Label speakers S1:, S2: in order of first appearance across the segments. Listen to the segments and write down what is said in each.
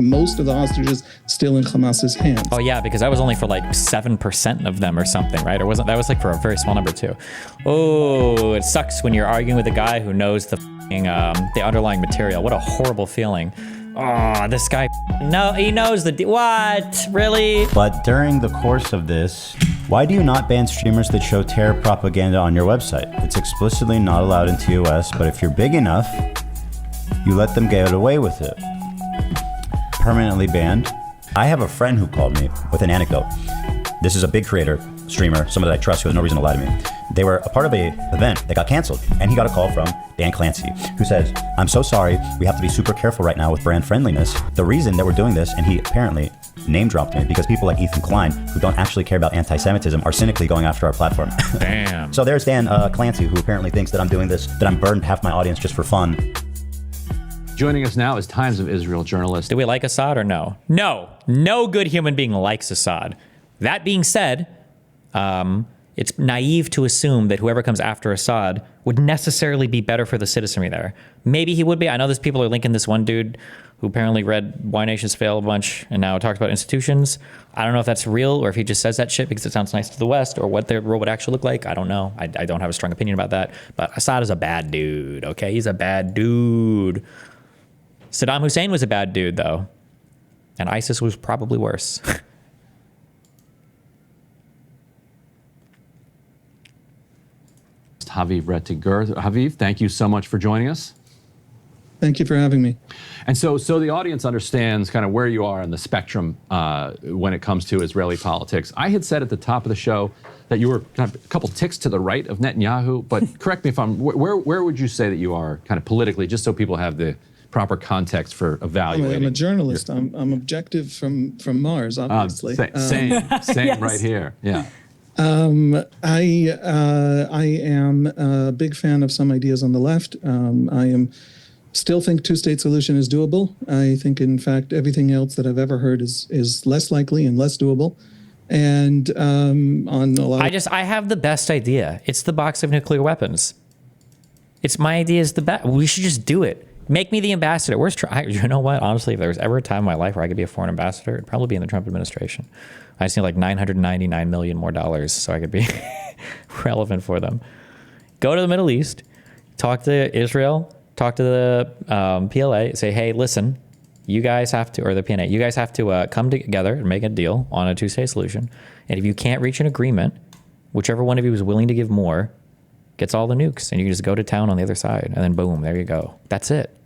S1: Most of the hostages still in Hamas's hands.
S2: Oh yeah, because that was only for like 7% of them or something, right? Or wasn't that was like for a very small number too? Oh, it sucks when you're arguing with a guy who knows the underlying material. What a horrible feeling. Oh, this guy, no, he knows what? Really?
S3: But during the course of this, why do you not ban streamers that show terror propaganda on your website? It's explicitly not allowed in TOS, but if you're big enough, you let them get away with it. Permanently banned. I have a friend who called me with an anecdote. This is a big creator, streamer, someone that I trust who has no reason to lie to me. They were a part of an event that got canceled, and he got a call from Dan Clancy, who says, "I'm so sorry, we have to be super careful right now with brand friendliness. The reason that we're doing this," and he apparently name dropped me, because people like Ethan Klein, who don't actually care about anti-Semitism, are cynically going after our platform.
S2: Damn.
S3: So there's Dan Clancy, who apparently thinks that I'm doing this, that I'm burned half my audience just for fun.
S4: Joining us now is Times of Israel journalist.
S2: Do we like Assad or no? No. No good human being likes Assad. That being said, it's naive to assume that whoever comes after Assad would necessarily be better for the citizenry there. Maybe he would be. I know there's people are linking this one dude who apparently read Why Nations Fail a bunch and now talks about institutions. I don't know if that's real or if he just says that shit because it sounds nice to the West, or what their role would actually look like. I don't know. I don't have a strong opinion about that. But Assad is a bad dude, okay? He's a bad dude. Saddam Hussein was a bad dude, though. And ISIS was probably worse.
S4: Haviv Rettiger. Haviv, thank you so much for joining us.
S1: Thank you for having me.
S4: And so the audience understands kind of where you are on the spectrum when it comes to Israeli politics. I had said at the top of the show that you were kind of a couple ticks to the right of Netanyahu, but correct me if I'm, where would you say that you are kind of politically, just so people have the proper context for evaluating?
S1: I'm a journalist. I'm objective from Mars, obviously.
S4: Same
S5: Yes.
S4: right here. Yeah.
S1: I am a big fan of some ideas on the left. Still think two-state solution is doable. I think, in fact, everything else that I've ever heard is less likely and less doable. And on a lot
S2: I have the best idea. It's the box of nuclear weapons. It's my idea is the best. We should just do it. Make me the ambassador. You know what? Honestly, if there was ever a time in my life where I could be a foreign ambassador, it'd probably be in the Trump administration. I just need like $999 million more so I could be relevant for them. Go to the Middle East, talk to Israel, talk to the PLA, say, hey, listen, you guys have to, or the PNA, you guys have to come together and make a deal on a two-state solution. And if you can't reach an agreement, whichever one of you is willing to give more gets all the nukes, and you can just go to town on the other side, and then boom, there you go. That's it.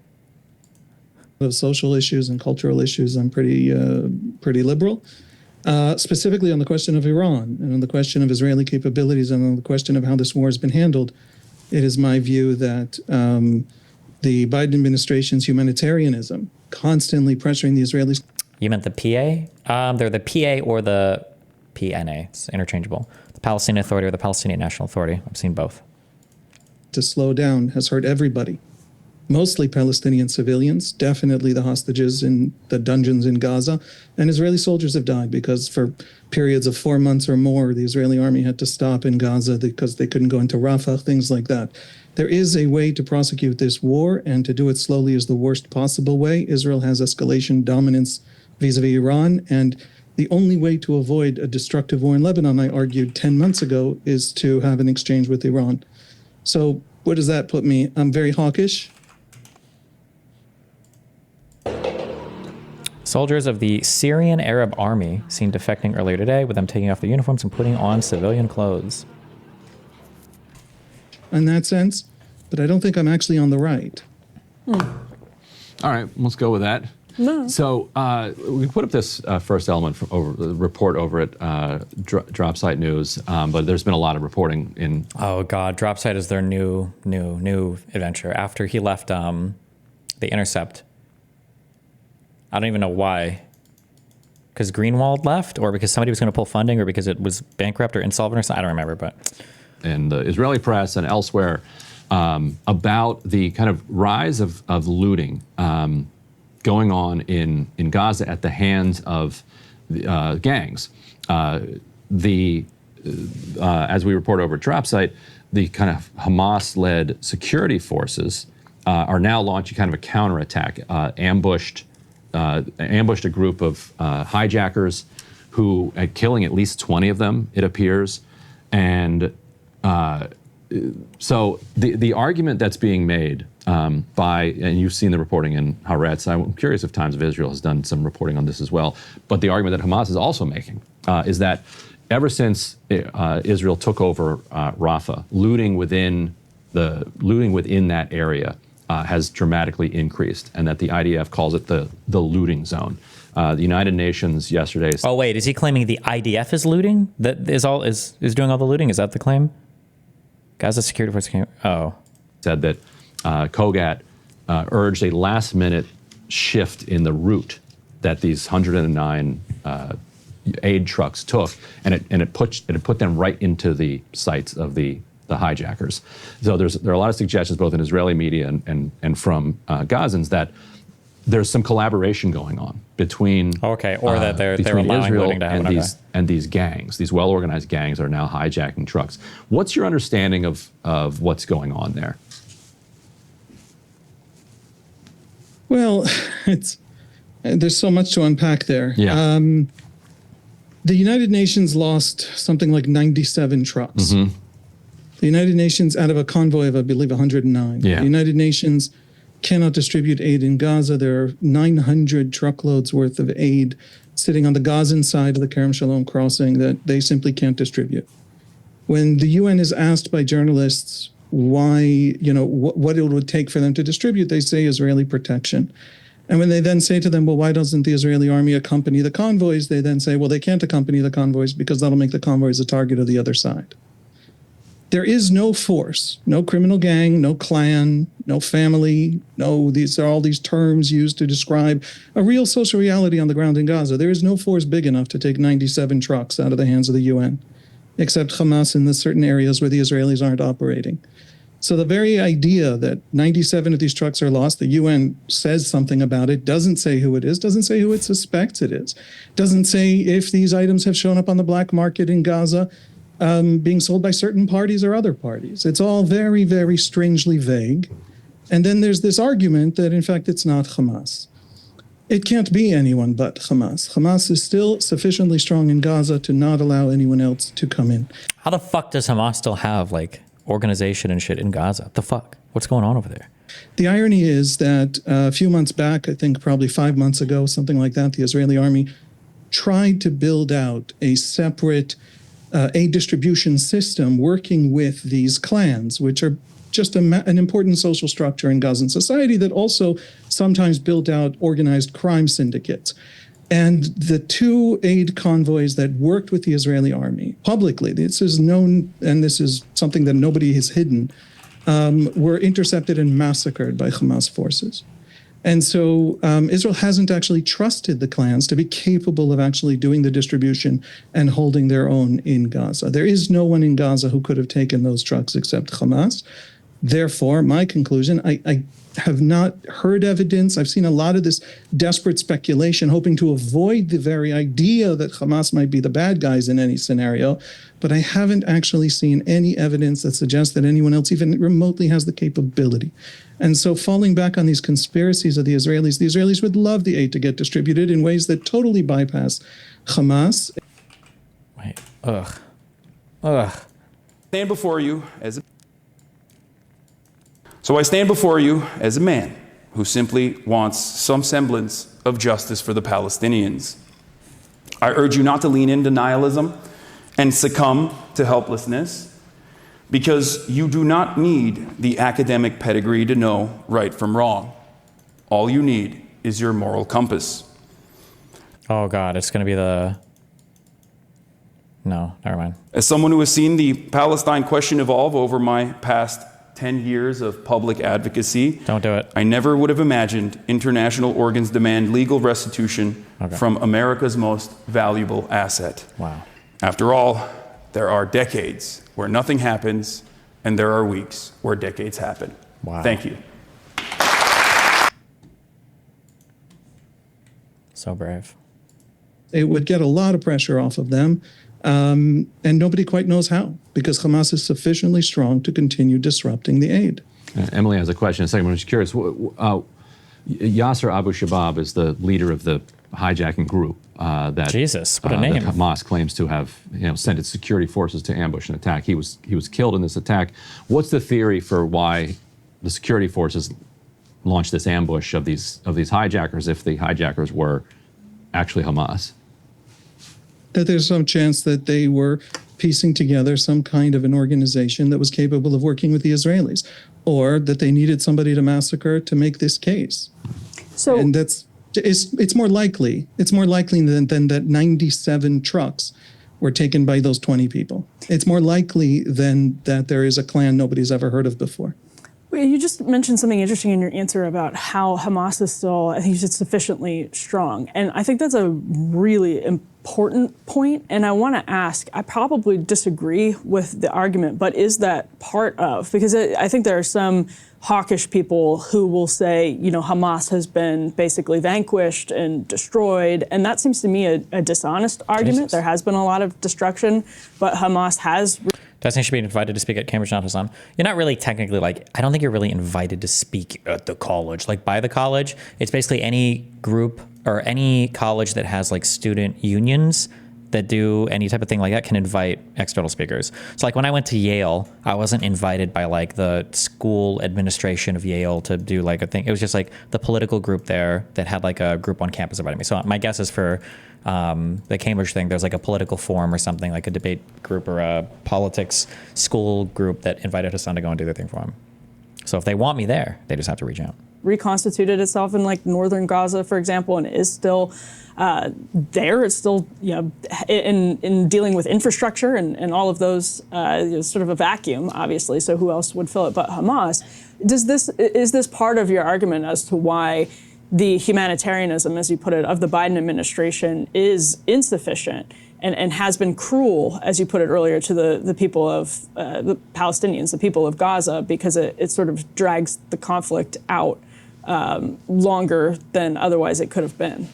S1: of social issues and cultural issues, I'm pretty liberal. Specifically on the question of Iran and on the question of Israeli capabilities and on the question of how this war has been handled, it is my view that the Biden administration's humanitarianism, constantly pressuring the Israelis.
S2: You meant the PA? They're the PA or the PNA. It's interchangeable. The Palestinian Authority or the Palestinian National Authority. I've seen both.
S1: To slow down has hurt everybody. Mostly Palestinian civilians, definitely the hostages in the dungeons in Gaza, and Israeli soldiers have died because for periods of 4 months or more, the Israeli army had to stop in Gaza because they couldn't go into Rafah, things like that. There is a way to prosecute this war, and to do it slowly is the worst possible way. Israel has escalation dominance vis-a-vis Iran, and the only way to avoid a destructive war in Lebanon, I argued 10 months ago, is to have an exchange with Iran. So where does that put me? I'm very hawkish.
S2: Soldiers of the Syrian Arab Army seen defecting earlier today, with them taking off their uniforms and putting on civilian clothes.
S1: In that sense, but I don't think I'm actually on the right.
S4: All right, let's go with that.
S5: No.
S4: So we put up this first element from report over at Drop Site News, but there's been a lot of reporting in.
S2: Oh God, Drop Site is their new adventure. After he left The Intercept, I don't even know why. Because Greenwald left, or because somebody was going to pull funding, or because it was bankrupt or insolvent or something. I don't remember, but.
S4: In the Israeli press and elsewhere about the kind of rise of looting going on in Gaza at the hands of gangs. As we report over at Drop Site, the kind of Hamas-led security forces are now launching kind of a counterattack, ambushed ambushed a group of hijackers who killing at least 20 of them, it appears. And so the argument that's being made by, and you've seen the reporting in Haaretz, I'm curious if Times of Israel has done some reporting on this as well, but the argument that Hamas is also making is that ever since Israel took over Rafah, looting within that area has dramatically increased, and that the IDF calls it the looting zone. The United Nations yesterday.
S2: Oh wait, is he claiming the IDF is looting? That is doing all the looting? Is that the claim? Gaza Security Force came. Oh,
S4: said that Kogat urged a last-minute shift in the route that these 109 aid trucks took, and it put them right into the sights of the hijackers. So there are a lot of suggestions, both in Israeli media and from Gazans, that there's some collaboration going on between
S2: that they're allowing
S4: Israel
S2: looting to happen.
S4: and these gangs, these well-organized gangs that are now hijacking trucks. What's your understanding of what's going on there?
S1: Well, there's so much to unpack there.
S4: Yeah.
S1: The United Nations lost something like 97 trucks.
S4: Mm-hmm.
S1: The United Nations, out of a convoy of, I believe, 109.
S4: Yeah.
S1: The United Nations cannot distribute aid in Gaza. There are 900 truckloads worth of aid sitting on the Gazan side of the Kerem Shalom crossing that they simply can't distribute. When the UN is asked by journalists why, what it would take for them to distribute, they say Israeli protection. And when they then say to them, well, why doesn't the Israeli army accompany the convoys? They then say, well, they can't accompany the convoys because that'll make the convoys a target of the other side. There is no force, no criminal gang, no clan, no family, these are all these terms used to describe a real social reality on the ground in Gaza. There is no force big enough to take 97 trucks out of the hands of the UN, except Hamas in the certain areas where the Israelis aren't operating. So the very idea that 97 of these trucks are lost, the UN says something about it, doesn't say who it is, doesn't say who it suspects it is, doesn't say if these items have shown up on the black market in Gaza, being sold by certain parties or other parties. It's all very, very strangely vague. And then there's this argument that, in fact, it's not Hamas. It can't be anyone but Hamas. Hamas is still sufficiently strong in Gaza to not allow anyone else to come in.
S2: How the fuck does Hamas still have organization and shit in Gaza? The fuck? What's going on over there?
S1: The irony is that a few months back, I think probably 5 months ago, something like that, the Israeli army tried to build out a separate aid distribution system working with these clans, which are just an important social structure in Gazan society that also sometimes built out organized crime syndicates. And the two aid convoys that worked with the Israeli army publicly, this is known and this is something that nobody has hidden, were intercepted and massacred by Hamas forces. And so Israel hasn't actually trusted the clans to be capable of actually doing the distribution and holding their own in Gaza. There is no one in Gaza who could have taken those trucks except Hamas. Therefore, my conclusion, I have not heard evidence. I've seen a lot of this desperate speculation, hoping to avoid the very idea that Hamas might be the bad guys in any scenario. But I haven't actually seen any evidence that suggests that anyone else even remotely has the capability. And so falling back on these conspiracies of the Israelis would love the aid to get distributed in ways that totally bypass Hamas.
S2: Wait, ugh.
S5: Stand before you as So I stand before you as a man who simply wants some semblance of justice for the Palestinians. I urge you not to lean into nihilism and succumb to helplessness, because you do not need the academic pedigree to know right from wrong. All you need is your moral compass.
S2: Oh God, it's gonna be the... No, never mind.
S5: As someone who has seen the Palestine question evolve over my past 10 years of public advocacy,
S2: Don't do it.
S5: I never would have imagined international organs demand legal restitution from America's most valuable asset.
S2: Wow.
S5: After all, there are decades where nothing happens, and there are weeks where decades happen.
S2: Wow.
S5: Thank you.
S2: So brave.
S1: It would get a lot of pressure off of them, and nobody quite knows how, because Hamas is sufficiently strong to continue disrupting the aid.
S4: Emily has a question in a second. I'm just curious. Yasser Abu Shabab is the leader of the hijacking group that
S2: Jesus, what a name.
S4: that Hamas claims to have sent its security forces to ambush and attack. He was killed in this attack. What's the theory for why the security forces launched this ambush of these hijackers if the hijackers were actually Hamas?
S1: That there's some chance that they were piecing together some kind of an organization that was capable of working with the Israelis, or that they needed somebody to massacre to make this case.
S6: So,
S1: And it's more likely. It's more likely than that 97 trucks were taken by those 20 people. It's more likely than that there is a clan nobody's ever heard of before.
S6: you just mentioned something interesting in your answer about how Hamas is still, I think you said, sufficiently strong. And I think that's a really important point. And I want to ask, I probably disagree with the argument, but is that part of, because I think there are some hawkish people who will say, Hamas has been basically vanquished and destroyed. And that seems to me a dishonest argument.
S2: Jesus.
S6: There has been a lot of destruction, but Hamas has.
S2: Destiny should be invited to speak at Cambridge, not Hassan. You're not really technically I don't think you're really invited to speak at the college, by the college. It's basically any group or any college that has student unions that do any type of thing like that can invite external speakers. So when I went to Yale, I wasn't invited by the school administration of Yale to do a thing. It was just the political group there that had a group on campus invited me. So my guess is for the Cambridge thing, there's a political forum or something, a debate group or a politics school group that invited Hassan to go and do their thing for him. So if they want me there, they just have to reach out.
S6: Reconstituted itself in northern Gaza, for example, and is still there. It's still in dealing with infrastructure and all of those sort of a vacuum, obviously. So who else would fill it but Hamas? Is this part of your argument as to why the humanitarianism, as you put it, of the Biden administration is insufficient and has been cruel, as you put it earlier, to the people of the Palestinians, the people of Gaza, because it sort of drags the conflict out longer than otherwise it could have been?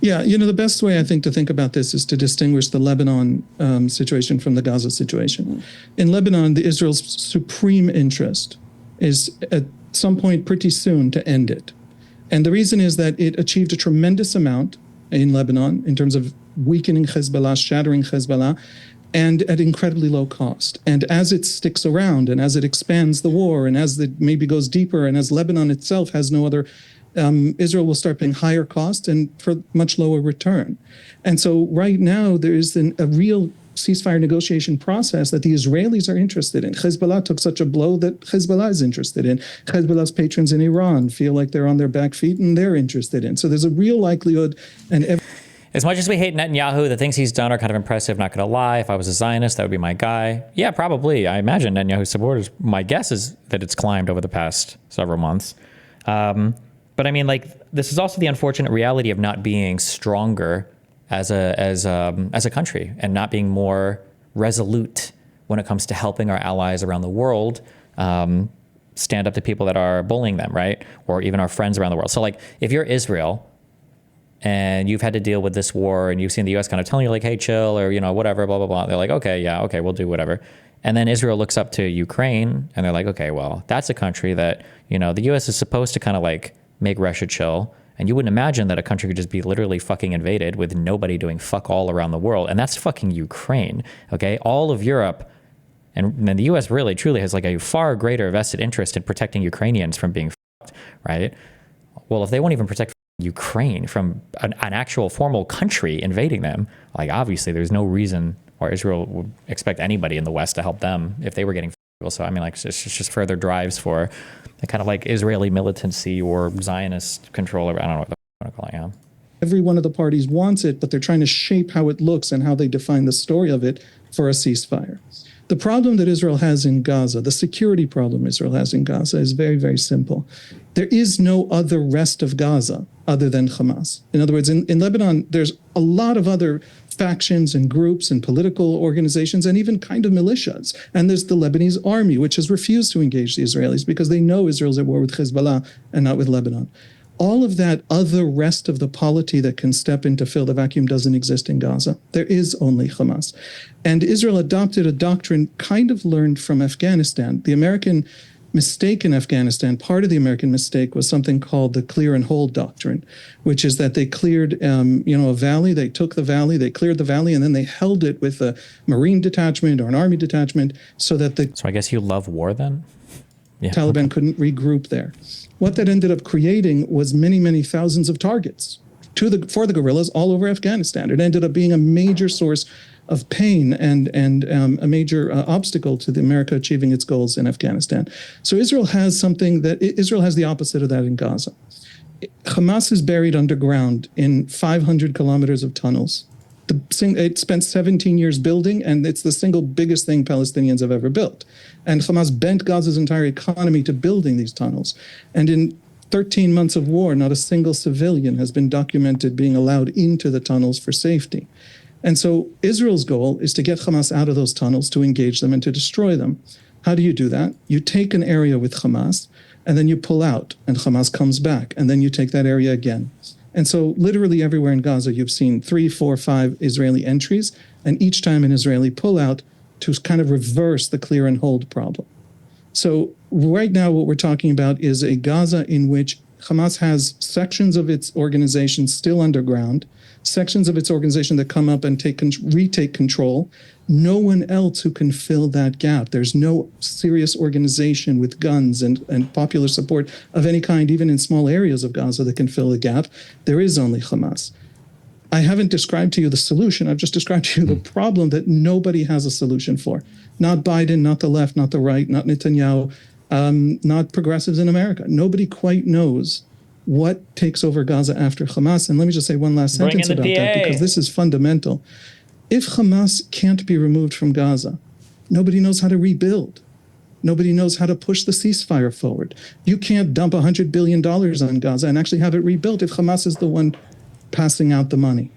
S1: Yeah, the best way I think to think about this is to distinguish the Lebanon situation from the Gaza situation. In Lebanon, Israel's supreme interest is at some point pretty soon to end it. And the reason is that it achieved a tremendous amount in Lebanon in terms of weakening Hezbollah, shattering Hezbollah, and at incredibly low cost. And as it sticks around and as it expands the war and as it maybe goes deeper and as Lebanon itself has no other, Israel will start paying higher cost and for much lower return. And so right now there is a real ceasefire negotiation process that the Israelis are interested in. Hezbollah took such a blow that Hezbollah is interested in. Hezbollah's patrons in Iran feel like they're on their back feet and they're interested in. So there's a real likelihood.
S2: As much as we hate Netanyahu, the things he's done are kind of impressive, not going to lie. If I was a Zionist, that would be my guy. Yeah, probably. I imagine Netanyahu's supporters, my guess is that it's climbed over the past several months. But I mean, this is also the unfortunate reality of not being stronger as a country and not being more resolute when it comes to helping our allies around the world stand up to people that are bullying them, right? Or even our friends around the world. So if you're Israel and you've had to deal with this war and you've seen the US kind of telling you hey, chill, or, whatever, blah, blah, blah. They're okay, we'll do whatever. And then Israel looks up to Ukraine and they're okay, well, that's a country that, the US is supposed to kind of make Russia chill. And you wouldn't imagine that a country could just be literally fucking invaded with nobody doing fuck all around the world. And that's fucking Ukraine, okay? All of Europe and the US really truly has a far greater vested interest in protecting Ukrainians from being fucked, right? Well, if they won't even protect Ukraine from an actual formal country invading them, obviously there's no reason why Israel would expect anybody in the West to help them if they were getting fucked. So I mean, it's just further drives for the kind of Israeli militancy or Zionist control. I don't know what the want to call it. Yeah.
S1: Every one of the parties wants it, but they're trying to shape how it looks and how they define the story of it for a ceasefire. The problem that Israel has in Gaza, the security problem Israel has in Gaza, is very, very simple. There is no other rest of Gaza other than Hamas. In other words, in Lebanon, there's a lot of other factions and groups and political organizations and even kind of militias. And there's the Lebanese army, which has refused to engage the Israelis because they know Israel's at war with Hezbollah and not with Lebanon. All of that other rest of the polity that can step in to fill the vacuum doesn't exist in Gaza. There is only Hamas. And Israel adopted a doctrine kind of learned from Afghanistan. The American mistake in Afghanistan, part of the American mistake was something called the clear and hold doctrine, which is that they cleared, a valley, they took the valley, they cleared the valley, and then they held it with a Marine detachment or an Army detachment so that the
S2: So I guess you love war then? Yeah.
S1: Taliban couldn't regroup there. What that ended up creating was many, many thousands of targets for the guerrillas all over Afghanistan. It ended up being a major source of pain and a major obstacle to America achieving its goals in Afghanistan. So Israel has the opposite of that in Gaza. Hamas is buried underground in 500 kilometers of tunnels. It spent 17 years building, and it's the single biggest thing Palestinians have ever built. And Hamas bent Gaza's entire economy to building these tunnels. And in 13 months of war, not a single civilian has been documented being allowed into the tunnels for safety. And so Israel's goal is to get Hamas out of those tunnels, to engage them and to destroy them. How do you do that? You take an area with Hamas, and then you pull out, and Hamas comes back, and then you take that area again. And so literally everywhere in Gaza, you've seen 3, 4, 5 Israeli entries, and each time an Israeli pullout to kind of reverse the clear and hold problem. So right now what we're talking about is a Gaza in which Hamas has sections of its organization still underground, sections of its organization that come up and retake control. No one else who can fill that gap. There's no serious organization with guns and popular support of any kind, even in small areas of Gaza, that can fill the gap. There is only Hamas. I haven't described to you the solution. I've just described to you the problem that nobody has a solution for. Not Biden, not the left, not the right, not Netanyahu, not progressives in America. Nobody quite knows what takes over Gaza after Hamas. And let me just say one last sentence about that, because this is fundamental. If Hamas can't be removed from Gaza, nobody knows how to rebuild. Nobody knows how to push the ceasefire forward. You can't dump $100 billion on Gaza and actually have it rebuilt if Hamas is the one passing out the money.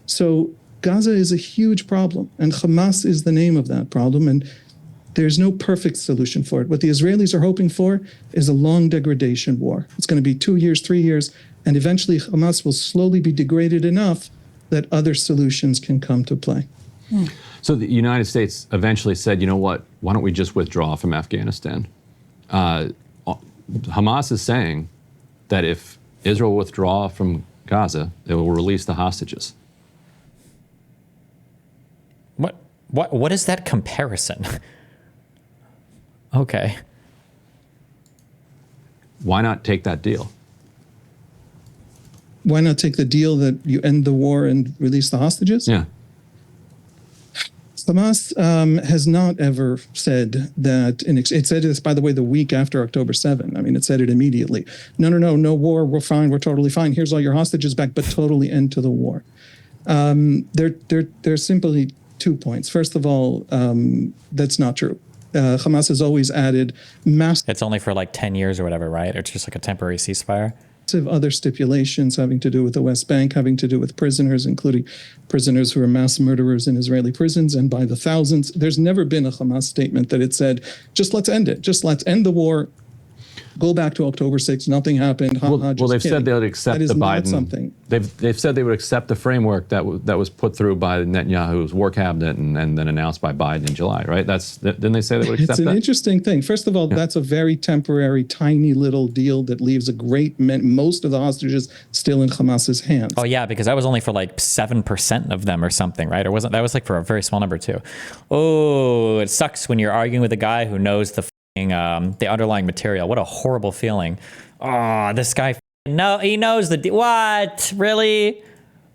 S1: So Gaza is a huge problem, and Hamas is the name of that problem, and there's no perfect solution for it. What the Israelis are hoping for is a long degradation war. It's going to be 2 years, 3 years, and eventually Hamas will slowly be degraded enough that other solutions can come to play.
S4: So the United States eventually said, you know what, why don't we just withdraw from Afghanistan? Hamas is saying that if Israel withdraw from Gaza, it will release the hostages.
S2: What is that comparison? Okay.
S4: Why not take that deal?
S1: Why not take the deal that you end the war and release the hostages?
S4: Yeah.
S1: Hamas has not ever said that. It said this, by the way, the week after October 7. I mean, it said it immediately. No war. We're fine. We're totally fine. Here's all your hostages back, but totally end to the war. There's simply 2 points. First of all, that's not true. Hamas has always added massive.
S2: It's only for like 10 years or whatever, right? It's just like a temporary ceasefire.
S1: Other stipulations having to do with the West Bank, having to do with prisoners, including prisoners who are mass murderers in Israeli prisons and by the thousands. There's never been a Hamas statement that it said, just let's end it. Just let's end the war. Go back to October 6th. Nothing happened.
S4: Well, they've said they would accept the Biden.
S1: Something.
S4: They've said they would accept the framework that was put through by Netanyahu's war cabinet and then announced by Biden in July, right? Didn't they say they would accept that?
S1: It's an interesting thing. First of all, that's a very temporary, tiny little deal that leaves most of the hostages still in Hamas's hands.
S2: Oh yeah, because that was only for like 7% of them or something, right? Or wasn't that was like for a very small number too? Oh, it sucks when you're arguing with a guy who knows the underlying material. What a horrible feeling. Oh, this guy, no, he knows what? Really?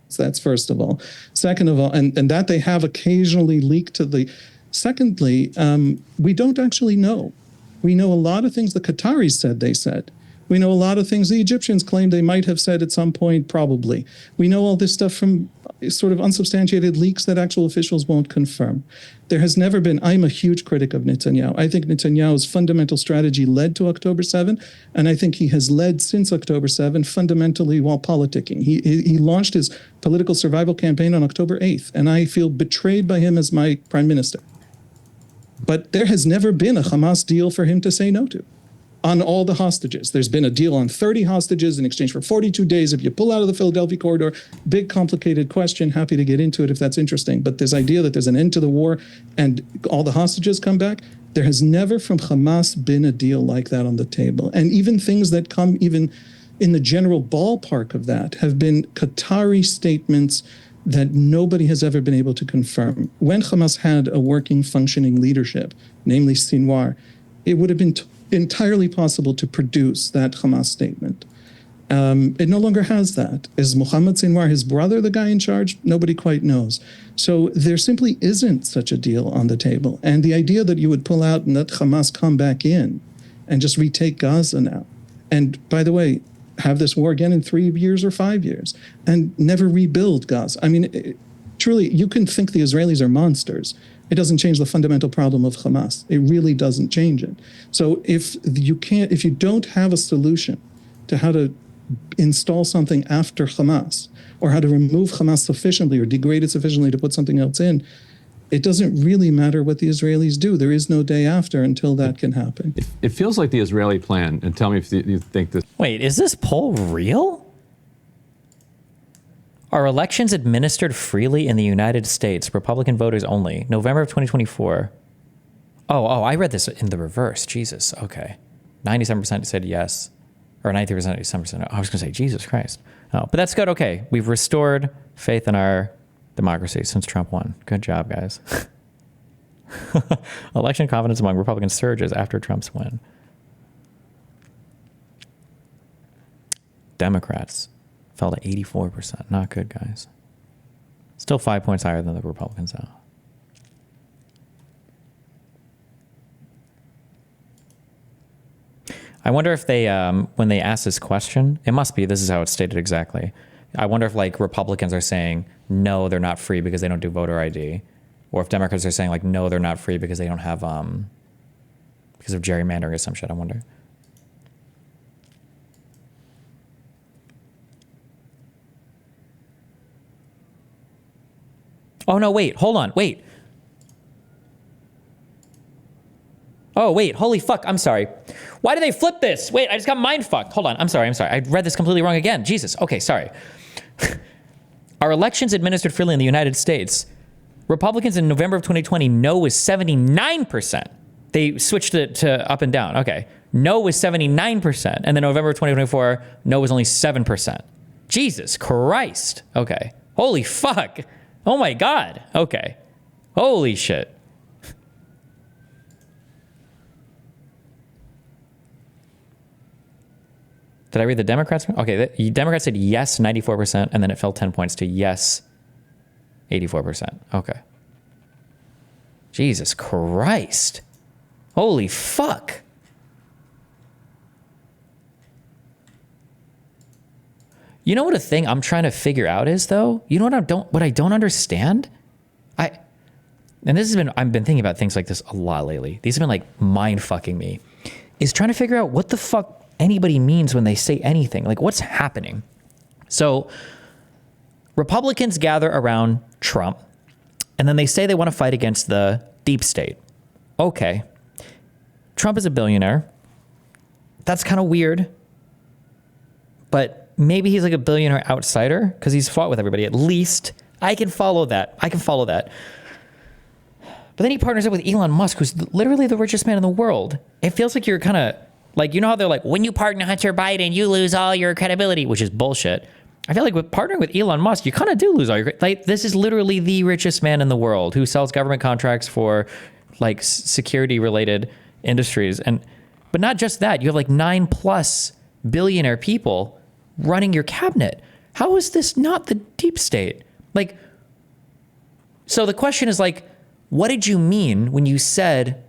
S1: So that's first of all. Second of all, and that they have occasionally leaked to the. Secondly, we don't actually know. We know a lot of things the Qataris said they said. We know a lot of things the Egyptians claimed they might have said at some point, probably. We know all this stuff from sort of unsubstantiated leaks that actual officials won't confirm. There has never been, I'm a huge critic of Netanyahu. I think Netanyahu's fundamental strategy led to October 7, and I think he has led since October 7 fundamentally while politicking. He launched his political survival campaign on October 8th, and I feel betrayed by him as my prime minister. But there has never been a Hamas deal for him to say no to. On all the hostages. There's been a deal on 30 hostages in exchange for 42 days. If you pull out of the Philadelphia corridor, big complicated question, happy to get into it if that's interesting. But this idea that there's an end to the war and all the hostages come back, There has never from Hamas been a deal like that on the table. And even things that come even in the general ballpark of that have been Qatari statements that nobody has ever been able to confirm. When Hamas had a working, functioning leadership, namely Sinwar, it would have been entirely possible to produce that Hamas statement. It no longer has that. Is Mohammed Sinwar his brother, the guy in charge? Nobody quite knows. So there simply isn't such a deal on the table. And the idea that you would pull out and let Hamas come back in and just retake Gaza now, and by the way, have this war again in 3 years or 5 years, and never rebuild Gaza. I mean, truly, you can think the Israelis are monsters. It doesn't change the fundamental problem of Hamas. It really doesn't change it. So if you don't have a solution to how to install something after Hamas, or how to remove Hamas sufficiently or degrade it sufficiently to put something else in, it doesn't really matter what the Israelis do. There is no day after until that can happen.
S4: It feels like the Israeli plan, and tell me if you think this.
S2: Wait, is this poll real? Are elections administered freely in the United States? Republican voters only. November of 2024. Oh, I read this in the reverse. Jesus. Okay. 97% said yes. Or 93%, 87%. I was going to say, Jesus Christ. Oh, but that's good. Okay. We've restored faith in our democracy since Trump won. Good job, guys. Election confidence among Republicans surges after Trump's win. Democrats fell to 84%. Not good, guys. Still 5 points higher than the Republicans, though. I wonder if they, when they ask this question, it must be, this is how it's stated exactly. I wonder if like Republicans are saying, no, they're not free because they don't do voter ID. Or if Democrats are saying like, no, they're not free because they don't have, because of gerrymandering or some shit, I wonder. Oh no, wait, hold on, wait. Oh, wait, holy fuck, I'm sorry. Why did they flip this? Wait, I just got mind fucked. Hold on, I'm sorry. I read this completely wrong again. Jesus, okay, sorry. Are elections administered freely in the United States? Republicans in November of 2020, no was 79%. They switched it to up and down, okay. No was 79%, and then November of 2024, no was only 7%. Jesus Christ, okay. Holy fuck, oh my God, okay. Holy shit. Did I read the Democrats? Okay, the Democrats said yes, 94%, and then it fell 10 points to yes, 84%. Okay. Jesus Christ. Holy fuck. You know what a thing I'm trying to figure out is, though? You know what I don't understand? I've been thinking about things like this a lot lately. These have been like mind fucking me. Is trying to figure out what the fuck anybody means when they say anything. Like, what's happening? So Republicans gather around Trump, and then they say they want to fight against the deep state. Okay. Trump is a billionaire. That's kind of weird. But maybe he's like a billionaire outsider because he's fought with everybody. At least I can follow that. But then he partners up with Elon Musk, who's literally the richest man in the world. It feels like you're kind of like, you know how they're like, when you partner Hunter Biden, you lose all your credibility, which is bullshit. I feel like with partnering with Elon Musk, you kind of do lose all your, like, this is literally the richest man in the world who sells government contracts for like security related industries. But not just that, you have like 9+ billionaire people running your cabinet. How is this not the deep state? Like, so the question is like, what did you mean when you said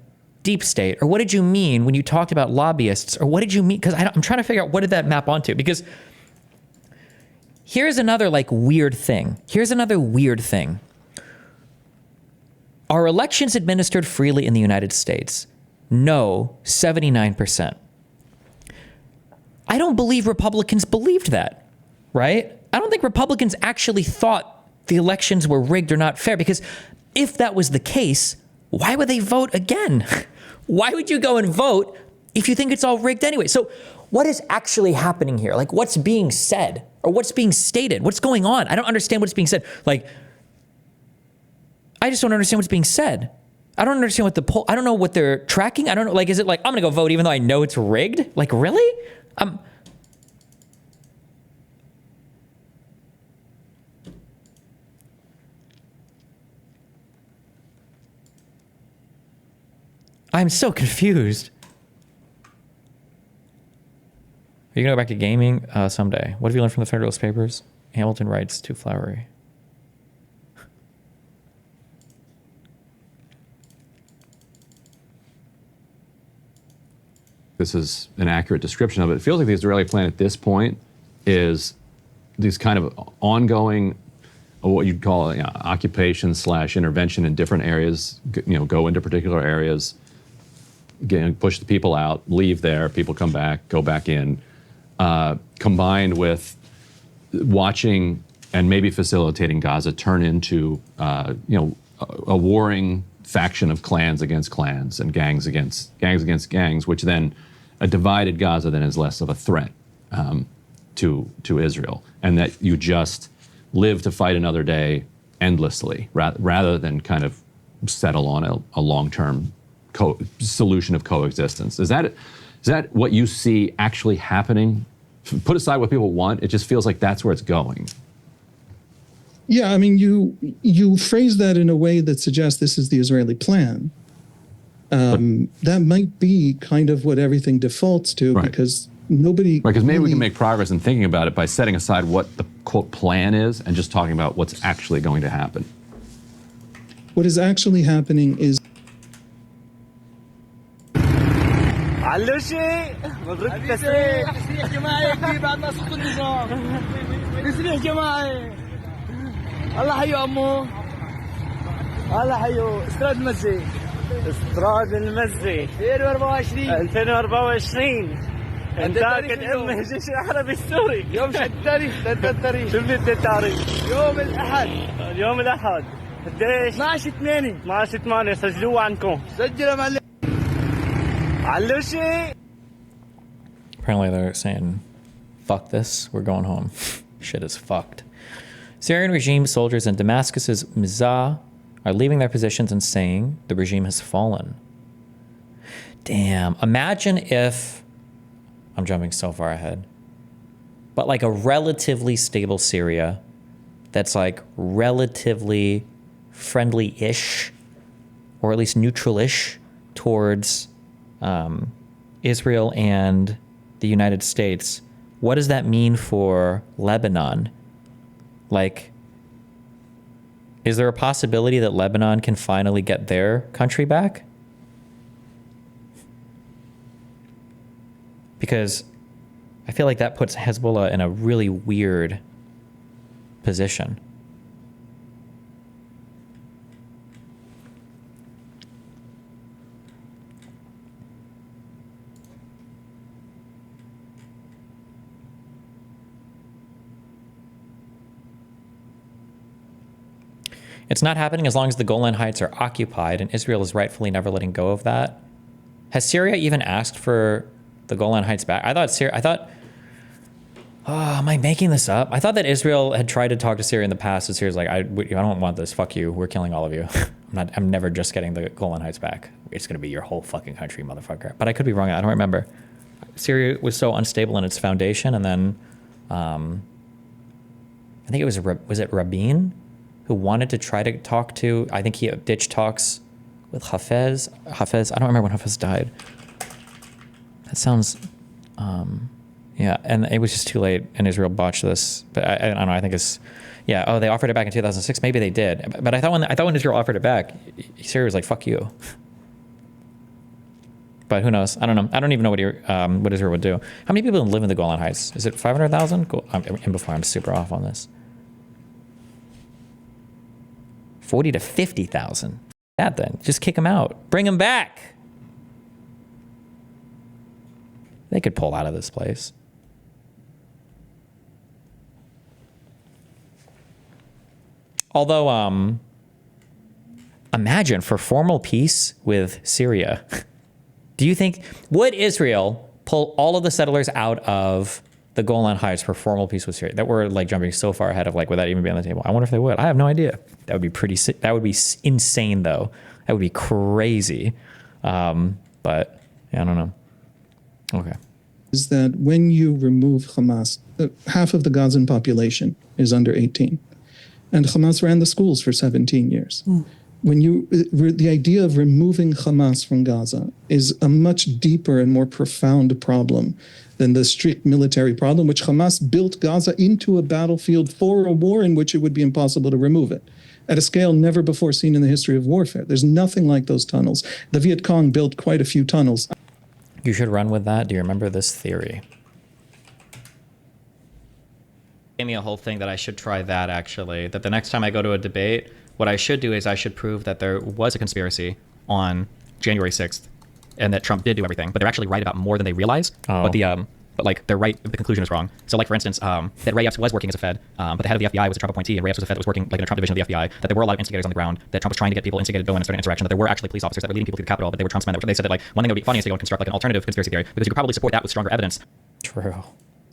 S2: deep state? Or what did you mean when you talked about lobbyists? Or what did you mean? Because I'm trying to figure out what did that map onto? Because here's another like weird thing. Are elections administered freely in the United States? No, 79%. I don't believe Republicans believed that, right? I don't think Republicans actually thought the elections were rigged or not fair, because if that was the case, why would they vote again? Why would you go and vote if you think it's all rigged anyway? So what is actually happening here? Like, what's being said or what's being stated? What's going on? I don't understand what's being said. Like, I just don't understand what's being said. I don't understand what the poll. I don't know what they're tracking. I don't know. Like, is it like I'm gonna go vote even though I know it's rigged? Like, really? I'm so confused. Are you gonna go back to gaming someday? What have you learned from the Federalist Papers? Hamilton writes too flowery.
S4: This is an accurate description of it. It feels like the Israeli plan at this point is these kind of ongoing, what you'd call occupation / intervention in different areas. Go into particular areas, push the people out, leave there, people come back, go back in, combined with watching and maybe facilitating Gaza turn into a warring faction of clans against clans and gangs against gangs, which then a divided Gaza then is less of a threat to Israel, and that you just live to fight another day endlessly rather than kind of settle on a long-term solution of coexistence. Is that what you see actually happening? Put aside what people want, it just feels like that's where it's going.
S1: Yeah, I mean, you phrase that in a way that suggests this is the Israeli plan. That might be kind of what everything defaults to,
S4: right.
S1: Because nobody...
S4: Right, because maybe we can make progress in thinking about it by setting aside what the, quote, plan is and just talking about what's actually going to happen.
S1: What is actually happening is...
S7: علو شيء مبروك التسريح تسريح جماعي كبير بعد ما سقط النظام تسريح جماعي الله حيو امو الله حيو استراد المزي استراد المزي 2024 انتاج الامه جيش العربي السوري يوم شد التاريخ شوف التاريخ يوم الاحد قديش 12 8 سجلوه عندكم سجلوا معلم.
S2: Apparently they're saying, fuck this, we're going home. Shit is fucked. Syrian regime soldiers in Damascus's Mizah are leaving their positions and saying the regime has fallen. Damn, imagine if, I'm jumping so far ahead, but like a relatively stable Syria that's like relatively friendly-ish, or at least neutral-ish towards Israel and the United States. What does that mean for Lebanon? Like, is there a possibility that Lebanon can finally get their country back? Because I feel like that puts Hezbollah in a really weird position. It's not happening as long as the Golan Heights are occupied, and Israel is rightfully never letting go of that. Has Syria even asked for the Golan Heights back? Am I making this up? I thought that Israel had tried to talk to Syria in the past, and Syria's like, I don't want this. Fuck you. We're killing all of you. I'm never just getting the Golan Heights back. It's going to be your whole fucking country, motherfucker. But I could be wrong. I don't remember. Syria was so unstable in its foundation, and then I think it was it Rabin who wanted to try to talk to, I think he ditched talks with Hafez. I don't remember when Hafez died. That sounds, yeah, and it was just too late, and Israel botched this. But I don't know, I think it's, yeah, oh, they offered it back in 2006. Maybe they did. But I thought when Israel offered it back, Syria was like, fuck you. But who knows? I don't know. I don't even know what Israel would do. How many people live in the Golan Heights? Is it 500,000? And before, I'm super off on this. 40 to 50,000. That then. Just kick them out. Bring them back. They could pull out of this place. Although, imagine for formal peace with Syria. Do you think, would Israel pull all of the settlers out of the Golan Heights for formal peace with Syria? That we're like jumping so far ahead of like, would that even be on the table? I wonder if they would. I have no idea. That would be insane though. That would be crazy. But yeah, I don't know. Okay.
S1: Is that when you remove Hamas, half of the Gazan population is under 18. And Hamas ran the schools for 17 years. When the idea of removing Hamas from Gaza is a much deeper and more profound problem than the strict military problem, which Hamas built Gaza into a battlefield for a war in which it would be impossible to remove it, at a scale never before seen in the history of warfare. There's nothing like those tunnels. The Viet Cong built quite a few tunnels.
S2: You should run with that. Do you remember this theory? Gave me a whole thing that I should try that, actually. That the next time I go to a debate, what I should do is I should prove that there was a conspiracy on January 6th and that Trump did do everything, but they're actually right about more than they realize. Oh. But like they're right, the conclusion is wrong. So like for instance, that Ray Epps was working as a Fed, but the head of the FBI was a Trump appointee, and Ray Epps was a Fed that was working like in a Trump division of the FBI. That there were a lot of instigators on the ground. That Trump was trying to get people instigated to go in and start an insurrection. That there were actually police officers that were leading people to the Capitol, but they were Trump's men. They said that like one thing that would be funny is to go and construct like an alternative conspiracy theory because you could probably support that with stronger evidence. True.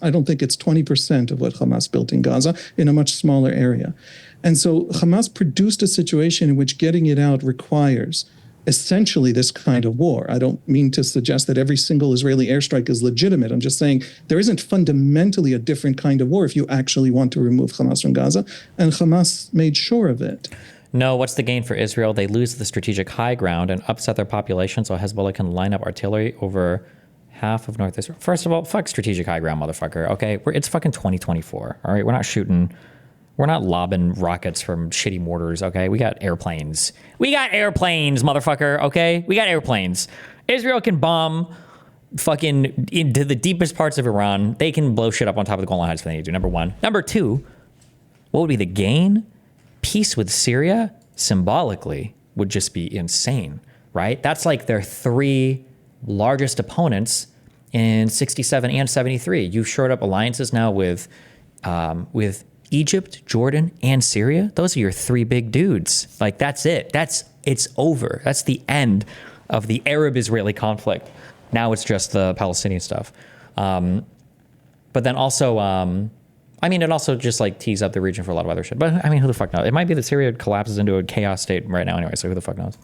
S1: I don't think it's 20% of what Hamas built in Gaza in a much smaller area. And so Hamas produced a situation in which getting it out requires essentially this kind of war. I don't mean to suggest that every single Israeli airstrike is legitimate. I'm just saying there isn't fundamentally a different kind of war if you actually want to remove Hamas from Gaza. And Hamas made sure of it.
S2: No, what's the gain for Israel? They lose the strategic high ground and upset their population so Hezbollah can line up artillery over half of North Israel. First of all, fuck strategic high ground, motherfucker. Okay, it's fucking 2024. All right, we're not lobbing rockets from shitty mortars. Okay, we got airplanes. We got airplanes, motherfucker. Okay, we got airplanes. Israel can bomb fucking into the deepest parts of Iran. They can blow shit up on top of the Golan Heights if they need to. Number one. Number two, what would be the gain? Peace with Syria symbolically would just be insane, right? That's like their three largest opponents in 67 and 73. You've shored up alliances now with Egypt, Jordan, and Syria. Those are your three big dudes. Like that's it. It's over. That's the end of the Arab-Israeli conflict. Now it's just the Palestinian stuff. But then also, I mean, it also just like tees up the region for a lot of other shit. But I mean, who the fuck knows? It might be that Syria collapses into a chaos state right now anyway, so who the fuck knows?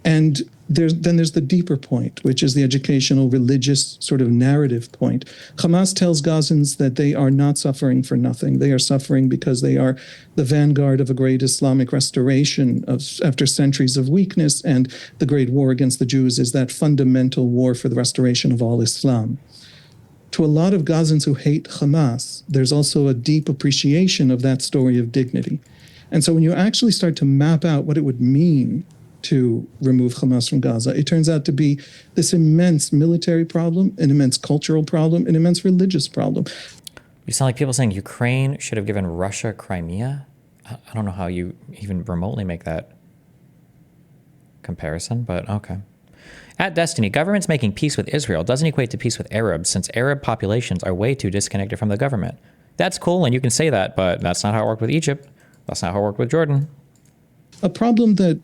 S1: And there's the deeper point, which is the educational, religious sort of narrative point. Hamas tells Gazans that they are not suffering for nothing. They are suffering because they are the vanguard of a great Islamic restoration after centuries of weakness, and the great war against the Jews is that fundamental war for the restoration of all Islam. To a lot of Gazans who hate Hamas, there's also a deep appreciation of that story of dignity. And so when you actually start to map out what it would mean to remove Hamas from Gaza, it turns out to be this immense military problem, an immense cultural problem, an immense religious problem.
S2: You sound like people saying Ukraine should have given Russia Crimea. I don't know how you even remotely make that comparison, but okay. At Destiny, governments making peace with Israel doesn't equate to peace with Arabs, since Arab populations are way too disconnected from the government. That's cool, and you can say that, but that's not how it worked with Egypt. That's not how it worked with Jordan.
S1: A problem that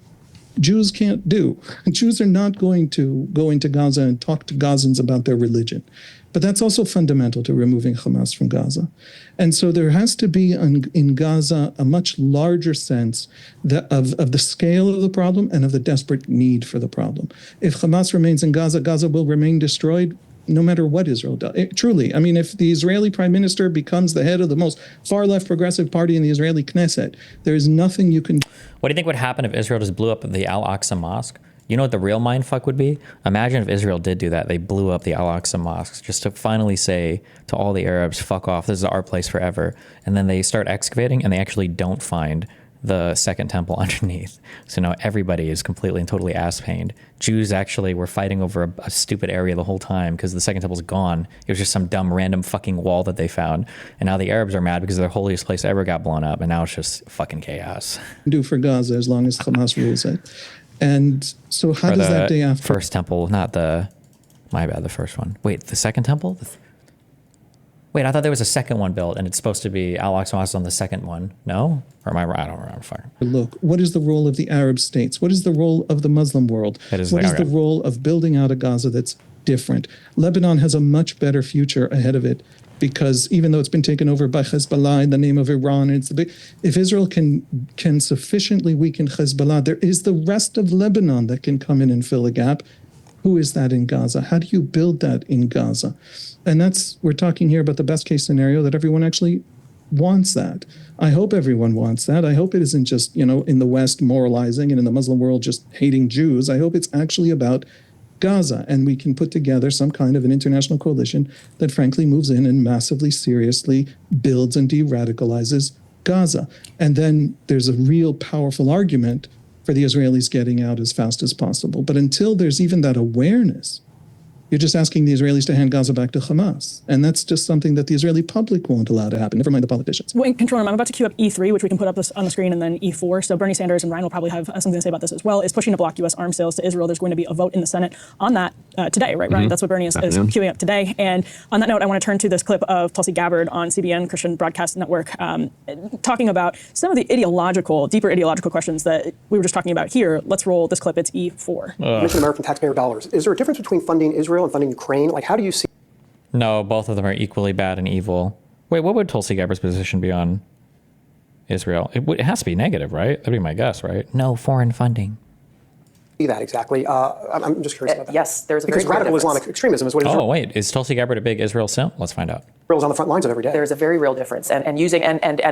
S1: Jews can't do. Jews are not going to go into Gaza and talk to Gazans about their religion. But that's also fundamental to removing Hamas from Gaza. And so there has to be in Gaza a much larger sense of the scale of the problem and of the desperate need for the problem. If Hamas remains in Gaza, Gaza will remain destroyed no matter what Israel does. Truly, I mean, if the Israeli prime minister becomes the head of the most far-left progressive party in the Israeli Knesset, there is nothing you can do.
S2: What do you think would happen if Israel just blew up the Al-Aqsa Mosque? You know what the real mindfuck would be? Imagine if Israel did do that. They blew up the Al-Aqsa Mosque just to finally say to all the Arabs, fuck off, this is our place forever. And then they start excavating and they actually don't find the second temple underneath. So now everybody is completely and totally ass-pained. Jews actually were fighting over a stupid area the whole time because the second temple's gone. It was just some dumb random fucking wall that they found. And now the Arabs are mad because their holiest place ever got blown up. And now it's just fucking chaos.
S1: Do for Gaza as long as Hamas rules it. And so how does that day after?
S2: First temple, not the, my bad, the first one. Wait, the second temple? Wait, I thought there was a second one built, and it's supposed to be Al-Aqsa Mosque on the second one. No? Or am I right? I don't remember. Fire.
S1: Look, what is the role of the Arab states? What is the role of the Muslim world? What is the role of building out a Gaza that's different? Lebanon has a much better future ahead of it because even though it's been taken over by Hezbollah in the name of Iran, if Israel can sufficiently weaken Hezbollah, there is the rest of Lebanon that can come in and fill a gap. Who is that in Gaza? How do you build that in Gaza? And we're talking here about the best case scenario that everyone actually wants that. I hope everyone wants that. I hope it isn't just, in the West moralizing and in the Muslim world just hating Jews. I hope it's actually about Gaza, and we can put together some kind of an international coalition that frankly moves in and massively, seriously builds and de-radicalizes Gaza. And then there's a real powerful argument for the Israelis getting out as fast as possible. But until there's even that awareness, you're just asking the Israelis to hand Gaza back to Hamas. And that's just something that the Israeli public won't allow to happen, never mind the politicians.
S6: Well, Controller, I'm about to queue up E3, which we can put up on the screen, and then E4. So Bernie Sanders and Ryan will probably have something to say about this as well, is pushing to block U.S. arms sales to Israel. There's going to be a vote in the Senate on that today, right, Ryan? That's what Bernie is queuing up today. And on that note, I want to turn to this clip of Tulsi Gabbard on CBN, Christian Broadcast Network, talking about some of the deeper ideological questions that we were just talking about here. Let's roll this clip. It's E4.
S8: You mentioned American taxpayer dollars. Is there a difference between funding Israel and funding Ukraine? How do you see?
S2: No, both of them are equally bad and evil. Wait, what would Tulsi Gabbard's position be on Israel? It has to be negative, right? That'd be my guess, right? No foreign funding.
S8: That exactly. I'm just curious about that.
S9: Yes, there's a
S8: because
S9: very
S8: radical Islamic extremism is what Israel.
S2: Oh, wait, is Tulsi Gabbard a big Israel simp? Let's find out.
S8: Israel's on the front lines of every day.
S9: There's a very real difference, and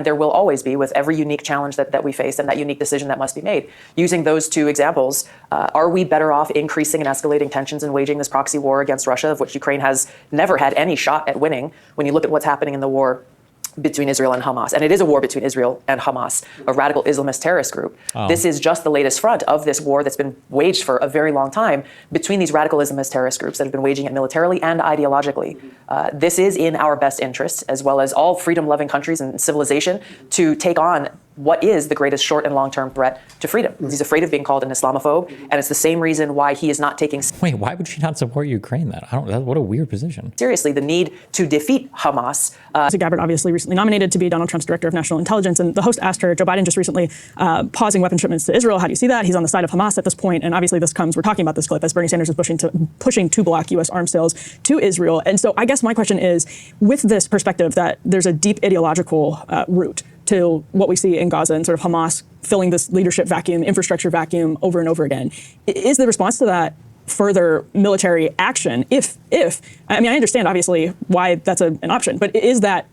S9: there will always be with every unique challenge that we face and that unique decision that must be made. Using those two examples, are we better off increasing and escalating tensions and waging this proxy war against Russia, of which Ukraine has never had any shot at winning? When you look at what's happening in the war between Israel and Hamas, and it is a war between Israel and Hamas, a radical Islamist terrorist group. This is just the latest front of this war that's been waged for a very long time between these radical Islamist terrorist groups that have been waging it militarily and ideologically. This is in our best interest, as well as all freedom-loving countries and civilization, to take on what is the greatest short and long-term threat to freedom. He's afraid of being called an Islamophobe, and it's the same reason why he is not taking
S2: Wait, why would she not support Ukraine then? What a weird position.
S9: seriously the need to defeat Hamas.
S6: Tulsi Gabbard obviously recently nominated to be Donald Trump's director of national intelligence, and the host asked her, Joe Biden just recently pausing weapon shipments to Israel. How do you see that? He's on the side of Hamas at this point, and obviously we're talking about this clip as Bernie Sanders is pushing to block U.S. arms sales to Israel. And so I guess my question is, with this perspective that there's a deep ideological root to what we see in Gaza and sort of Hamas filling this leadership vacuum, infrastructure vacuum over and over again, is the response to that further military action? I understand obviously why that's an option, but is it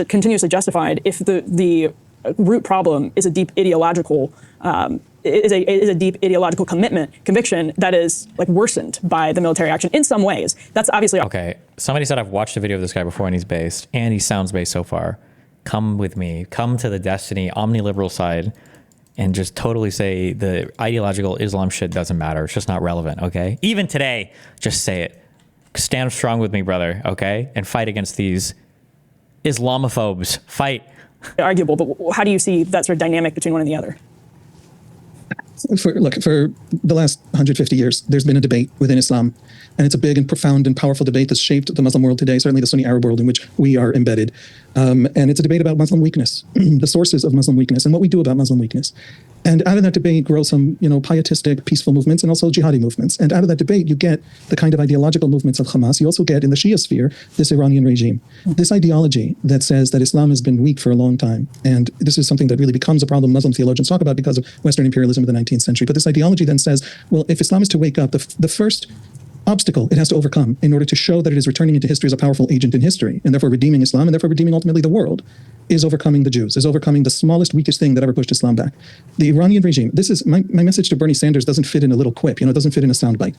S6: continuously justified if the root problem is a deep ideological conviction that is like worsened by the military action in some ways? That's obviously
S2: okay. Somebody said I've watched a video of this guy before and he's based, and he sounds based so far. Come with me, come to the Destiny omniliberal side and just totally say the ideological Islam shit doesn't matter. It's just not relevant, okay? Even today, just say it. Stand strong with me, brother, okay? And fight against these Islamophobes. Fight.
S6: arguable, but how do you see that sort of dynamic between one and the other?
S1: For the last 150 years, there's been a debate within Islam, and it's a big and profound and powerful debate that's shaped the Muslim world today, certainly the Sunni Arab world in which we are embedded. And it's a debate about Muslim weakness, the sources of Muslim weakness, and what we do about Muslim weakness. And out of that debate grow some, pietistic, peaceful movements and also jihadi movements. And out of that debate, you get the kind of ideological movements of Hamas. You also get in the Shia sphere, this Iranian regime, this ideology that says that Islam has been weak for a long time. And this is something that really becomes a problem Muslim theologians talk about because of Western imperialism of the 19th century. But this ideology then says, well, if Islam is to wake up, the first obstacle it has to overcome in order to show that it is returning into history as a powerful agent in history, and therefore redeeming Islam, and therefore redeeming ultimately the world, is overcoming the Jews, is overcoming the smallest, weakest thing that ever pushed Islam back. The Iranian regime, this is, my message to Bernie Sanders doesn't fit in a little quip, it doesn't fit in a soundbite.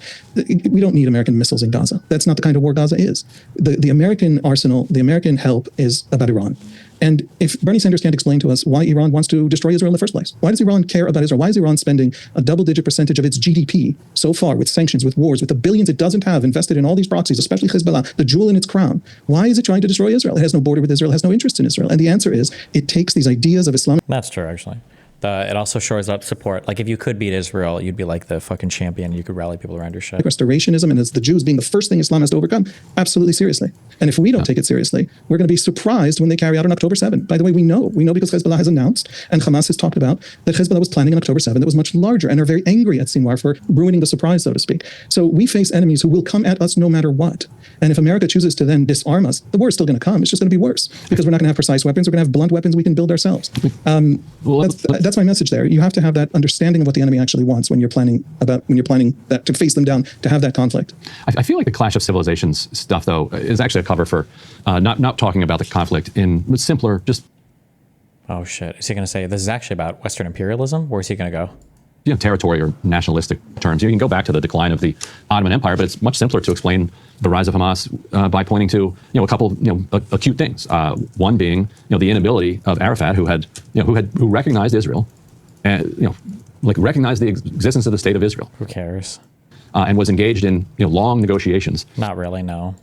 S1: We don't need American missiles in Gaza. That's not the kind of war Gaza is. The American arsenal, the American help is about Iran. And if Bernie Sanders can't explain to us why Iran wants to destroy Israel in the first place, why does Iran care about Israel? Why is Iran spending a double-digit percentage of its GDP so far with sanctions, with wars, with the billions it doesn't have invested in all these proxies, especially Hezbollah, the jewel in its crown? Why is it trying to destroy Israel? It has no border with Israel, it has no interest in Israel. And the answer is, it takes these ideas of Islam.
S2: That's true, actually. It also shores up support. Like if you could beat Israel, you'd be like the fucking champion. You could rally people around your shit.
S1: Restorationism and as the Jews being the first thing Islam has to overcome, absolutely seriously. And if we don't take it seriously, we're going to be surprised when they carry out on October 7. By the way, we know because Hezbollah has announced and Hamas has talked about that Hezbollah was planning on October 7 that was much larger and are very angry at Sinwar for ruining the surprise, so to speak. So we face enemies who will come at us no matter what. And if America chooses to then disarm us, the war is still going to come. It's just going to be worse because we're not going to have precise weapons. We're going to have blunt weapons we can build ourselves. That's my message there. You have to have that understanding of what the enemy actually wants when you're planning that to face them down, to have that conflict.
S4: I feel like the Clash of Civilizations stuff, though, is actually a cover for not talking about the conflict in simpler, just...
S2: Oh, shit. Is he going to say this is actually about Western imperialism? Where is he going to go?
S4: Territory or nationalistic terms. You can go back to the decline of the Ottoman Empire, but it's much simpler to explain the rise of Hamas by pointing to a couple acute things. One being the inability of Arafat, who recognized Israel, and recognized the existence of the state of Israel.
S2: Who cares?
S4: And was engaged in long negotiations.
S2: Not really, no.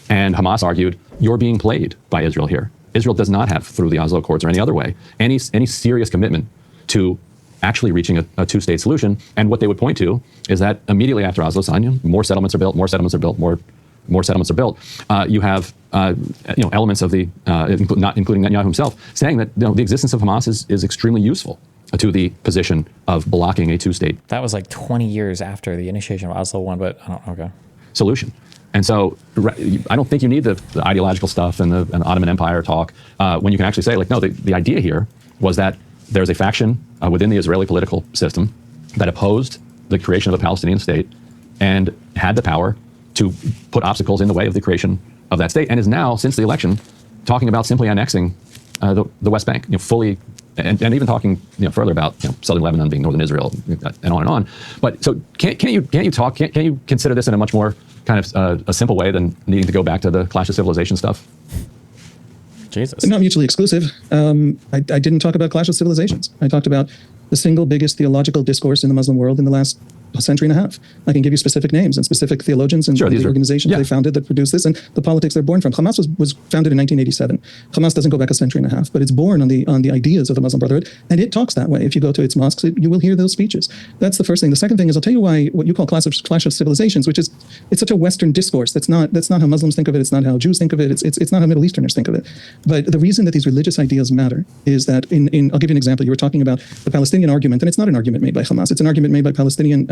S4: And Hamas argued, you're being played by Israel here. Israel does not have, through the Oslo Accords or any other way, any serious commitment to actually reaching a two-state solution. And what they would point to is that immediately after Oslo signed, more settlements are built, more settlements are built, more settlements are built. You have elements of the, not including Netanyahu himself, saying that the existence of Hamas is extremely useful to the position of blocking a two-state.
S2: That was like 20 years after the initiation of Oslo I, but I don't, okay.
S4: Solution. And so I don't think you need the ideological stuff and the Ottoman Empire talk when you can actually say, no, the idea here was that there's a faction within the Israeli political system that opposed the creation of a Palestinian state and had the power to put obstacles in the way of the creation of that state, and is now, since the election, talking about simply annexing the West Bank, fully, and even talking further about southern Lebanon being northern Israel, and on and on. But so can you consider this in a much more kind of a simple way than needing to go back to the Clash of Civilization stuff?
S2: Jesus.
S1: They're not mutually exclusive. I didn't talk about Clash of Civilizations. I talked about the single biggest theological discourse in the Muslim world in the last century and a half. I can give you specific names and specific theologians and the organizations they founded that produced this and the politics they're born from. Hamas was founded in 1987. Hamas doesn't go back a century and a half, but it's born on the ideas of the Muslim Brotherhood, and it talks that way. If you go to its mosques, you will hear those speeches. That's the first thing. The second thing is I'll tell you why what you call Clash of Civilizations, which is it's such a Western discourse. That's not how Muslims think of it. It's not how Jews think of it. It's not how Middle Easterners think of it. But the reason that these religious ideas matter is that I'll give you an example. You were talking about the Palestinian argument, and it's not an argument made by Hamas. It's an argument made by Palestinian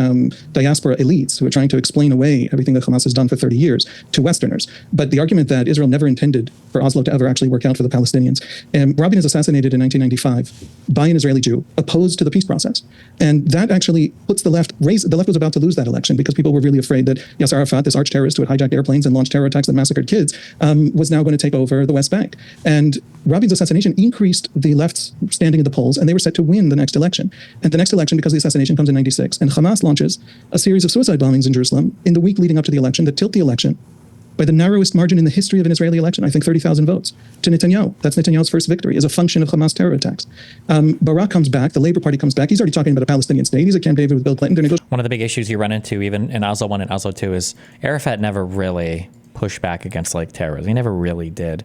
S1: diaspora elites who are trying to explain away everything that Hamas has done for 30 years to Westerners. But the argument that Israel never intended for Oslo to ever actually work out for the Palestinians. Rabin is assassinated in 1995 by an Israeli Jew opposed to the peace process. And that actually puts the left was about to lose that election because people were really afraid that Yasser Arafat, this arch terrorist who had hijacked airplanes and launched terror attacks that massacred kids, was now going to take over the West Bank. And Rabin's assassination increased the left's standing in the polls, and they were set to win the next election. And the next election, because the assassination comes in 96, and Hamas launches a series of suicide bombings in Jerusalem in the week leading up to the election that tilt the election by the narrowest margin in the history of an Israeli election, I think 30,000 votes, to Netanyahu. That's Netanyahu's first victory as a function of Hamas terror attacks. Barak comes back, the Labour Party comes back. He's already talking about a Palestinian state. He's at Camp David with Bill Clinton.
S2: One of the big issues you run into even in Oslo 1 and Oslo 2 is Arafat never really pushed back against terrorism. He never really did.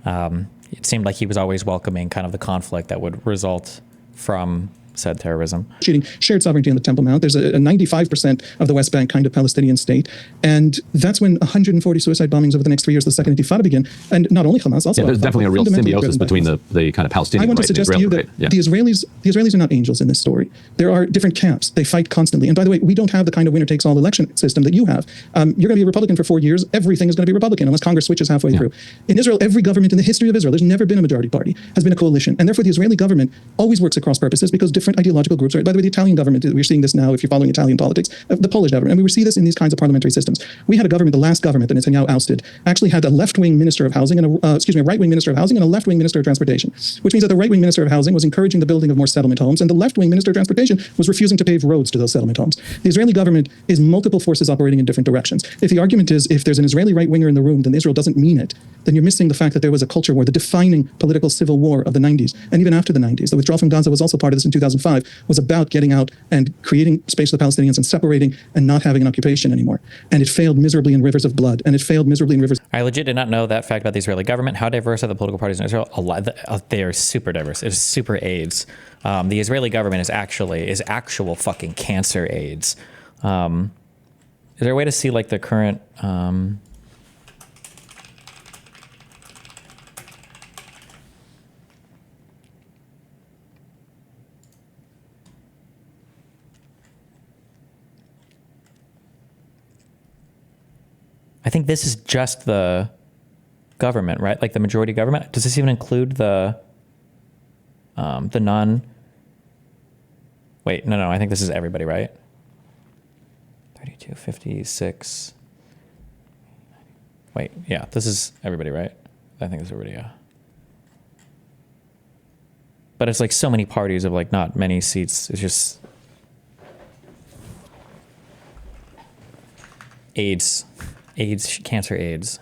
S2: It seemed like he was always welcoming kind of the conflict that would result from said terrorism.
S1: Cheating shared sovereignty on the Temple Mount. There's a 95% of the West Bank kind of Palestinian state. And that's when 140 suicide bombings over the next 3 years of the Second Intifada begin. And not only Hamas, also...
S4: Yeah, there's definitely a real symbiosis between the kind of Palestinian
S1: I want to suggest to you that the Israelis are not angels in this story. There are different camps. They fight constantly. And by the way, we don't have the kind of winner-takes-all election system that you have. You're going to be a Republican for 4 years. Everything is going to be Republican unless Congress switches halfway through. In Israel, every government in the history of Israel, there's never been a majority party, has been a coalition. And therefore, the Israeli government always works across purposes because different ideological groups are... By the way, the Italian government, we're seeing this now if you're following Italian politics, the Polish government, and we see this in these kinds of parliamentary systems. We had a government, the last government that Netanyahu ousted, actually had a left-wing minister of housing and a right-wing minister of housing and a left-wing minister of transportation, which means that the right-wing minister of housing was encouraging the building of more settlement homes, and the left-wing minister of transportation was refusing to pave roads to those settlement homes. The Israeli government is multiple forces operating in different directions. If the argument is if there's an Israeli right-winger in the room, then Israel doesn't mean it, then you're missing the fact that there was a culture war, the defining political civil war of the 90s, and even after the 90s. The withdrawal from Gaza was also part of this in 2000. 2005 was about getting out and creating space for the Palestinians and separating and not having an occupation anymore. And it failed miserably in rivers of blood. And it failed miserably in rivers.
S2: I legit did not know that fact about the Israeli government. How diverse are the political parties in Israel? A lot. They are super diverse. It's super AIDS. The Israeli government is actual fucking cancer AIDS. Is there a way to see like the current? I think this is just the government, right? Like the majority government. Does this even include the non? Wait, no. I think this is everybody, right? 32, 56. Wait, yeah, this is everybody, right? I think this is everybody, yeah. But it's like so many parties of like not many seats. It's just AIDS, cancer AIDS.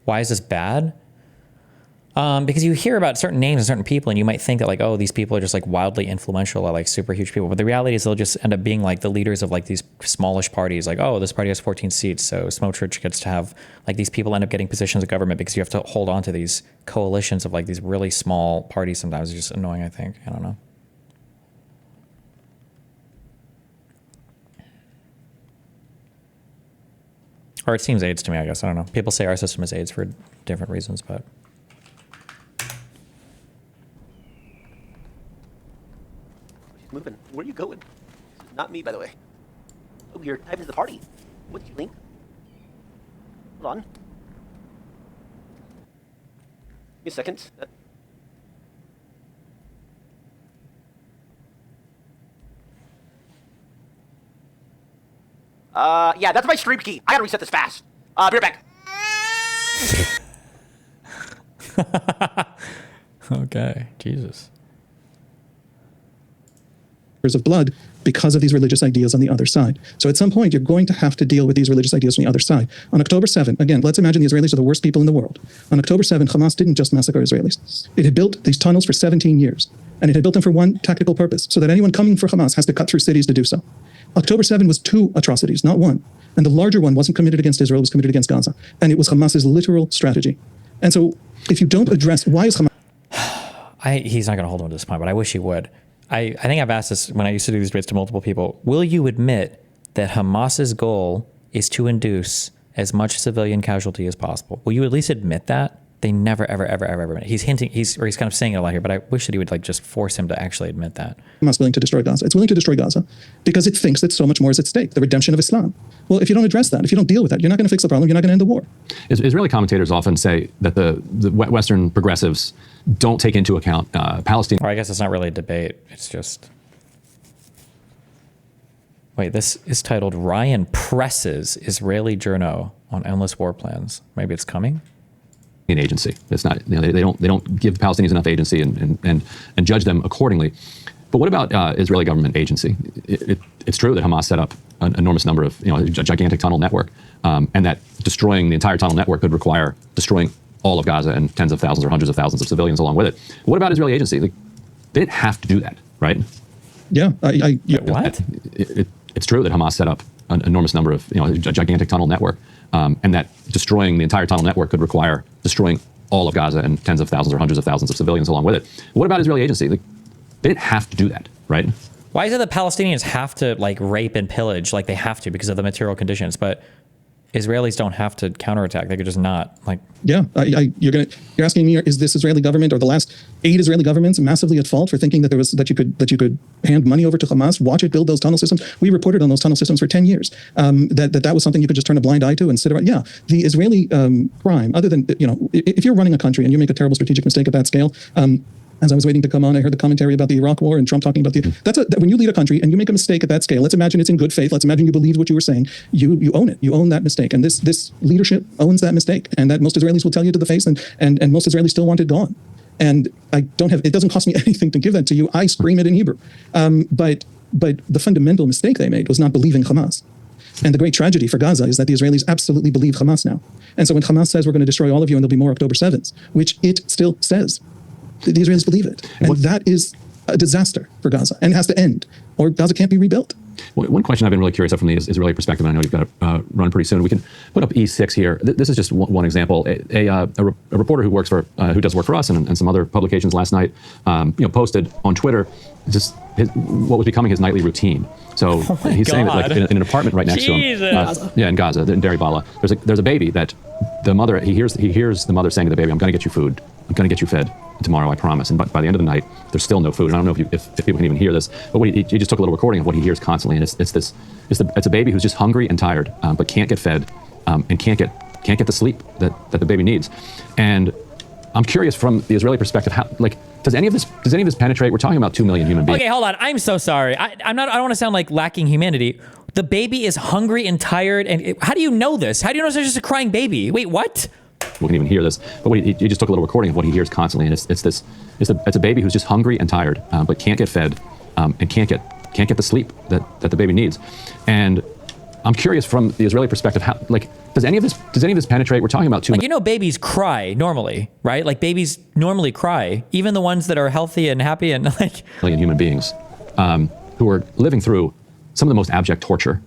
S2: Why is this bad? Because you hear about certain names and certain people and you might think that like, oh, these people are just like wildly influential or like super huge people. But the reality is they'll just end up being like the leaders of like these smallish parties. Like, oh, this party has 14 seats. So Smotrich gets to have like these people end up getting positions of government because you have to hold on to these coalitions of like these really small parties. Sometimes it's just annoying, I think. I don't know. Or it seems AIDS to me, I guess. I don't know. People say our system is AIDS for different reasons, but.
S10: Moving. Where are you going? This is not me, by the way. Oh, you're diving into the party. What did you link? Hold on. Give me a second. Yeah, that's my stream key. I gotta reset this fast. Be right
S2: back. Okay, Jesus.
S1: Of blood because of these religious ideas on the other side. So at some point, you're going to have to deal with these religious ideas on the other side. On October 7, again, let's imagine the Israelis are the worst people in the world. On October 7, Hamas didn't just massacre Israelis. It had built these tunnels for 17 years, and it had built them for one tactical purpose, so that anyone coming for Hamas has to cut through cities to do so. October 7 was 2 atrocities, not 1. And the larger one wasn't committed against Israel, it was committed against Gaza. And it was Hamas's literal strategy. And so if you don't address why is Hamas...
S2: He's not going to hold on to this point, but I wish he would. I think I've asked this when I used to do these debates to multiple people. Will you admit that Hamas's goal is to induce as much civilian casualty as possible? Will you at least admit that? They never, ever admit it. He's hinting, he's kind of saying it a lot here, but I wish that he would like just force him to actually admit that.
S1: Hamas willing to destroy Gaza. It's willing to destroy Gaza because it thinks that so much more is at stake, the redemption of Islam. Well, if you don't address that, if you don't deal with that, you're not going to fix the problem, you're not going to end the war.
S4: Israeli commentators often say that the Western progressives don't take into account Palestine.
S2: Or I guess it's not really a debate. It's just... Wait, this is titled Ryan Presses Israeli Journo on Endless War Plans. Maybe it's coming?
S4: An agency. It's not, you know, they don't give Palestinians enough agency and judge them accordingly. But what about Israeli government agency? It's true that Hamas set up an enormous number of, a gigantic tunnel network, and that destroying the entire tunnel network could require destroying all of Gaza and tens of thousands or hundreds of thousands of civilians along with it. What about Israeli agency? Like, they didn't have to do that, right?
S1: Yeah.
S2: What?
S4: It's true that Hamas set up an enormous number of, a gigantic tunnel network, and that destroying the entire tunnel network could require destroying all of Gaza and tens of thousands or hundreds of thousands of civilians along with it. What about Israeli agency? Like, they didn't have to do that, right?
S2: Why is it that Palestinians have to like rape and pillage like they have to because of the material conditions, but Israelis don't have to counterattack? They could just not like.
S1: Yeah, you're asking me, is this Israeli government or the last 8 Israeli governments massively at fault for thinking that you could hand money over to Hamas, watch it build those tunnel systems? We reported on those tunnel systems for 10 years. That was something you could just turn a blind eye to and sit around. Yeah, the Israeli crime, other than if you're running a country and you make a terrible strategic mistake at that scale. As I was waiting to come on, I heard the commentary about the Iraq War and Trump talking about when you lead a country and you make a mistake at that scale, let's imagine it's in good faith. Let's imagine you believed what you were saying. You own it. You own that mistake. And this leadership owns that mistake. And that most Israelis will tell you to the face, and most Israelis still want it gone. And it doesn't cost me anything to give that to you. I scream it in Hebrew. But the fundamental mistake they made was not believing Hamas. And the great tragedy for Gaza is that the Israelis absolutely believe Hamas now. And so when Hamas says we're going to destroy all of you and there'll be more October 7th, which it still says, the Israelis believe it. And that is a disaster for Gaza and has to end, or Gaza can't be rebuilt.
S4: One question I've been really curious of from the Israeli perspective, and I know you've got to run pretty soon. We can put up E6 here. This is just one example. A reporter who works for, who does work for us and some other publications last night, posted on Twitter just what was becoming his nightly routine. So he's saying that, like, in an apartment right next to him, in Gaza, in Deir Bala, there's a baby that the mother, he hears the mother saying to the baby, "I'm going to get you food. I'm going to get you fed tomorrow, I promise." And by the end of the night, there's still no food. And I don't know if people can even hear this, but he just took a little recording of what he hears constantly, and it's a baby who's just hungry and tired, but can't get fed, and can't get the sleep that the baby needs. And I'm curious from the Israeli perspective, how, like, does any of this penetrate? We're talking about 2 million human beings.
S2: Okay, hold on. I'm so sorry. I don't want to sound like lacking humanity. The baby is hungry and tired, and how do you know this? How do you know there's just a crying baby? Wait, what?
S4: We can even hear this, but he just took a little recording of what he hears constantly, and it's a baby who's just hungry and tired, but can't get fed, and can't get the sleep that the baby needs. And I'm curious from the Israeli perspective, how, like, does any of this penetrate? We're talking about 2 million.
S2: Babies cry normally, right? Like, babies normally cry, even the ones that are healthy and happy and like
S4: million human beings who are living through some of the most abject torture,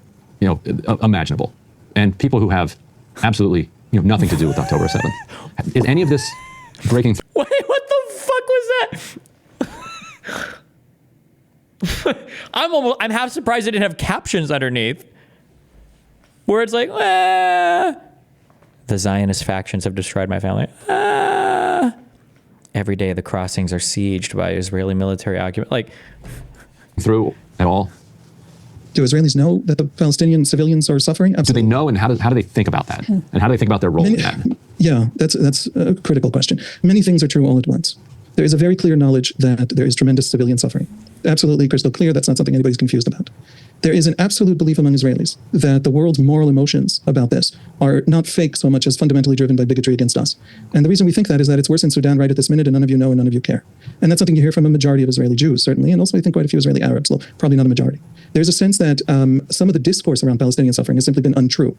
S4: imaginable, and people who have absolutely nothing to do with October 7th. Is any of this breaking through?
S2: Wait, what the fuck was that? I'm half surprised they didn't have captions underneath, where it's like, the Zionist factions have destroyed my family. Every day the crossings are sieged by Israeli military occupants. Like,
S4: through at all?
S1: Do Israelis know that the Palestinian civilians are suffering? Absolutely.
S4: Do they know, and how do they think about that? And how do they think about their role in that?
S1: Yeah, that's a critical question. Many things are true all at once. There is a very clear knowledge that there is tremendous civilian suffering. Absolutely crystal clear. That's not something anybody's confused about. There is an absolute belief among Israelis that the world's moral emotions about this are not fake so much as fundamentally driven by bigotry against us. And the reason we think that is that it's worse in Sudan right at this minute, and none of you know and none of you care. And that's something you hear from a majority of Israeli Jews, certainly, and also I think quite a few Israeli Arabs, though probably not a majority. There's a sense that some of the discourse around Palestinian suffering has simply been untrue.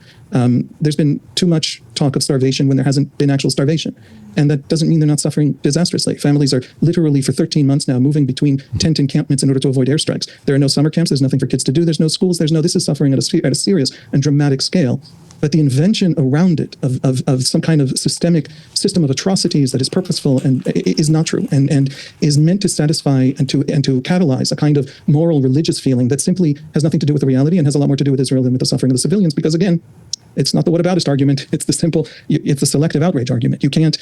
S1: There's been too much talk of starvation when there hasn't been actual starvation. And that doesn't mean they're not suffering disastrously. Families are literally for 13 months now moving between tent encampments in order to avoid airstrikes. There are no summer camps. There's nothing for kids to do. There's no schools. This is suffering at a serious and dramatic scale. But the invention around it of some kind of systemic system of atrocities that is purposeful and is not true and is meant to satisfy and to catalyze a kind of moral religious feeling that simply has nothing to do with the reality and has a lot more to do with Israel than with the suffering of the civilians. Because again, it's not the whataboutist argument. It's the simple, it's the selective outrage argument. You can't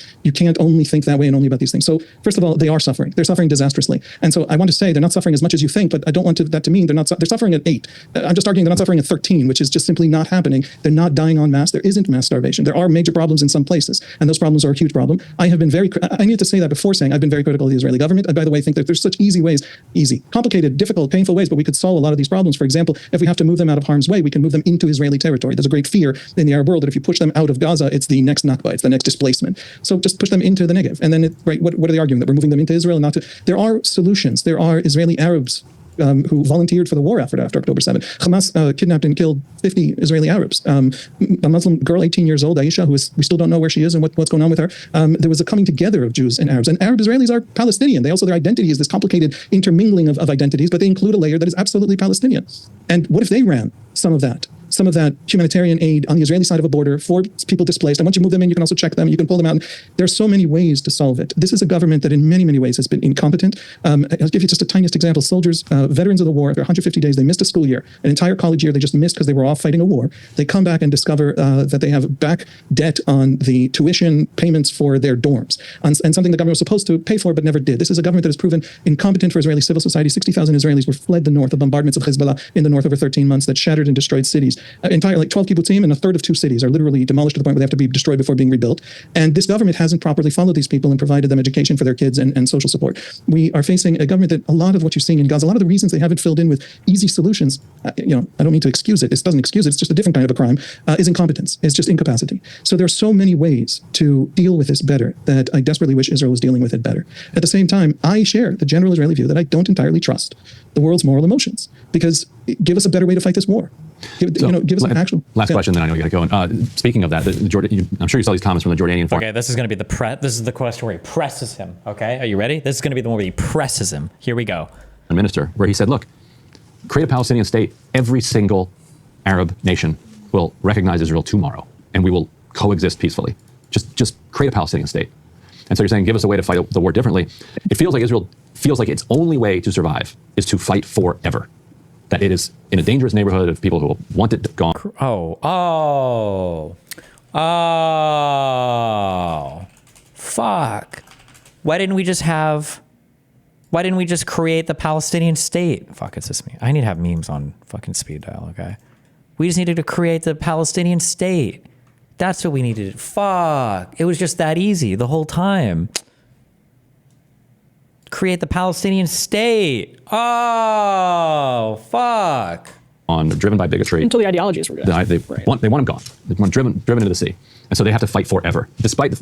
S1: only think that way and only about these things. So first of all, they are suffering. They're suffering disastrously. And so I want to say they're not suffering as much as you think, but I don't want that to mean they're suffering at 8. I'm just arguing they're not suffering at 13, which is just simply not happening. They're not dying en masse. There isn't mass starvation. There are major problems in some places, and those problems are a huge problem. I need to say that before saying I've been very critical of the Israeli government. I, by the way, think that there's such complicated, difficult, painful ways, but we could solve a lot of these problems. For example, if we have to move them out of harm's way, we can move them into Israeli territory. There's a great fear in the Arab world that if you push them out of Gaza, it's the next Nakba, it's the next displacement. So just push them into the Negev. And then, what are they arguing? That we're moving them into Israel and not to? There are solutions. There are Israeli Arabs who volunteered for the war after October 7th. Hamas kidnapped and killed 50 Israeli Arabs. A Muslim girl, 18 years old, Aisha, we still don't know where she is and what's going on with her. There was a coming together of Jews and Arabs. And Arab Israelis are Palestinian. Their identity is this complicated intermingling of identities, but they include a layer that is absolutely Palestinian. And what if they ran some of that humanitarian aid on the Israeli side of a border for people displaced? And once you move them in, you can also check them, you can pull them out. There are so many ways to solve it. This is a government that in many, many ways has been incompetent. I'll give you just the tiniest example. Soldiers, veterans of the war, after 150 days, they missed a school year. An entire college year they just missed because they were off fighting a war. They come back and discover that they have back debt on the tuition payments for their dorms, and something the government was supposed to pay for but never did. This is a government that has proven incompetent for Israeli civil society. 60,000 Israelis were fled the north of bombardments of Hezbollah in the north over 13 months that shattered and destroyed cities. Entire 12 kibbutzim and a third of 2 cities are literally demolished to the point where they have to be destroyed before being rebuilt. And this government hasn't properly followed these people and provided them education for their kids and social support. We are facing a government that a lot of what you're seeing in Gaza, a lot of the reasons they haven't filled in with easy solutions, I don't mean to excuse it. This doesn't excuse it. It's just a different kind of a crime, is incompetence. It's just incapacity. So there are so many ways to deal with this better that I desperately wish Israel was dealing with it better. At the same time, I share the general Israeli view that I don't entirely trust the world's moral emotions, because give us a better way to fight this war. Give us an actual.
S4: Last question, then I know you got to go. Speaking of that, I'm sure you saw these comments from the Jordanian foreign.
S2: Okay, this is going to be this is the question where he presses him. Okay, are you ready? This is going to be the one where he presses him. Here we go.
S4: Minister, where he said, look, create a Palestinian state. Every single Arab nation will recognize Israel tomorrow, and we will coexist peacefully. Just create a Palestinian state. And so you're saying, give us a way to fight the war differently. It feels like Israel feels like its only way to survive is to fight forever. That it is in a dangerous neighborhood of people who want it gone.
S2: Fuck. Why didn't we just create the Palestinian state? Fuck, it's just me. I need to have memes on fucking speed dial, okay? We just needed to create the Palestinian state. That's what we needed. Fuck. It was just that easy the whole time. Create the Palestinian state. Oh, fuck.
S4: Driven by bigotry.
S6: Until the ideologies were good.
S4: They want them gone. They want driven into the sea. And so they have to fight forever. Despite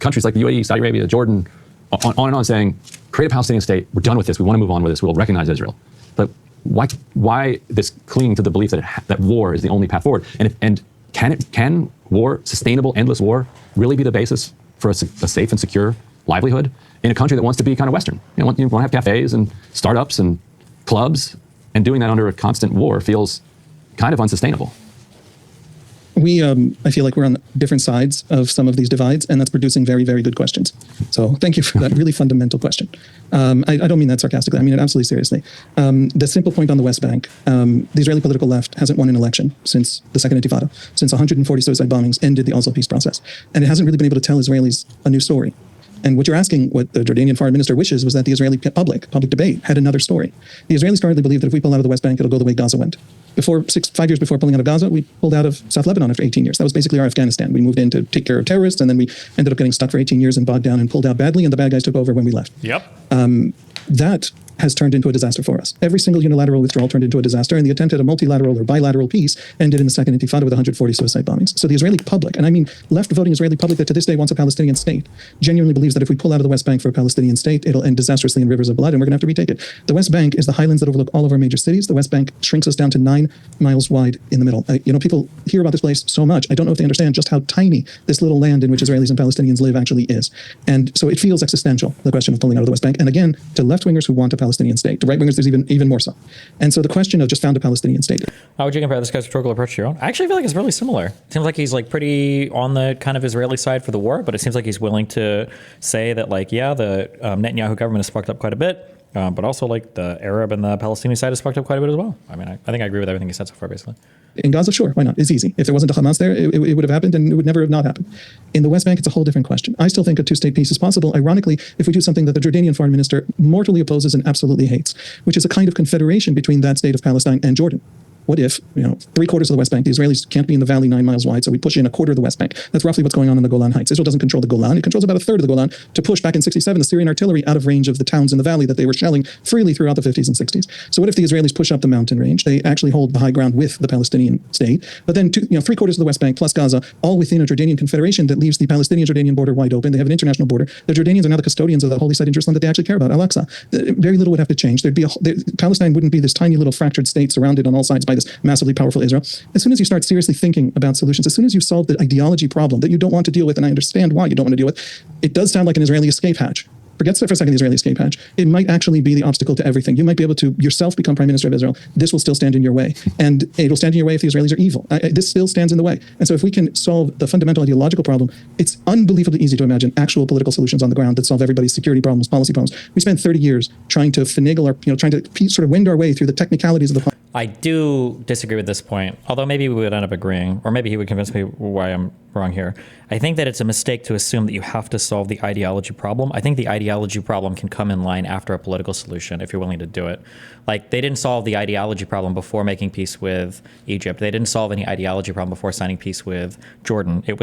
S4: countries like the UAE, Saudi Arabia, Jordan, on and on saying, create a Palestinian state. We're done with this. We want to move on with this. We'll recognize Israel. But why this clinging to the belief that war is the only path forward? And can war, sustainable, endless war, really be the basis for a safe and secure livelihood in a country that wants to be kind of Western? You want to have cafes and startups and clubs, and doing that under a constant war feels kind of unsustainable.
S1: I feel like we're on different sides of some of these divides, and that's producing very, very good questions. So thank you for that really fundamental question. I don't mean that sarcastically. I mean it absolutely seriously. The simple point on the West Bank, the Israeli political left hasn't won an election since the Second Intifada, since 140 suicide bombings ended the Oslo peace process. And it hasn't really been able to tell Israelis a new story. And what you're asking, what the Jordanian foreign minister wishes, was that the Israeli public debate had another story. The Israelis currently believe that if we pull out of the West Bank, it'll go the way Gaza went. 5 years before pulling out of Gaza, we pulled out of South Lebanon after 18 years. That was basically our Afghanistan. We moved in to take care of terrorists, and then we ended up getting stuck for 18 years and bogged down and pulled out badly, and the bad guys took over when we left.
S2: Yep.
S1: That has turned into a disaster for us. Every single unilateral withdrawal turned into a disaster, and the attempt at a multilateral or bilateral peace ended in the Second Intifada with 140 suicide bombings. So the Israeli public, and I mean left-voting Israeli public that to this day wants a Palestinian state, genuinely believes that if we pull out of the West Bank for a Palestinian state, it'll end disastrously in rivers of blood, and we're going to have to retake it. The West Bank is the highlands that overlook all of our major cities. The West Bank shrinks us down to 9 miles wide in the middle. People hear about this place so much. I don't know if they understand just how tiny this little land in which Israelis and Palestinians live actually is. And so it feels existential, the question of pulling out of the West Bank. And again, to left-wingers who want a Palestinian state, to right-wingers there's even more so. And so the question of just found a Palestinian state.
S2: How would you compare this guy's rhetorical approach to your own? I actually feel like it's really similar. It seems like he's like pretty on the kind of Israeli side for the war, but it seems like he's willing to say that the Netanyahu government has fucked up quite a bit, but also like the Arab and the Palestinian side has fucked up quite a bit as well. I mean, I think I agree with everything he said so far, basically.
S1: In Gaza, sure, why not? It's easy. If there wasn't a Hamas there, it would have happened, and it would never have not happened. In the West Bank, it's a whole different question. I still think a two-state peace is possible, ironically, if we do something that the Jordanian foreign minister mortally opposes and absolutely hates, which is a kind of confederation between that state of Palestine and Jordan. What if, 3/4 of the West Bank, the Israelis can't be in the valley 9 miles wide, so we push in 1/4 of the West Bank. That's roughly what's going on in the Golan Heights. Israel doesn't control the Golan. It controls about 1/3 of the Golan to push back in 67 the Syrian artillery out of range of the towns in the valley that they were shelling freely throughout the 50s and 60s. So what if the Israelis push up the mountain range? They actually hold the high ground with the Palestinian state, but then 3/4 of the West Bank plus Gaza, all within a Jordanian confederation that leaves the Palestinian-Jordanian border wide open. They have an international border. The Jordanians are now the custodians of the holy site in Jerusalem that they actually care about, Al-Aqsa. Very little would have to change. Palestine wouldn't be this tiny little fractured state surrounded on all sides by this massively powerful Israel. As soon as you start seriously thinking about solutions, as soon as you solve the ideology problem that you don't want to deal with, and I understand why you don't want to deal with, it does sound like an Israeli escape hatch. Forget for a second the Israeli escape hatch. It might actually be the obstacle to everything. You might be able to yourself become prime minister of Israel. This will still stand in your way. And it'll stand in your way if the Israelis are evil. This still stands in the way. And so if we can solve the fundamental ideological problem, it's unbelievably easy to imagine actual political solutions on the ground that solve everybody's security problems, policy problems. We spent 30 years trying to finagle trying to sort of wend our way through the technicalities of the
S2: I do disagree with this point, although maybe we would end up agreeing, or maybe he would convince me why I'm wrong here. I think that it's a mistake to assume that you have to solve the ideology problem. I think the ideology problem can come in line after a political solution if you're willing to do it. Like, they didn't solve the ideology problem before making peace with Egypt. They didn't solve any ideology problem before signing peace with Jordan. It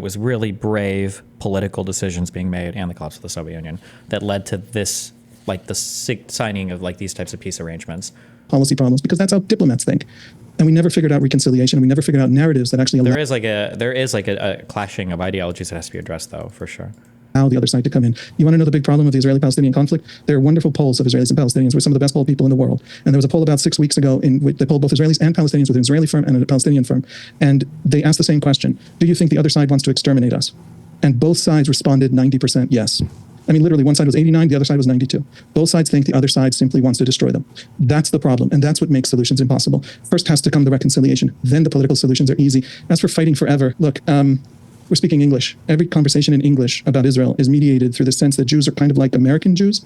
S2: was really brave political decisions being made and the collapse of the Soviet Union that led to this, like the signing of like these types of peace arrangements.
S1: Policy problems, because that's how diplomats think. And we never figured out reconciliation, and we never figured out narratives that actually allow.
S2: There is like a clashing of ideologies that has to be addressed, though, for sure.
S1: allow the other side to come in. You want to know the big problem with the Israeli-Palestinian conflict? There are wonderful polls of Israelis and Palestinians. We're some of the best polled people in the world. And there was a poll about 6 weeks ago in which they polled both Israelis and Palestinians with an Israeli firm and a Palestinian firm. And they asked the same question. Do you think the other side wants to exterminate us? And both sides responded 90% yes. I mean, literally, one side was 89, the other side was 92. Both sides think the other side simply wants to destroy them. That's the problem, and that's what makes solutions impossible. First has to come the reconciliation, then the political solutions are easy. As for fighting forever, look, we're speaking English. Every conversation in English about Israel is mediated through the sense that Jews are kind of like American Jews.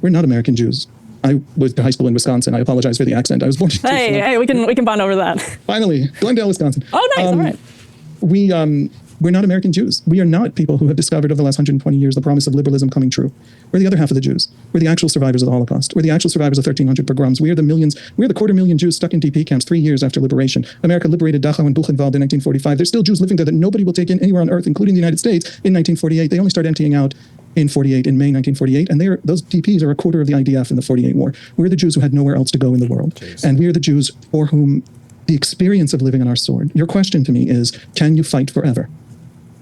S1: We're not American Jews. I went to high school in Wisconsin. I apologize for the accent. I was born in
S6: Hey, we can bond over that.
S1: Finally, Glendale, Wisconsin.
S6: Oh, nice. All right.
S1: We're not American Jews. We are not people who have discovered over the last 120 years the promise of liberalism coming true. We're the other half of the Jews. We're the actual survivors of the Holocaust. We're the actual survivors of 1,300 pogroms. We are the millions. We're the 250,000 Jews stuck in DP camps 3 years after liberation. America liberated Dachau and Buchenwald in 1945. There's still Jews living there that nobody will take in anywhere on earth, including the United States, in 1948. They only start emptying out in 48, in May 1948, and those DPs are a quarter of the IDF in the 48 war. We're the Jews who had nowhere else to go in the world. And we are the Jews for whom the experience of living on our sword. Your question to me is, can you fight forever?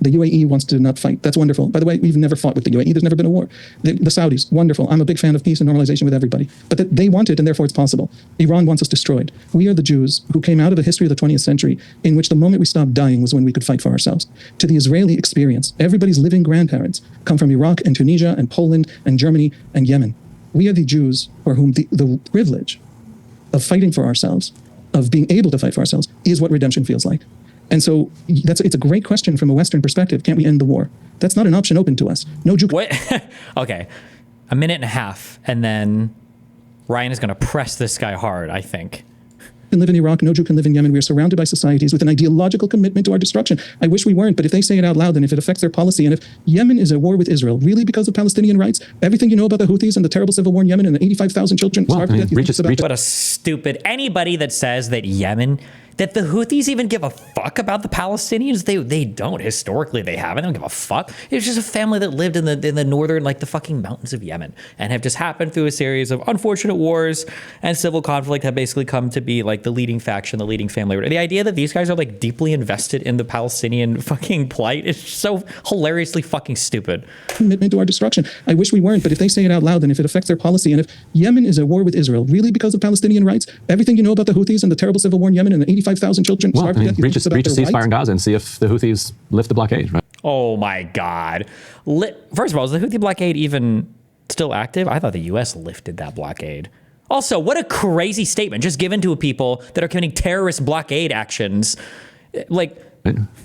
S1: The UAE wants to not fight. That's wonderful. By the way, we've never fought with the UAE. There's never been a war. The Saudis, wonderful. I'm a big fan of peace and normalization with everybody. But they want it, and therefore it's possible. Iran wants us destroyed. We are the Jews who came out of the history of the 20th century in which the moment we stopped dying was when we could fight for ourselves. To the Israeli experience, everybody's living grandparents come from Iraq and Tunisia and Poland and Germany and Yemen. We are the Jews for whom the privilege of fighting for ourselves, of being able to fight for ourselves, is what redemption feels like. And so it's a great question from a Western perspective. Can't we end the war? That's not an option open to us. No Jew.
S2: What? Okay. A minute and a half, and then Ryan is going to press this guy hard, I think.
S1: Can live in Iraq, no Jew can live in Yemen. We are surrounded by societies with an ideological commitment to our destruction. I wish we weren't, but if they say it out loud, then if it affects their policy, and if Yemen is at war with Israel, really because of Palestinian rights, everything you know about the Houthis and the terrible civil war in Yemen and the 85,000 children starved to death.
S2: What a stupid, anybody that says that Yemen, that the Houthis even give a fuck about the Palestinians, they don't. Historically, they haven't. They don't give a fuck. It's just a family that lived in the northern, like the fucking mountains of Yemen, and have just happened through a series of unfortunate wars and civil conflict have basically come to be like the leading faction, the leading family. The idea that these guys are like deeply invested in the Palestinian fucking plight is so hilariously fucking stupid.
S1: Commitment to our destruction. I wish we weren't, but if they say it out loud, then if it affects their policy, and if Yemen is at war with Israel, really because of Palestinian rights, everything you know about the Houthis and the terrible civil war in Yemen and the 85,000 children starved to death.
S4: Reach a ceasefire in Gaza and see if the Houthis lift the blockade, right?
S2: Oh my God. First of all, is the Houthi blockade even still active? I thought the U.S. lifted that blockade. Also, what a crazy statement just given to people that are committing terrorist blockade actions. Like,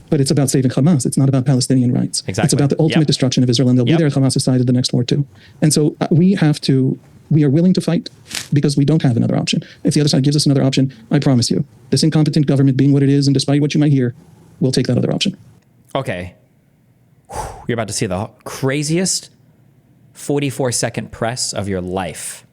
S1: but it's about saving Hamas. It's not about Palestinian rights.
S2: Exactly.
S1: It's about the ultimate destruction of Israel, and they'll be there at Hamas's side of the next war too. And so we are willing to fight because we don't have another option. If the other side gives us another option, I promise you, this incompetent government being what it is, and despite what you might hear, we'll take that other option.
S2: Okay. You're about to see the craziest 44-second press of your life.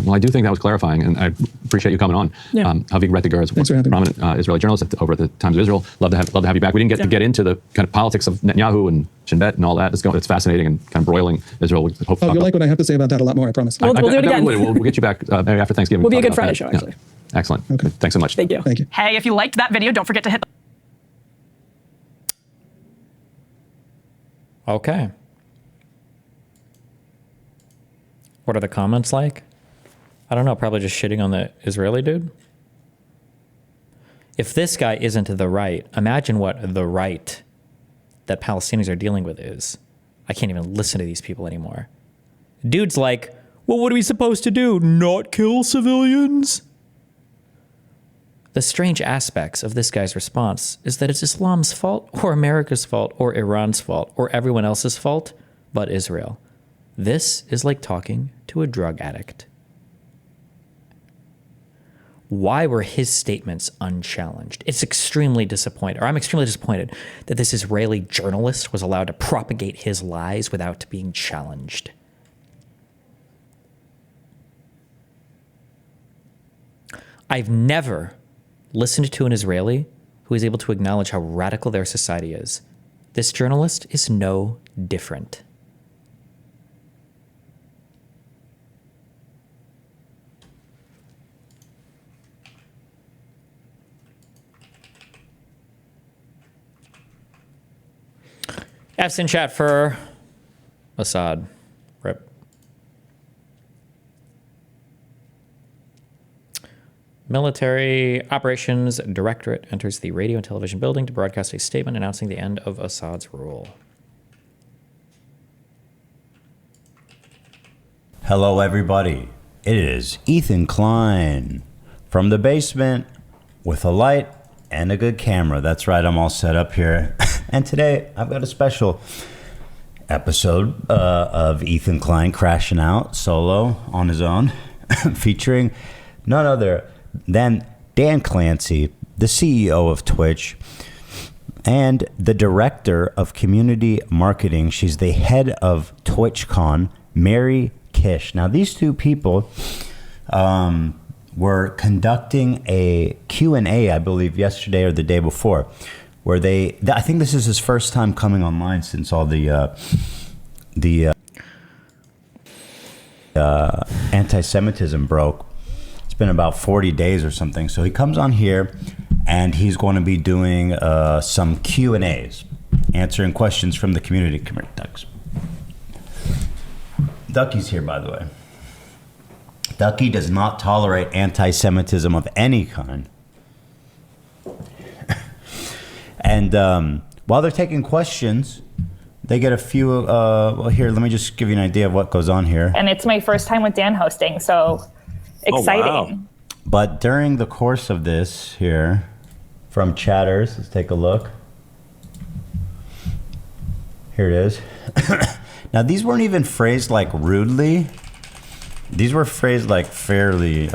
S4: Well, I do think that was clarifying, and I appreciate you coming on.
S6: Yeah.
S4: Avi Rettiger is a prominent Israeli journalist over at the Times of Israel. Love to have you back. We didn't get to get into the kind of politics of Netanyahu and Shin Bet and all that. It's fascinating and kind of broiling Israel.
S1: You'll like what I have to say about that a lot more, I promise.
S6: We'll do it again.
S4: We'll get you back maybe after Thanksgiving.
S6: We'll be a Good Friday show, actually.
S4: Yeah. Excellent. Okay. Thanks so much.
S6: Thank you.
S1: Thank you.
S9: Hey, if you liked that video, don't forget to hit the
S2: Okay. What are the comments like? I don't know, probably just shitting on the Israeli dude. If this guy isn't the right, imagine what the right that Palestinians are dealing with is. I can't even listen to these people anymore. Dude's like, well, what are we supposed to do? Not kill civilians? The strange aspects of this guy's response is that it's Islam's fault, or America's fault, or Iran's fault, or everyone else's fault but Israel. This is like talking to a drug addict. Why were his statements unchallenged? It's extremely disappointing, or I'm extremely disappointed that this Israeli journalist was allowed to propagate his lies without being challenged. I've never listened to an Israeli who is able to acknowledge how radical their society is. This journalist is no different. F's in chat for Assad. Rip. Military Operations Directorate enters the radio and television building to broadcast a statement announcing the end of Assad's rule.
S3: Hello, everybody. It is Ethan Klein from the basement with a light and a good camera. That's right, I'm all set up here. And today, I've got a special episode of Ethan Klein crashing out solo on his own, featuring none other than Dan Clancy, the CEO of Twitch, and the director of community marketing. She's the head of TwitchCon, Mary Kish. Now, these two people were conducting a Q&A, I believe, yesterday or the day before, where I think this is his first time coming online since all the anti-Semitism broke. It's been about 40 days or something. So he comes on here and he's going to be doing some Q&As, answering questions from the community. Come here, Ducks. Ducky's here, by the way. Ducky does not tolerate anti-Semitism of any kind. And while they're taking questions, they get a few, well, here, let me just give you an idea of what goes on here.
S11: And it's my first time with Dan hosting, so exciting.
S3: Oh, wow. But during the course of this here, from chatters, let's take a look. Here it is. Now, these weren't even phrased like rudely. These were phrased like fairly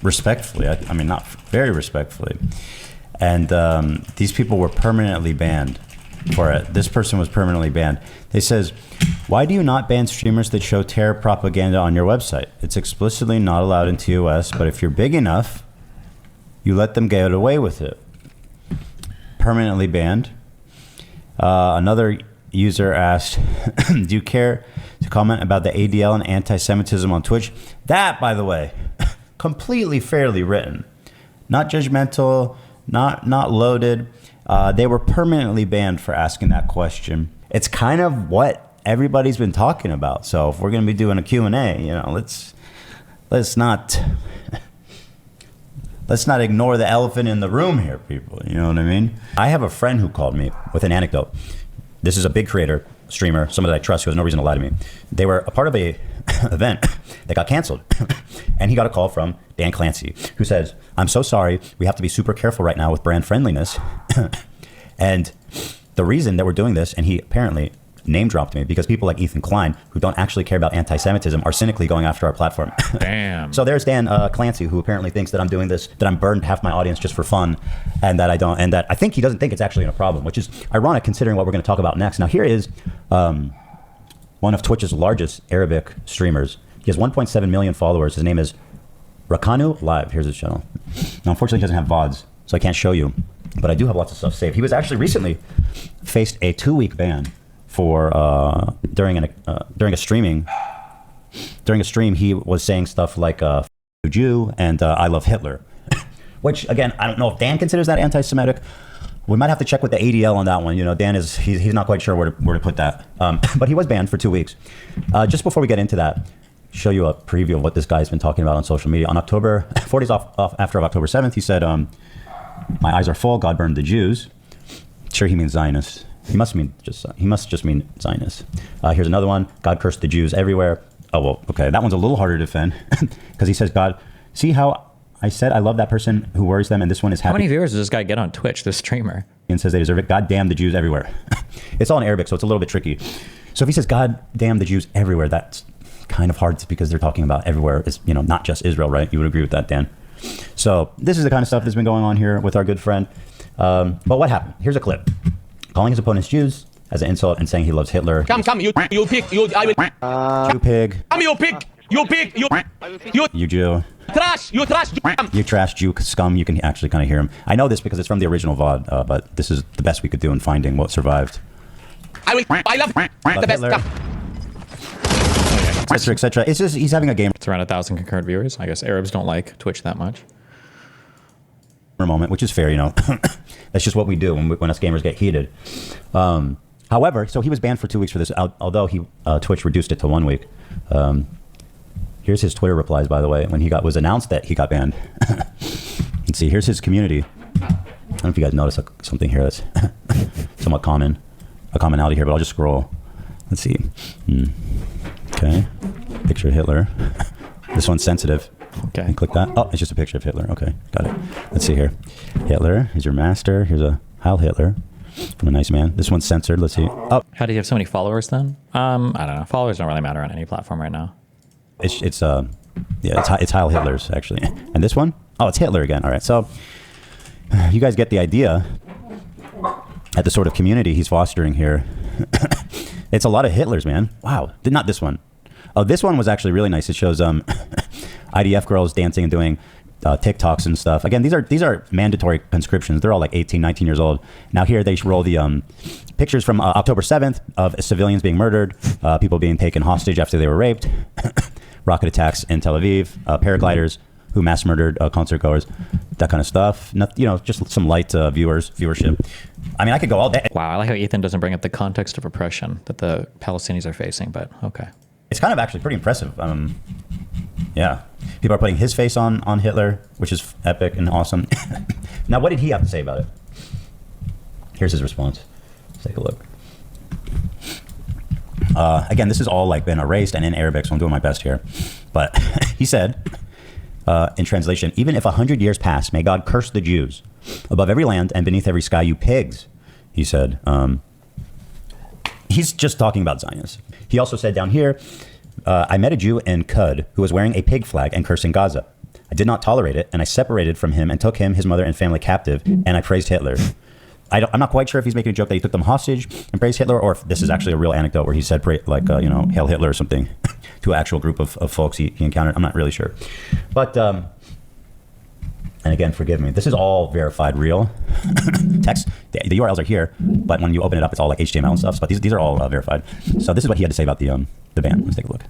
S3: respectfully. I mean, not very respectfully. And these people were permanently banned for it. This person was permanently banned. They says, why do you not ban streamers that show terror propaganda on your website? It's explicitly not allowed in TOS, but if you're big enough, you let them get away with it. Permanently banned. Another user asked, do you care to comment about the ADL and anti-Semitism on Twitch? That, by the way, completely fairly written. Not judgmental, not loaded. They were permanently banned for asking that question. It's kind of what everybody's been talking about. So if we're going to be doing a Q&A, you know, let's not ignore the elephant in the room here, people. You know what I mean? I have a friend who called me with an anecdote. This is a big creator, streamer, someone that I trust who has no reason to lie to me. They were a part of a event that got canceled. And he got a call from Dan Clancy, who says, I'm so sorry, we have to be super careful right now with brand friendliness. And the reason that we're doing this, and he apparently name dropped me, because people like Ethan Klein, who don't actually care about anti-Semitism, are cynically going after our platform.
S2: Damn.
S3: So there's Dan Clancy, who apparently thinks that I'm doing this, that I'm burned half my audience just for fun, and that I don't, and that I think he doesn't think it's actually a problem, which is ironic considering what we're going to talk about next. Now, here is one of Twitch's largest Arabic streamers. He has 1.7 million followers. His name is Rakanu Live. Here's his channel. Now, unfortunately, he doesn't have VODs, so I can't show you, but I do have lots of stuff saved. He was actually recently faced a 2-week ban for during a stream. He was saying stuff like Jew and I love Hitler, which again, I don't know if Dan considers that anti-Semitic. We might have to check with the ADL on that one. You know, Dan is he's not quite sure where to put that. But he was banned for 2 weeks. Just before we get into that, show you a preview of what this guy's been talking about on social media. On October 4 days after October 7th, he said, "My eyes are full. God burned the Jews." Sure, he means Zionists. He must just mean Zionists. Here's another one. God cursed the Jews everywhere. Oh, well, okay. That one's a little harder to defend because he says, God, see how I said I love that person who worries them, and this one is happy.
S2: How many viewers does this guy get on Twitch, this streamer?
S3: And says they deserve it. God damn the Jews everywhere. It's all in Arabic, so it's a little bit tricky. So if he says, God damn the Jews everywhere, that's kind of hard because they're talking about everywhere. It's, you know, not just Israel, right? You would agree with that, Dan. So this is the kind of stuff that's been going on here with our good friend. But what happened? Here's a clip. Calling his opponents Jews as an insult and saying he loves Hitler.
S7: Come, you pig, I will.
S3: Jew pig.
S7: You pig,
S3: You Jew.
S7: trash,
S3: You trash Jew scum. You can actually kind of hear him. I know this because it's from the original VOD, but this is the best we could do in finding what survived.
S7: I love the best.
S3: Hitler. Etc. etc. It's just he's having a game
S2: It's around 1,000 concurrent viewers. I guess Arabs don't like Twitch that much.
S3: moment, which is fair, you know. That's just what we do when us gamers get heated. However, so he was banned for 2 weeks for this, although Twitch reduced it to 1 week. Here's his Twitter replies, by the way, when was announced that he got banned. Let's see, here's his community. I don't know if you guys notice something here that's somewhat a commonality here, but I'll just scroll. Let's see. Okay, picture of Hitler. This one's sensitive.
S2: Okay.
S3: Click that. Oh, it's just a picture of Hitler. Okay, got it. Let's see here. Hitler, here's your master. Here's a Heil Hitler. What a nice man. This one's censored. Let's see. Oh,
S2: How do you have so many followers then? I don't know. Followers don't really matter on any platform right now.
S3: it's Heil Hitler's actually. And this one? Oh, it's Hitler again. All right. So you guys get the idea at the sort of community he's fostering here. It's a lot of Hitlers, man. Wow. Not this one. Oh, this one was actually really nice. It shows IDF girls dancing and doing TikToks and stuff. Again, these are mandatory conscriptions. They're all like 18, 19 years old. Now here they roll the pictures from October 7th of civilians being murdered, people being taken hostage after they were raped, rocket attacks in Tel Aviv, paragliders who mass murdered concert goers, that kind of stuff. Just some light viewership. I mean, I could go all day.
S2: Wow, I like how Ethan doesn't bring up the context of oppression that the Palestinians are facing, but okay.
S3: It's kind of actually pretty impressive. Yeah. People are putting his face on Hitler, which is epic and awesome. Now, what did he have to say about it? Here's his response. Let's take a look. Again, this has all been erased and in Arabic, so I'm doing my best here. But he said, in translation, even if 100 years pass, may God curse the Jews above every land and beneath every sky, you pigs, he said. He's just talking about Zionists. He also said down here, I met a Jew in Qud who was wearing a pig flag and cursing Gaza. I did not tolerate it, and I separated from him and took him, his mother, and family captive, and I praised Hitler. I'm not quite sure if he's making a joke that he took them hostage and praised Hitler, or if this is actually a real anecdote where he said, Hail Hitler or something to an actual group of folks he encountered. I'm not really sure. But, and again, forgive me, this is all verified real text. The URLs are here, but when you open it up, it's all like HTML and stuff. But these are all verified. So this is what he had to say about the ban. Let's take a look.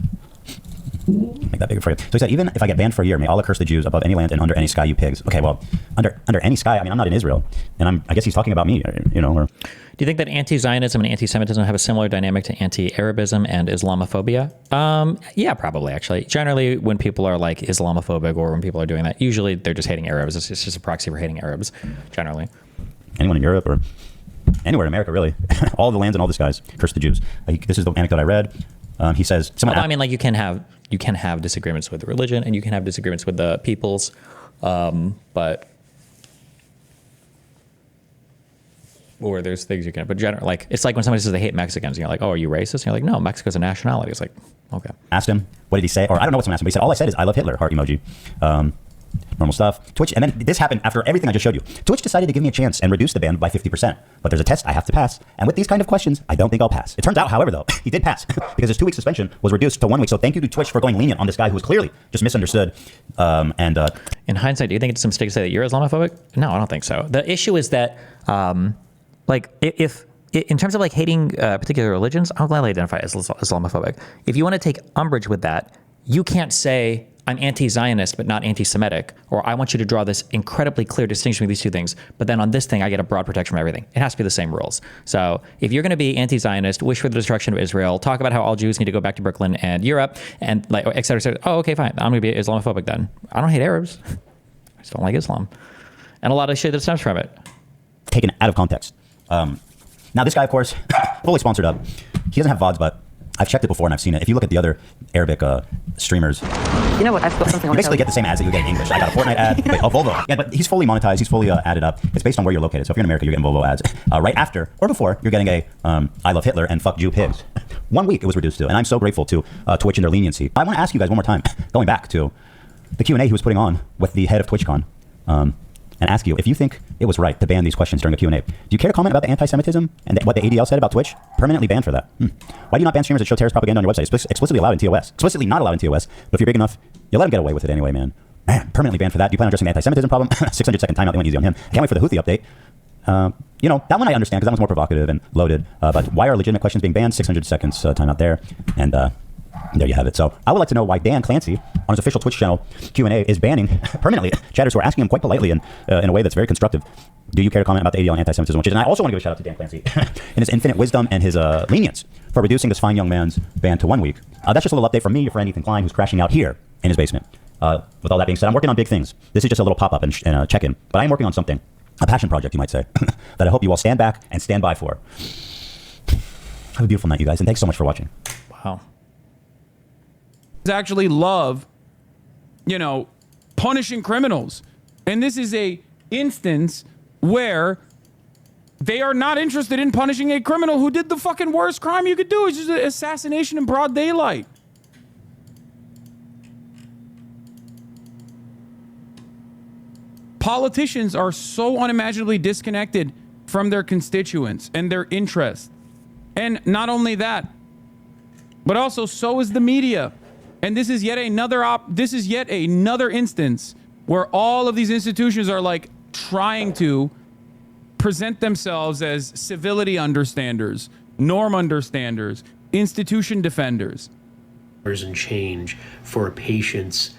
S3: Make that bigger for you. So he said, even if I get banned for a year, may Allah curse the Jews above any land and under any sky, you pigs. Okay, well, under any sky, I mean, I'm not in Israel. And I guess he's talking about me, or...
S2: Do you think that anti-Zionism and anti-Semitism have a similar dynamic to anti-Arabism and Islamophobia? Yeah, probably, actually. Generally, when people are Islamophobic or when people are doing that, usually they're just hating Arabs. It's just a proxy for hating Arabs, generally.
S3: Anyone in Europe or anywhere in America, really. All the lands and all the skies curse the Jews. This is the anecdote I read. He says...
S2: you can have disagreements with religion and you can have disagreements with the peoples, but... Or there's things you can... But generally, it's like when somebody says they hate Mexicans, and you're like, oh, are you racist? And you're like, no, Mexico's a nationality. It's like, okay.
S3: Asked him, what did he say? Or I don't know what someone asked him, but he said, all I said is, I love Hitler, heart emoji. Normal stuff. Twitch, and then this happened after everything I just showed you. Twitch decided to give me a chance and reduce the ban by 50%. But there's a test I have to pass. And with these kind of questions, I don't think I'll pass. It turns out, however, though, he did pass because his 2-week suspension was reduced to 1 week. So thank you to Twitch for going lenient on this guy who was clearly just misunderstood.
S2: In hindsight, do you think it's a mistake to say that you're Islamophobic? No, I don't think so. The issue is that, if in terms of hating particular religions, I'll gladly identify as Islamophobic. If you want to take umbrage with that, you can't say I'm anti-Zionist but not anti-Semitic, or I want you to draw this incredibly clear distinction between these two things, but then on this thing I get a broad protection from everything. It has to be the same rules. So if you're going to be anti-Zionist, wish for the destruction of Israel, talk about how all Jews need to go back to Brooklyn and Europe, and et cetera, et cetera. Oh, okay, fine. I'm going to be Islamophobic then. I don't hate Arabs. I just don't like Islam. And a lot of shit that stems from it.
S3: Taken out of context. Now this guy, of course, fully sponsored up. He doesn't have VODs, but I've checked it before and I've seen it. If you look at the other Arabic streamers,
S9: You know what? I've got something on
S3: you basically get the same ads that you get in English. I got a Fortnite ad. Wait, Volvo. Yeah, but he's fully monetized. He's fully added up. It's based on where you're located. So if you're in America, you're getting Volvo ads. Right after or before, you're getting a I love Hitler and fuck Jew pigs. 1 week it was reduced to. And I'm so grateful to Twitch and their leniency. I want to ask you guys one more time, going back to the Q&A he was putting on with the head of TwitchCon, and ask you if you think it was right to ban these questions during a Q&A. Do you care to comment about the anti-Semitism and what the ADL said about Twitch? Permanently banned for that. Why do you not ban streamers that show terrorist propaganda on your website? Explicitly allowed in TOS. Explicitly not allowed in TOS. But if you're big enough, you let him get away with it anyway, man. Permanently banned for that. Do you plan on addressing the anti-Semitism problem? 600-second timeout. They went easy on him. I can't wait for the Houthi update. That one I understand because that one's more provocative and loaded. But why are legitimate questions being banned? 600 seconds timeout there. And There you have it. So I would like to know why Dan Clancy on his official Twitch channel Q&A is banning permanently chatters who are asking him quite politely and in a way that's very constructive. Do you care to comment about the ADL and anti-Semitism? Which is, and I also want to give a shout out to Dan Clancy and his infinite wisdom and his lenience for reducing this fine young man's ban to 1 week. That's just a little update from me, your friend Ethan Klein, who's crashing out here in his basement. With all that being said, I'm working on big things. This is just a little pop-up and check-in, but I am working on something, a passion project, you might say, that I hope you all stand back and stand by for. Have a beautiful night, you guys, and thanks so much for watching.
S2: Wow.
S12: Actually love, you know, punishing criminals. And this is a instance where they are not interested in punishing a criminal who did the fucking worst crime you could do. It's just an assassination in broad daylight. Politicians are so unimaginably disconnected from their constituents and their interests. And not only that, but also so is the media. And this is yet another instance where all of these institutions are like trying to present themselves as civility understanders, norm understanders, institution defenders.
S13: And change for a patient's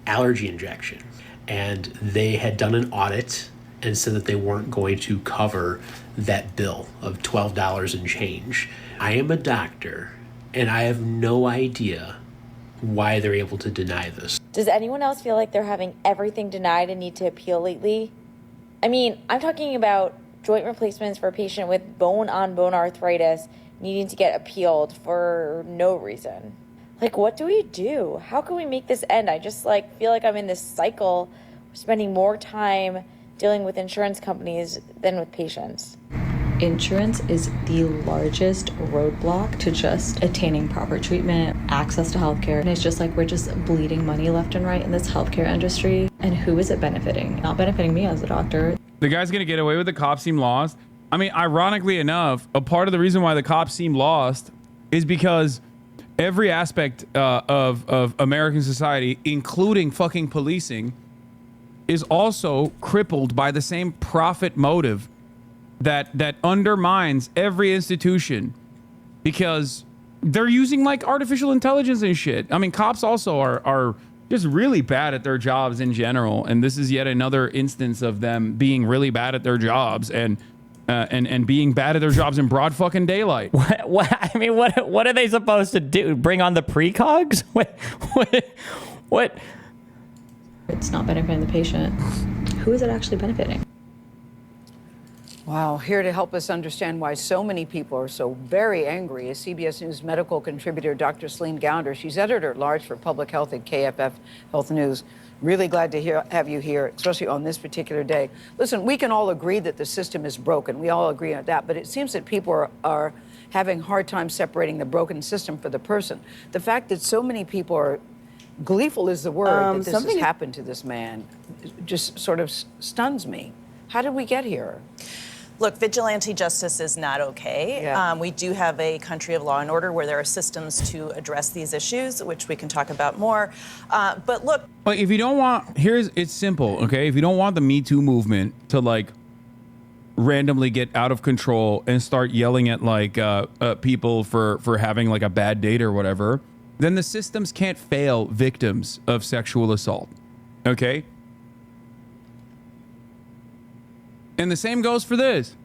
S13: allergy injection. And they had done an audit and said that they weren't going to cover that bill of $12 and change. I am a doctor and I have no idea why they're able to deny this.
S14: Does anyone else feel like they're having everything denied and need to appeal lately? I mean, I'm talking about joint replacements for a patient with bone-on-bone arthritis needing to get appealed for no reason. Like, what do we do? How can we make this end? I just feel like I'm in this cycle, spending more time dealing with insurance companies than with patients.
S15: Insurance is the largest roadblock to just attaining proper treatment, access to healthcare. And it's just like we're just bleeding money left and right in this healthcare industry. And who is it benefiting? Not benefiting me as a doctor.
S12: The guy's gonna get away with the cops seem lost. I mean, ironically enough, a part of the reason why the cops seem lost is because every aspect of American society, including fucking policing, is also crippled by the same profit motive that undermines every institution, because they're using like artificial intelligence and shit. I mean, cops also are just really bad at their jobs in general, and this is yet another instance of them being really bad at their jobs and being bad at their jobs in broad fucking daylight.
S2: What are they supposed to do? Bring on the precogs? What?
S15: It's not benefiting the patient. Who is it actually benefiting?
S16: Wow, here to help us understand why so many people are so very angry is CBS News medical contributor Dr. Celine Gounder. She's editor-at-large for public health at KFF Health News. Really glad to have you here, especially on this particular day. Listen, we can all agree that the system is broken. We all agree on that, but it seems that people are having a hard time separating the broken system from the person. The fact that so many people are gleeful is the word that this has happened to this man just sort of stuns me. How did we get here?
S17: Look, vigilante justice is not okay.
S16: Yeah.
S17: We do have a country of law and order where there are systems to address these issues, which we can talk about more. But look,
S12: like, if you don't want, it's simple, okay? If you don't want the Me Too movement to like randomly get out of control and start yelling at like people for having like a bad date or whatever, then the systems can't fail victims of sexual assault, okay? And the same goes for this.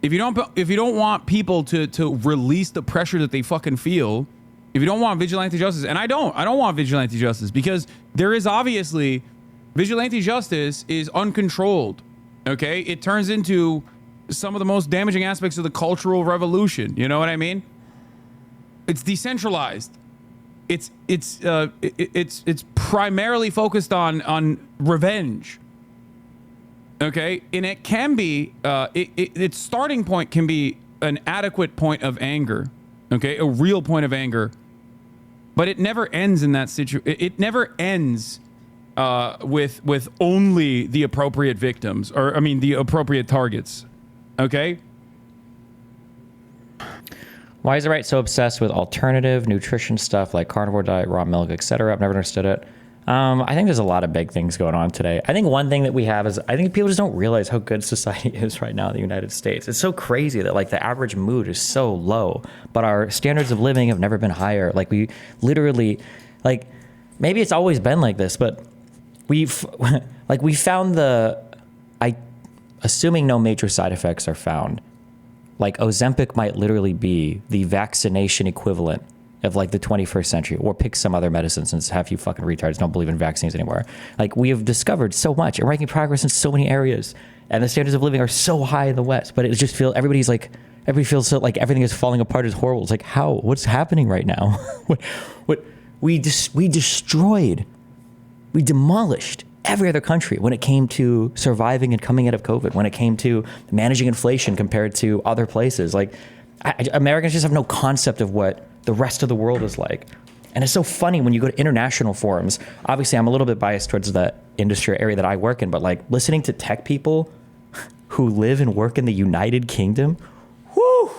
S12: If you don't want people to release the pressure that they fucking feel, if you don't want vigilante justice, and I don't want vigilante justice, because there is obviously, vigilante justice is uncontrolled, okay? It turns into some of the most damaging aspects of the Cultural Revolution. You know what I mean? It's decentralized. It's primarily focused on revenge. Okay, and it can be its starting point can be an adequate point of anger, okay, a real point of anger, but it never ends in that situation. It never ends with only the appropriate victims, or I mean the appropriate targets. Okay.
S2: Why is the right so obsessed with alternative nutrition stuff like carnivore diet, raw milk, etc.? I've never understood it. I think there's a lot of big things going on today. I think one thing that we have is I think people just don't realize how good society is right now in the United States. It's so crazy that like the average mood is so low, but our standards of living have never been higher. Like we literally, like maybe it's always been like this, but we've like we found assuming no major side effects are found, like Ozempic might literally be the vaccination equivalent of like the 21st century, or pick some other medicine since half you fucking retards don't believe in vaccines anymore. Like we have discovered so much and we're making progress in so many areas, and the standards of living are so high in the West, but it just feels, everybody feels so like everything is falling apart, is horrible. It's like, how, what's happening right now? We destroyed, we demolished every other country when it came to surviving and coming out of COVID, when it came to managing inflation compared to other places. Like Americans just have no concept of what the rest of the world is like. And it's so funny when you go to international forums. Obviously, I'm a little bit biased towards the industry area that I work in, but like listening to tech people who live and work in the United Kingdom, whoo,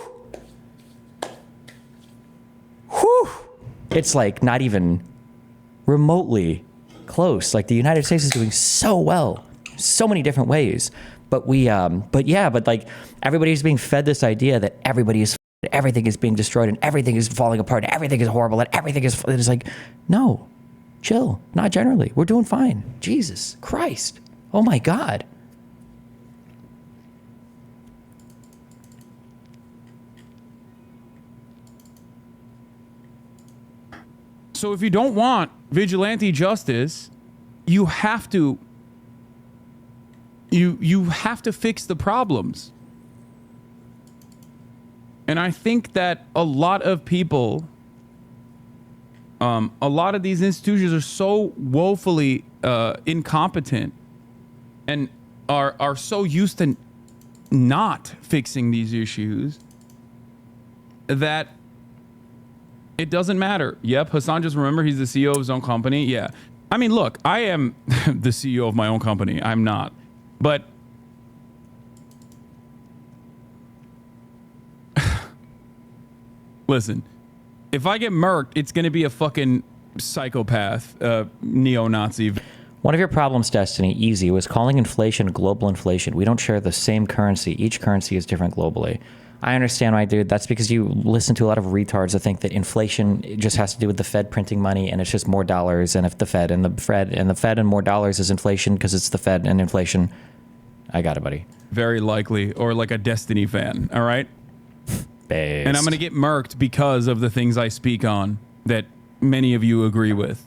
S2: it's like not even remotely close. Like the United States is doing so well, so many different ways. But but like everybody's being fed this idea that everything is being destroyed and everything is falling apart and everything is horrible and everything is, it's like, no, chill, not generally. We're doing fine. Jesus Christ. Oh my God.
S12: So if you don't want vigilante justice, you have to fix the problems. And I think that a lot of people, a lot of these institutions are so woefully incompetent and are so used to not fixing these issues that it doesn't matter. Yep, Hassan, just remember he's the CEO of his own company. Yeah. I mean, look, I am the CEO of my own company. I'm not. But listen, if I get murked, it's going to be a fucking psychopath, neo-Nazi.
S2: One of your problems, Destiny, easy, was calling inflation global inflation. We don't share the same currency. Each currency is different globally. I understand, my dude. That's because you listen to a lot of retards that think that inflation just has to do with the Fed printing money and it's just more dollars. And if the Fed and more dollars is inflation because it's the Fed and inflation. I got it, buddy.
S12: Very likely. Or like a Destiny fan. All right.
S2: Based.
S12: And I'm going to get murked because of the things I speak on that many of you agree with.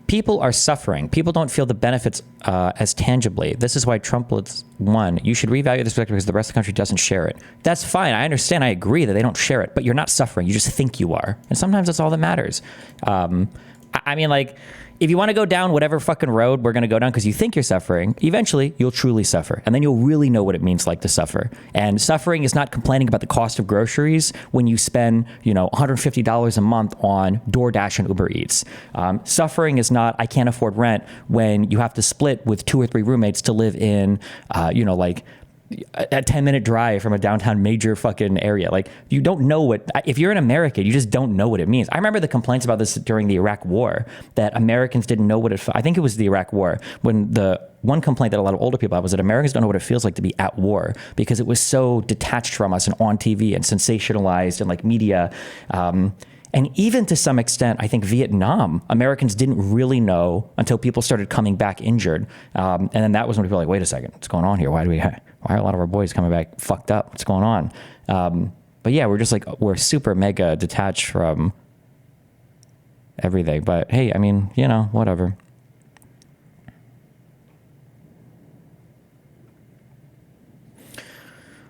S2: People are suffering. People don't feel the benefits as tangibly. This is why Trump won. You should revalue this perspective because the rest of the country doesn't share it. That's fine. I understand. I agree that they don't share it, but you're not suffering. You just think you are. And sometimes that's all that matters. I mean, like, if you want to go down whatever fucking road we're going to go down because you think you're suffering, eventually you'll truly suffer. And then you'll really know what it means like to suffer. And suffering is not complaining about the cost of groceries when you spend, $150 a month on DoorDash and Uber Eats. Suffering is not, I can't afford rent when you have to split with 2 or 3 roommates to live in, a 10-minute drive from a downtown major fucking area. Like, you don't know if you're in America, you just don't know what it means. I remember the complaints about this during the Iraq War, that Americans didn't know I think it was the Iraq War, when the one complaint that a lot of older people had was that Americans don't know what it feels like to be at war because it was so detached from us and on TV and sensationalized and like media. And even to some extent, I think Vietnam, Americans didn't really know until people started coming back injured. And then that was when people were like, wait a second, what's going on here? Why are a lot of our boys coming back fucked up? What's going on? But yeah, we're super mega detached from everything. But hey, I mean, whatever.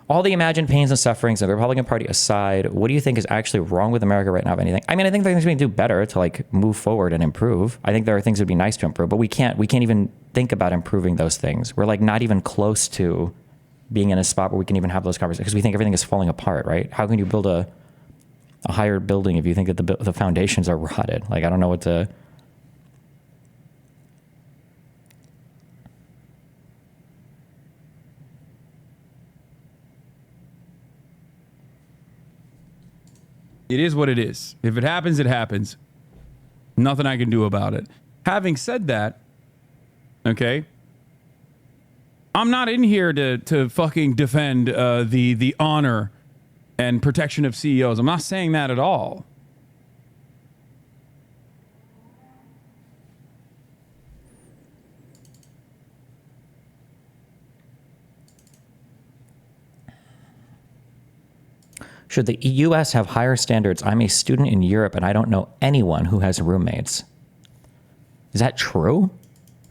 S2: All the imagined pains and sufferings of the Republican Party aside, what do you think is actually wrong with America right now, if anything? I mean, I think there are things we can do better to like move forward and improve. I think there are things that would be nice to improve, but we can't even think about improving those things. We're like not even close to being in a spot where we can even have those conversations because we think everything is falling apart, right? How can you build a higher building if you think that the foundations are rotted? Like, I don't know what to...
S12: It is what it is. If it happens, it happens. Nothing I can do about it. Having said that, okay, I'm not in here to fucking defend the honor and protection of CEOs. I'm not saying that at all.
S2: Should the US have higher standards? I'm a student in Europe and I don't know anyone who has roommates. Is that true?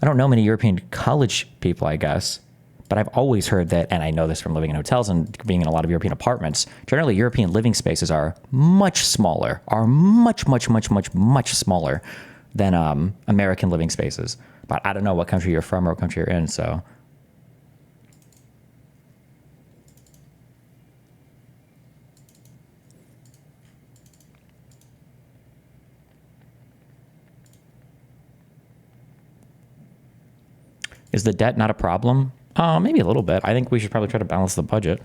S2: I don't know many European college people, I guess. But I've always heard that, and I know this from living in hotels and being in a lot of European apartments, generally European living spaces are much smaller, are much smaller than American living spaces. But I don't know what country you're from or what country you're in, so. Is the debt not a problem? Maybe a little bit. I think we should probably try to balance the budget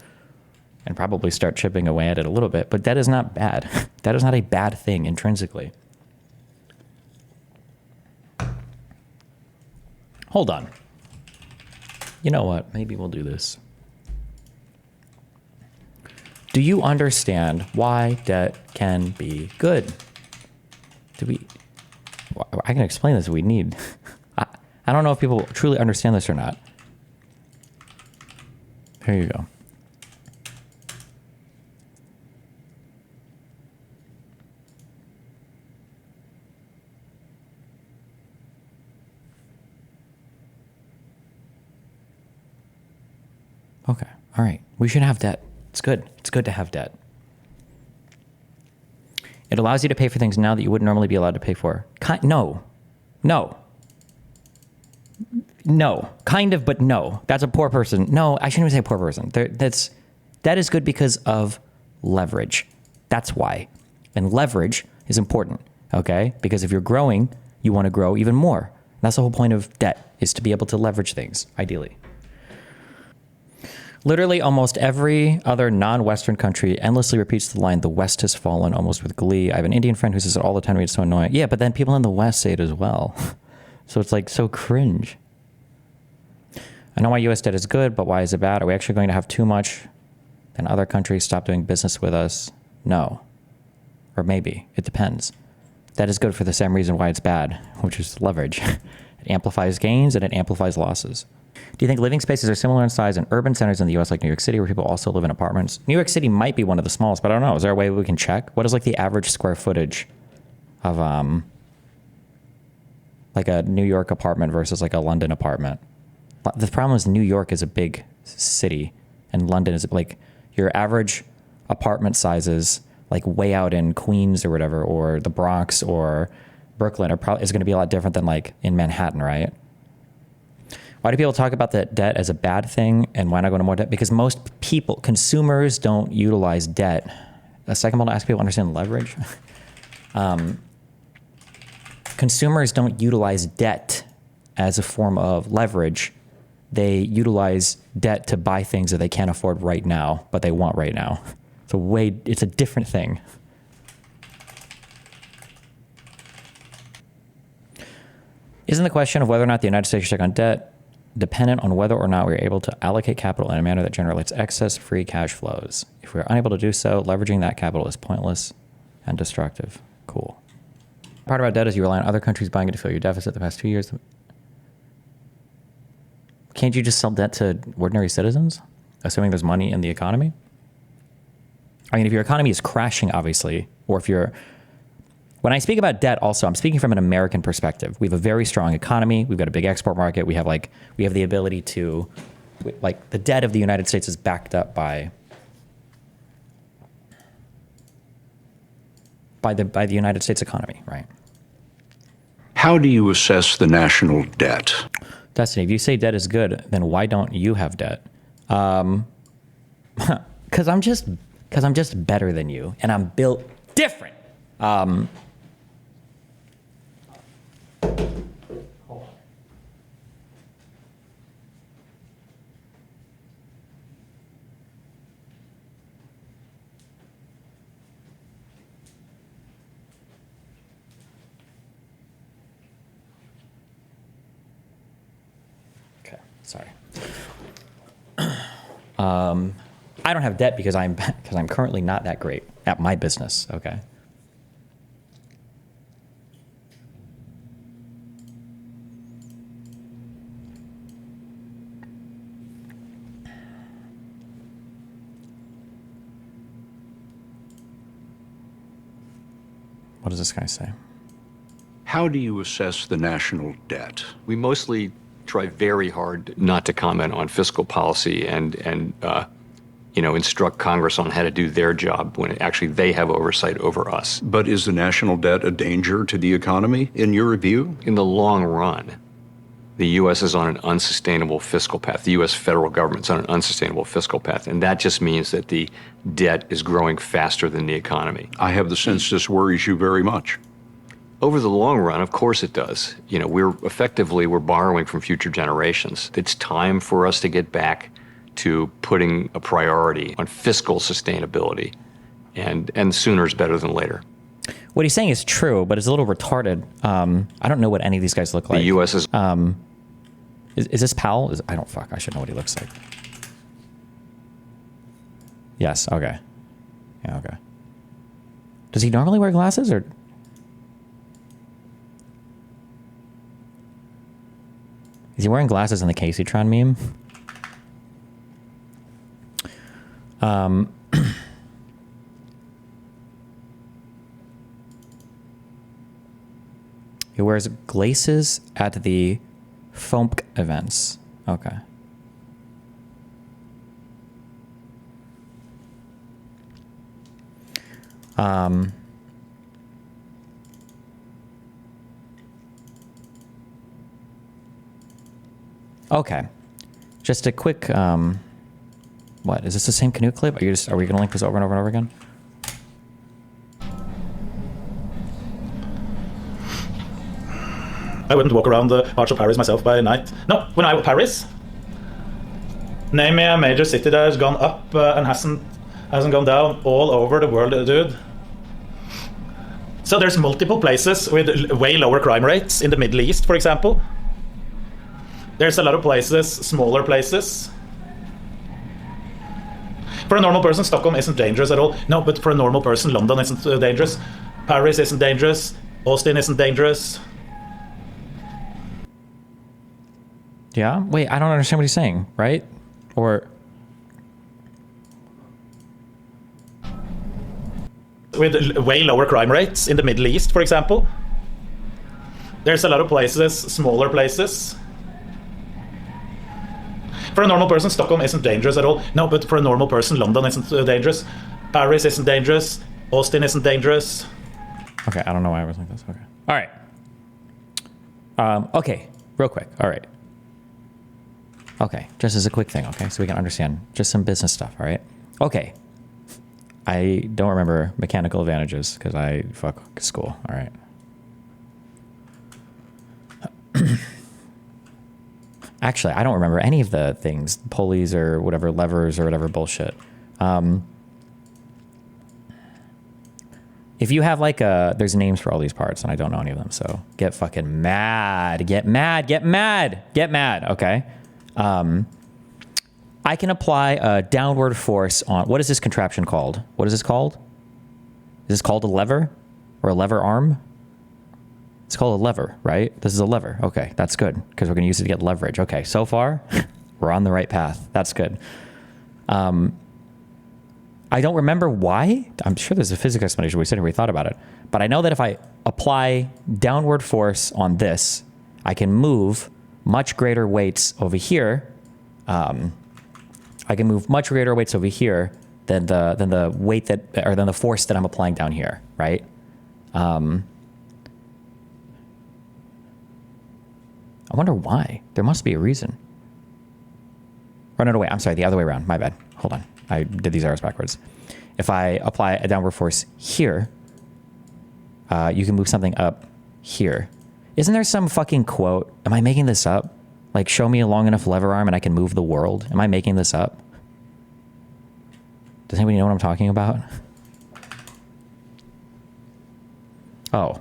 S2: and probably start chipping away at it a little bit. But debt is not bad. Debt is not a bad thing intrinsically. Hold on. You know what? Maybe we'll do this. Do you understand why debt can be good? I can explain this if we need. I don't know if people truly understand this or not. Here you go. Okay. All right. We should have debt. It's good. It's good to have debt. It allows you to pay for things now that you wouldn't normally be allowed to pay for. No. No, kind of, but no. That's a poor person. No, I shouldn't even say poor person. That is good because of leverage. That's why. And leverage is important, okay? Because if you're growing, you want to grow even more. That's the whole point of debt, is to be able to leverage things, ideally. Literally almost every other non-Western country endlessly repeats the line, "The West has fallen," almost with glee. I have an Indian friend who says it all the time. It's so annoying. Yeah, but then people in the West say it as well. So it's like so cringe. I know why U.S. debt is good, but why is it bad? Are we actually going to have too much and other countries stop doing business with us? No. Or maybe. It depends. That is good for the same reason why it's bad, which is leverage. It amplifies gains and it amplifies losses. Do you think living spaces are similar in size in urban centers in the U.S. like New York City where people also live in apartments? New York City might be one of the smallest, but I don't know. Is there a way we can check? What is like the average square footage of like a New York apartment versus like a London apartment? The problem is New York is a big city and London is like your average apartment sizes like way out in Queens or whatever, or the Bronx or Brooklyn is going to be a lot different than like in Manhattan, right? Why do people talk about that debt as a bad thing and why not go into more debt? Because most people, consumers don't utilize debt. A second one to ask people to understand leverage. Consumers don't utilize debt as a form of leverage. They utilize debt to buy things that they can't afford right now, but they want right now. It's a different thing. Isn't the question of whether or not the United States should take on debt dependent on whether or not we are able to allocate capital in a manner that generates excess free cash flows? If we are unable to do so, leveraging that capital is pointless and destructive. Cool. Part about debt is you rely on other countries buying it to fill your deficit the past 2 years. Can't you just sell debt to ordinary citizens, assuming there's money in the economy? I mean, if your economy is crashing, obviously, or if you're... When I speak about debt also, I'm speaking from an American perspective. We have a very strong economy. We've got a big export market. We have the ability to, like, the debt of the United States is backed up by the United States economy, right?
S18: How do you assess the national debt?
S2: Destiny, if you say debt is good, then why don't you have debt? Because I'm just better than you, and I'm built different. Sorry. I don't have debt because I'm currently not that great at my business. Okay. What does this guy say?
S18: How do you assess the national debt?
S19: We mostly try very hard not to comment on fiscal policy and instruct Congress on how to do their job when actually they have oversight over us.
S18: But is the national debt a danger to the economy, in your view?
S19: In the long run, the U.S. is on an unsustainable fiscal path. The U.S. federal government's on an unsustainable fiscal path, and that just means that the debt is growing faster than the economy.
S18: I have the sense this worries you very much.
S19: Over the long run, of course it does. We're borrowing from future generations. It's time for us to get back to putting a priority on fiscal sustainability, and sooner is better than later.
S2: What he's saying is true, but it's a little retarded. I don't know what any of these guys look like.
S19: The U.S. is...
S2: Is this Powell? I should know what he looks like. Yes, okay. Yeah, okay. Does he normally wear glasses, or... Is he wearing glasses in the Caseytron meme? He wears glasses at the FOMC events. Okay. Okay. Just a quick, what, is this the same Canute clip? Are we gonna link this over and over and over again?
S20: I wouldn't walk around the parts of Paris myself by night. No, when I was Paris, name me a major city that has gone up and hasn't gone down all over the world, dude. So there's multiple places with way lower crime rates in the Middle East, for example. There's a lot of places, smaller places. For a normal person, Stockholm isn't dangerous at all. No, but for a normal person, London isn't dangerous. Paris isn't dangerous. Austin isn't dangerous.
S2: Yeah? Wait, I don't understand what he's saying, right? Or...
S20: With way lower crime rates in the Middle East, for example. There's a lot of places, smaller places. For a normal person, Stockholm isn't dangerous at all. No, but for a normal person, London isn't dangerous. Paris isn't dangerous. Austin isn't dangerous.
S2: Okay, I don't know why I was like this. Okay. All right. Okay, real quick. All right. Okay, just as a quick thing, okay? So we can understand just some business stuff, all right? Okay. I don't remember mechanical advantages because I fuck school, all right? Actually, I don't remember any of the things, pulleys or whatever, levers or whatever bullshit. If you have like there's names for all these parts and I don't know any of them, so get fucking mad, get mad, get mad, get mad, okay? I can apply a downward force on, what is this contraption called? What is this called? Is this called a lever or a lever arm? It's called a lever, right? This is a lever. Okay, that's good because we're going to use it to get leverage. Okay, so far we're on the right path. That's good. I don't remember why. I'm sure there's a physics explanation. We said we thought about it, but I know that if I apply downward force on this, I can move much greater weights over here. I can move much greater weights over here than the weight that, or than the force that I'm applying down here, right? I wonder why. There must be a reason. Or no, wait, I'm sorry, the other way around. My bad. Hold on. I did these arrows backwards. If I apply a downward force here, you can move something up here. Isn't there some fucking quote? Am I making this up? Like, show me a long enough lever arm and I can move the world. Am I making this up? Does anybody know what I'm talking about? Oh,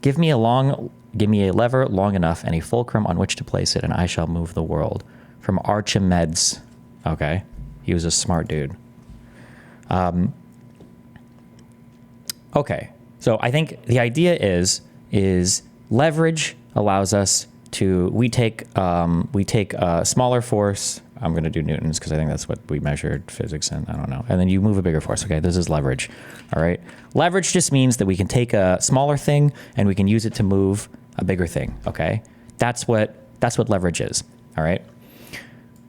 S2: give me a lever long enough and a fulcrum on which to place it, and I shall move the world. from Archimedes. Okay. He was a smart dude. Okay. So I think the idea is leverage allows us to, we take a smaller force. I'm going to do newtons because I think that's what we measured physics in. I don't know. And then you move a bigger force. Okay. This is leverage. All right. Leverage just means that we can take a smaller thing and we can use it to move a bigger thing. Okay. That's what leverage is. All right.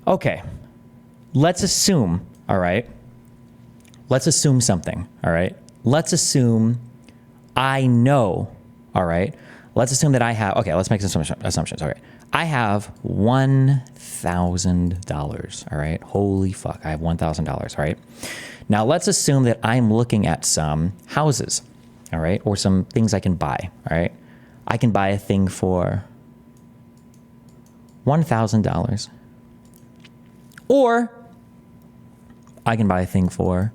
S2: Okay. Let's assume, all right. Let's assume something. All right. Let's assume I know, all right. Let's assume that I have, okay, let's make some assumptions. All right. I have $1,000. All right. Holy fuck. I have $1,000. All right. Now let's assume that I'm looking at some houses. All right. Or some things I can buy. All right. I can buy a thing for $1,000. Or I can buy a thing for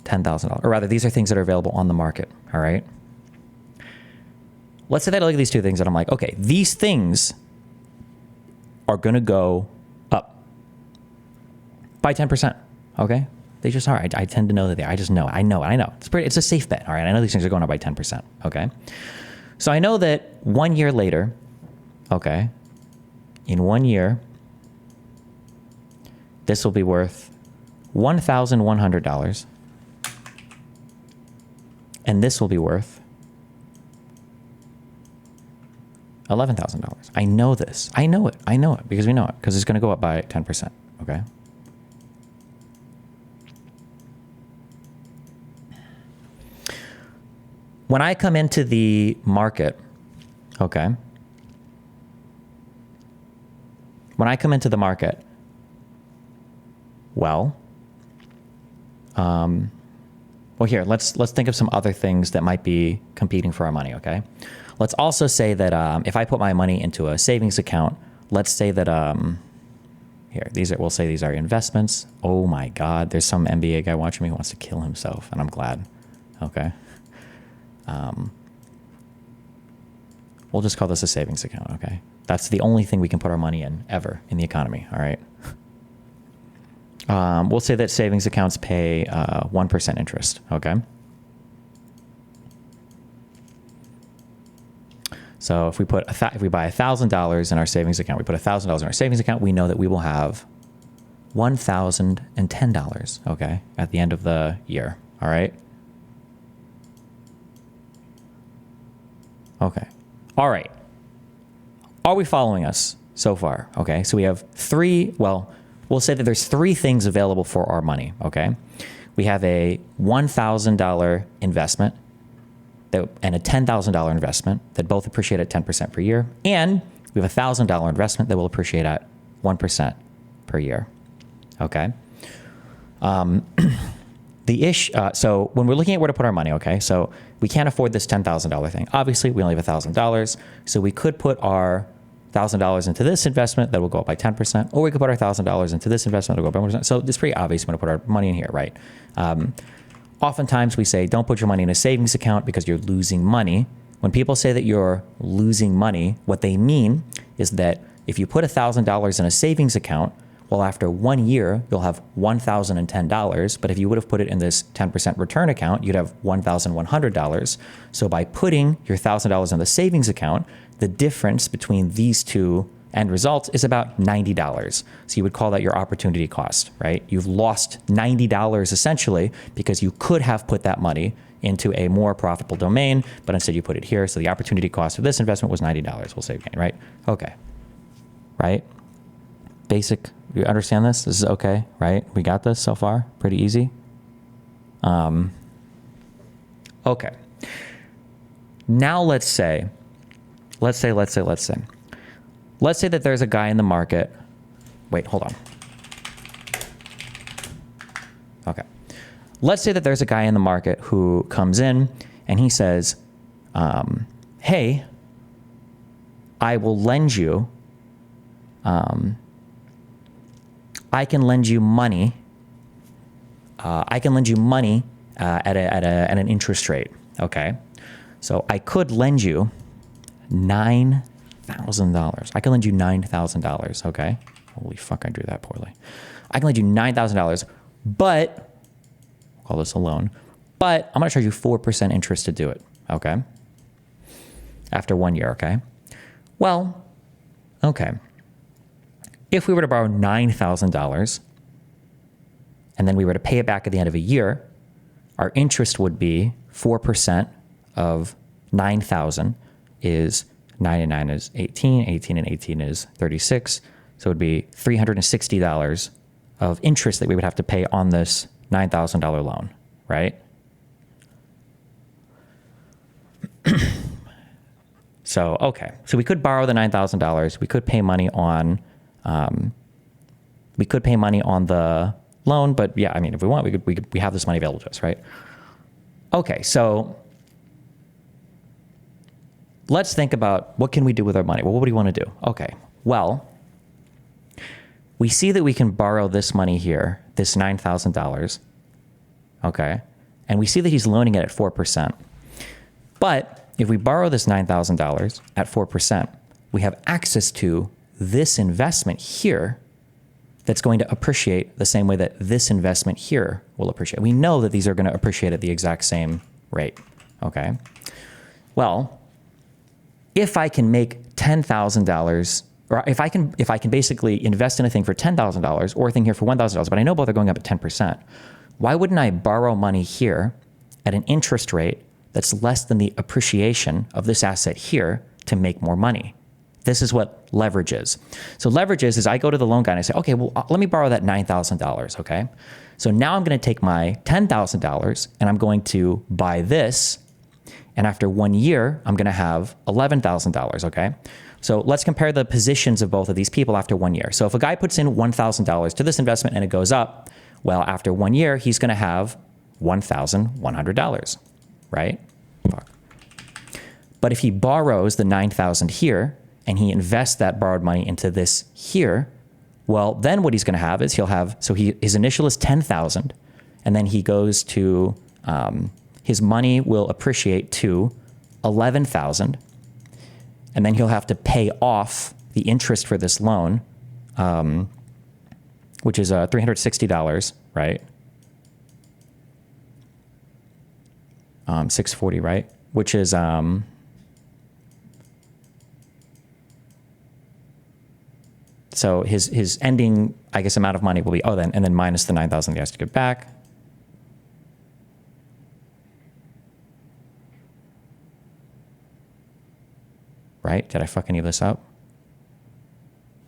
S2: $10,000. Or rather, these are things that are available on the market. All right. Let's say that I look at these two things and I'm like, okay, these things are going to go up by 10%. Okay. They just are. I tend to know that I just know. I know. It's a safe bet. All right. I know these things are going up by 10%. Okay. So I know that 1 year later, okay, in 1 year, this will be worth $1,100. And this will be worth $11,000. I know this. I know it because we know it because it's going to go up by 10%. Okay. When I come into the market, okay. When I come into the market, well, here, let's think of some other things that might be competing for our money, okay? Let's also say that if I put my money into a savings account, let's say that, we'll say these are investments. Oh my God, there's some NBA guy watching me who wants to kill himself, and I'm glad, okay? We'll just call this a savings account, okay? That's the only thing we can put our money in ever in the economy, all right? We'll say that savings accounts pay 1% interest, okay? So if we buy $1,000 in our savings account, we put $1,000 in our savings account, we know that we will have $1,010, okay, at the end of the year, all right? Okay. All right. Are we following us so far? Okay. So we have we'll say that there's three things available for our money. Okay. We have a $1,000 investment and a $10,000 investment that both appreciate at 10% per year. And we have a $1,000 investment that will appreciate at 1% per year. Okay. So when we're looking at where to put our money, okay, so we can't afford this $10,000 thing. Obviously, we only have $1,000, so we could put our $1,000 into this investment that will go up by 10%, or we could put our $1,000 into this investment that will go up by 1%. So it's pretty obvious when to put our money in here, right? Oftentimes we say, don't put your money in a savings account because you're losing money. When people say that you're losing money, what they mean is that if you put $1,000 in a savings account, well, after 1 year, you'll have $1,010. But if you would have put it in this 10% return account, you'd have $1,100. So by putting your $1,000 in the savings account, the difference between these two end results is about $90. So you would call that your opportunity cost, right? You've lost $90 essentially because you could have put that money into a more profitable domain, but instead you put it here. So the opportunity cost of this investment was $90. We'll say again, right? Okay. Right? Basic. You understand this? This is okay, right? We got this so far? Pretty easy? Okay. Now let's say that there's a guy in the market. Wait, hold on. Okay. Let's say that there's a guy in the market who comes in and he says, hey, I will lend you, I can lend you money. At an interest rate. Okay. So I could lend you $9,000. I can lend you $9,000. Okay. Holy fuck, I drew that poorly. I can lend you $9,000, but, we'll call this a loan, but I'm going to charge you 4% interest to do it, okay? After 1 year, okay? Well, okay. If we were to borrow $9,000 and then we were to pay it back at the end of a year, our interest would be 4% of 9,000 is 9 and 9 is 18, 18 and 18 is 36. So it would be $360 of interest that we would have to pay on this $9,000 loan, right? So, okay. So we could borrow the $9,000. We could pay money on, the loan, but yeah, I mean, if we want, we have this money available to us, right? Okay. So let's think about what can we do with our money? Well, what do you want to do? Okay. Well, we see that we can borrow this money here, this $9,000. Okay. And we see that he's loaning it at 4%. But if we borrow this $9,000 at 4%, we have access to this investment here that's going to appreciate the same way that this investment here will appreciate. We know that these are going to appreciate at the exact same rate. Okay. Well, if I can make $10,000, or if I can basically invest in a thing for $10,000 or a thing here for $1,000, but I know both are going up at 10%, why wouldn't I borrow money here at an interest rate that's less than the appreciation of this asset here to make more money? This is what leverage is. So leverage is I go to the loan guy and I say, okay, well, let me borrow that $9,000, okay? So now I'm going to take my $10,000 and I'm going to buy this. And after 1 year, I'm going to have $11,000, okay? So let's compare the positions of both of these people after 1 year. So if a guy puts in $1,000 to this investment and it goes up, well, after 1 year, he's going to have $1,100, right? Fuck. But if he borrows the $9,000 here and he invests that borrowed money into this here, well, then what he's going to have is his initial is $10,000, and then he goes to, his money will appreciate to $11,000, and then he'll have to pay off the interest for this loan, which is $360, right? $640, right? Which is so his ending, I guess, amount of money will be and then minus the $9,000 he has to give back. Right? Did I fuck any of this up?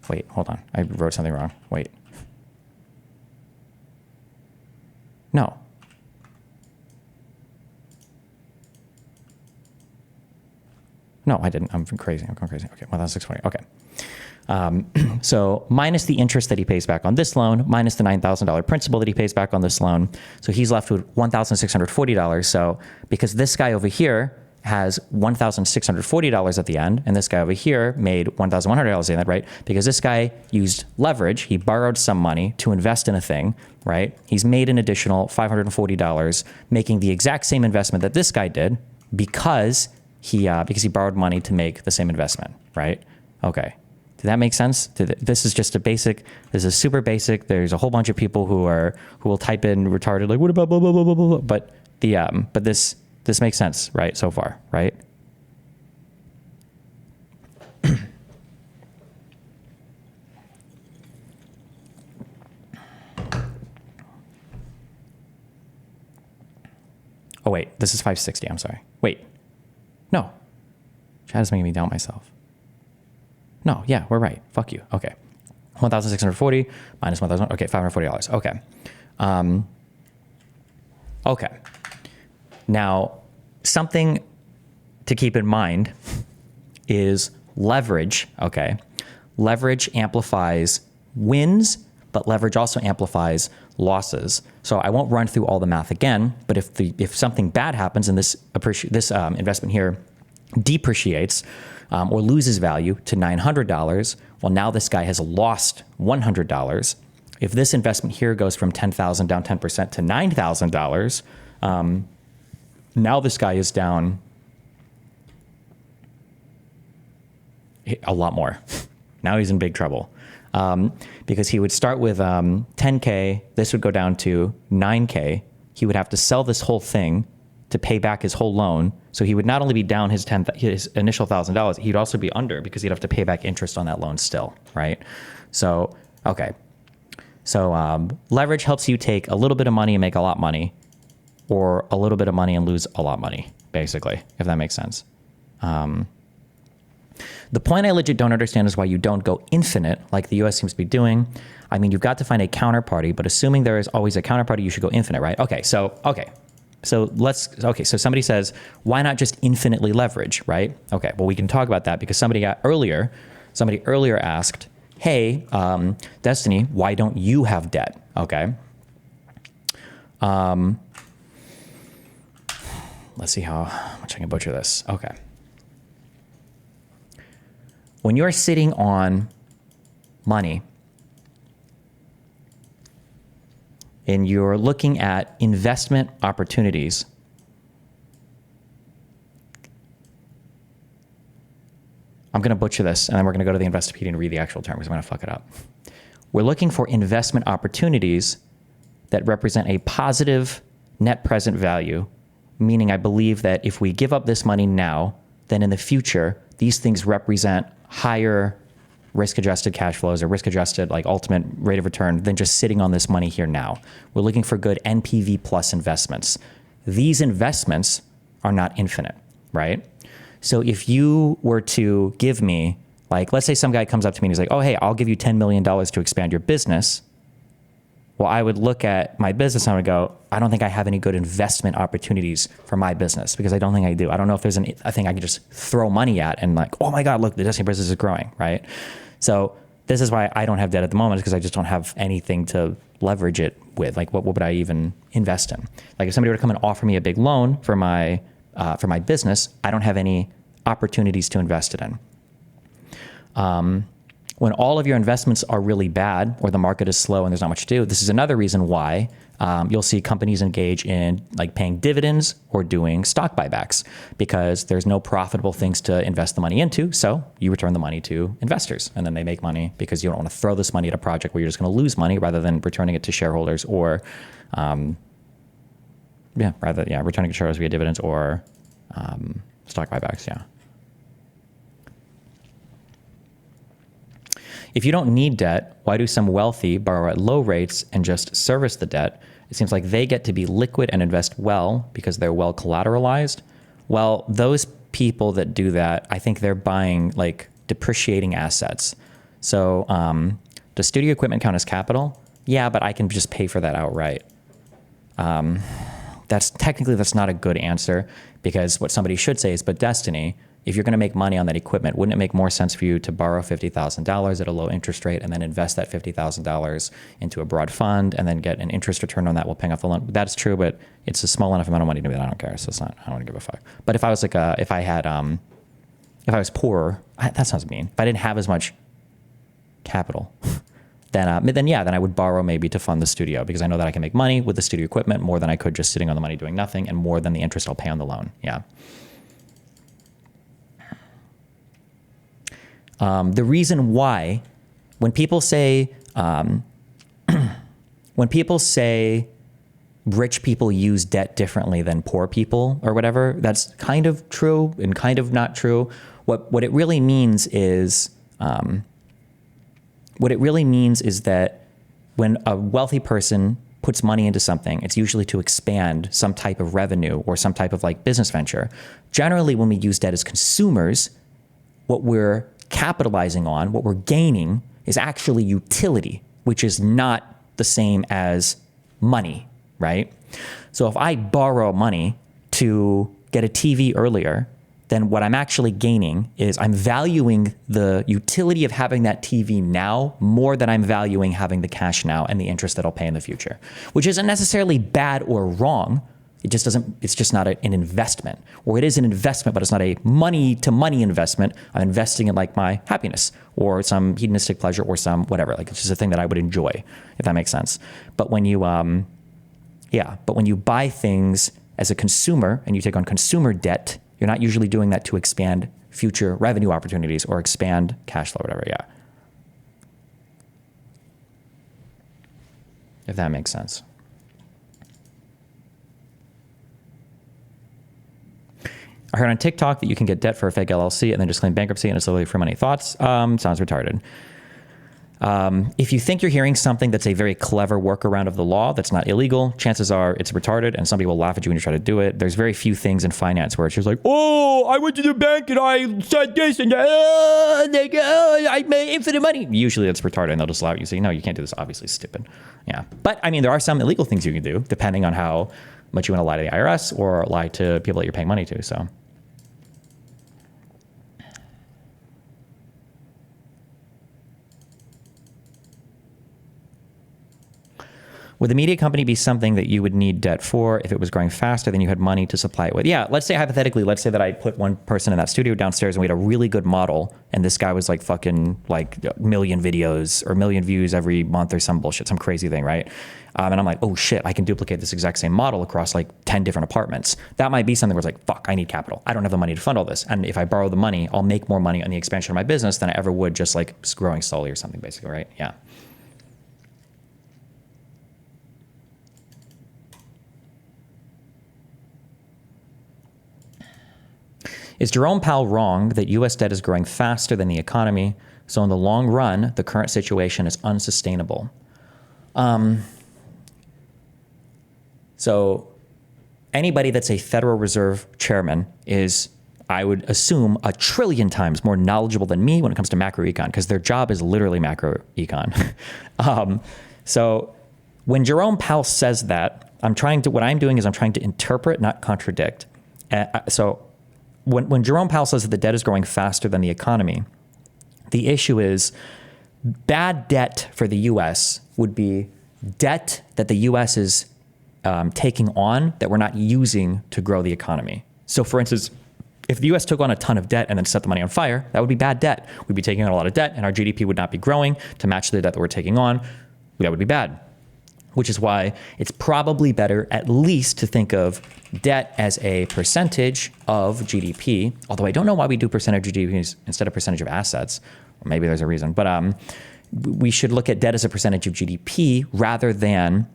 S2: Wait, hold on. I wrote something wrong. Wait. No. No, I didn't. I'm crazy. I'm going crazy. Okay, 1,620. Okay. So minus the interest that he pays back on this loan, minus the $9,000 principal that he pays back on this loan. So he's left with $1,640. So because this guy over here has $1,640 at the end, and this guy over here made $1,100 at the end, right? Because this guy used leverage. He borrowed some money to invest in a thing, right? He's made an additional $540, making the exact same investment that this guy did because he borrowed money to make the same investment, right? Okay. Did that make sense? This is just this is super basic. There's a whole bunch of people who will type in retarded, like, what about blah, blah, blah, blah, blah, blah. But this makes sense, right? So far, right? Oh, wait, this is 560. I'm sorry. Wait. No. Chat is making me doubt myself. No, yeah, we're right. Fuck you. Okay. 1,640 minus 1,000. Okay, $540. Okay. Okay. Now, something to keep in mind is leverage, okay? Leverage amplifies wins, but leverage also amplifies losses. So I won't run through all the math again, but if something bad happens and this investment here depreciates or loses value to $900, well, now this guy has lost $100. If this investment here goes from $10,000 down 10% to $9,000, now this guy is down a lot more. Now he's in big trouble. because he would start with 10K. This would go down to 9K. He would have to sell this whole thing to pay back his whole loan. So he would not only be down his initial $1,000, he'd also be under because he'd have to pay back interest on that loan still, right? So, okay. So leverage helps you take a little bit of money and make a lot of money, or a little bit of money and lose a lot of money, basically, if that makes sense. The point I legit don't understand is why you don't go infinite like the US seems to be doing. I mean, you've got to find a counterparty, but assuming there is always a counterparty, you should go infinite, right? Okay, so somebody says, why not just infinitely leverage, right? Okay, well, we can talk about that because somebody earlier asked, hey, Destiny, why don't you have debt? Okay. Let's see how much I can butcher this. Okay. When you're sitting on money and you're looking at investment opportunities, I'm going to butcher this, and then we're going to go to the Investopedia and read the actual term because I'm going to fuck it up. We're looking for investment opportunities that represent a positive net present value, meaning I believe that if we give up this money now, then in the future, these things represent higher risk-adjusted cash flows or risk-adjusted like ultimate rate of return than just sitting on this money here now. We're looking for good NPV plus investments. These investments are not infinite, right? So if you were to give me, like, let's say some guy comes up to me and he's like, oh, hey, I'll give you $10 million to expand your business. Well, I would look at my business and I would go, I don't think I have any good investment opportunities for my business because I don't think I do. I don't know if there's a thing I can just throw money at and like, oh my God, look, the Destiny business is growing, right? So this is why I don't have debt at the moment, because I just don't have anything to leverage it with. Like, what would I even invest in? Like, if somebody were to come and offer me a big loan for my business, I don't have any opportunities to invest it in. When all of your investments are really bad or the market is slow and there's not much to do, this is another reason why you'll see companies engage in like paying dividends or doing stock buybacks, because there's no profitable things to invest the money into. So you return the money to investors and then they make money because you don't want to throw this money at a project where you're just going to lose money rather than returning it to shareholders or, returning to shareholders via dividends or stock buybacks, yeah. If you don't need debt, why do some wealthy borrow at low rates and just service the debt? It seems like they get to be liquid and invest well because they're well collateralized. Well, those people that do that, I think they're buying like depreciating assets. So does studio equipment count as capital? Yeah, but I can just pay for that outright. That's not a good answer, because what somebody should say is, but Destiny, if you're going to make money on that equipment, wouldn't it make more sense for you to borrow $50,000 at a low interest rate and then invest that $50,000 into a broad fund and then get an interest return on that while paying off the loan? That's true, but it's a small enough amount of money to me that I don't care. So I don't want to give a fuck. But if I was if I was poor, that sounds mean. If I didn't have as much capital, then I would borrow maybe to fund the studio, because I know that I can make money with the studio equipment more than I could just sitting on the money doing nothing, and more than the interest I'll pay on the loan. Yeah. The reason why, when people say rich people use debt differently than poor people or whatever, that's kind of true and kind of not true. What it really means is that when a wealthy person puts money into something, it's usually to expand some type of revenue or some type of like business venture. Generally, when we use debt as consumers, what we're capitalizing on, what we're gaining, is actually utility, which is not the same as money, right? So if I borrow money to get a TV earlier, then what I'm actually gaining is I'm valuing the utility of having that TV now more than I'm valuing having the cash now and the interest that I'll pay in the future, which isn't necessarily bad or wrong. It's just not an investment, or it is an investment, but it's not a money to money investment. I'm investing in like my happiness or some hedonistic pleasure or some whatever. Like, it's just a thing that I would enjoy, if that makes sense. But when you, when you buy things as a consumer and you take on consumer debt, you're not usually doing that to expand future revenue opportunities or expand cash flow, whatever. Yeah. if that makes sense. I heard on TikTok that you can get debt for a fake LLC and then just claim bankruptcy and it's literally for money. Thoughts? Sounds retarded. If you think you're hearing something that's a very clever workaround of the law that's not illegal, chances are it's retarded and somebody will laugh at you when you try to do it. There's very few things in finance where it's just like, oh, I went to the bank and I said this and I made infinite money. Usually that's retarded and they'll just laugh at you and say, no, you can't do this. Obviously stupid. Yeah. But I mean, there are some illegal things you can do depending on how much you want to lie to the IRS or lie to people that you're paying money to. So. Would the media company be something that you would need debt for if it was growing faster than you had money to supply it with? Yeah, let's say hypothetically, let's say that I put one person in that studio downstairs and we had a really good model and this guy was like fucking like a million videos or a million views every month or some bullshit, some crazy thing, right? And I'm like, oh shit, I can duplicate this exact same model across like 10 different apartments. That might be something where it's like, fuck, I need capital. I don't have the money to fund all this. And if I borrow the money, I'll make more money on the expansion of my business than I ever would just like growing slowly or something basically, right? Yeah. Is Jerome Powell wrong that U.S. debt is growing faster than the economy, so in the long run, the current situation is unsustainable? So anybody that's a Federal Reserve chairman is, I would assume, 1 trillion times more knowledgeable than me when it comes to macroecon, because their job is literally macroecon. So when Jerome Powell says that, what I'm doing is I'm trying to interpret, not contradict. So when Jerome Powell says that the debt is growing faster than the economy, the issue is bad debt for the U.S. would be debt that the U.S. is taking on that we're not using to grow the economy. So for instance, if the U.S. took on a ton of debt and then set the money on fire, that would be bad debt. We'd be taking on a lot of debt and our GDP would not be growing to match the debt that we're taking on. That would be bad. Which is why it's probably better at least to think of debt as a percentage of GDP, although I don't know why we do percentage of GDP instead of percentage of assets. Or maybe there's a reason, but we should look at debt as a percentage of GDP rather than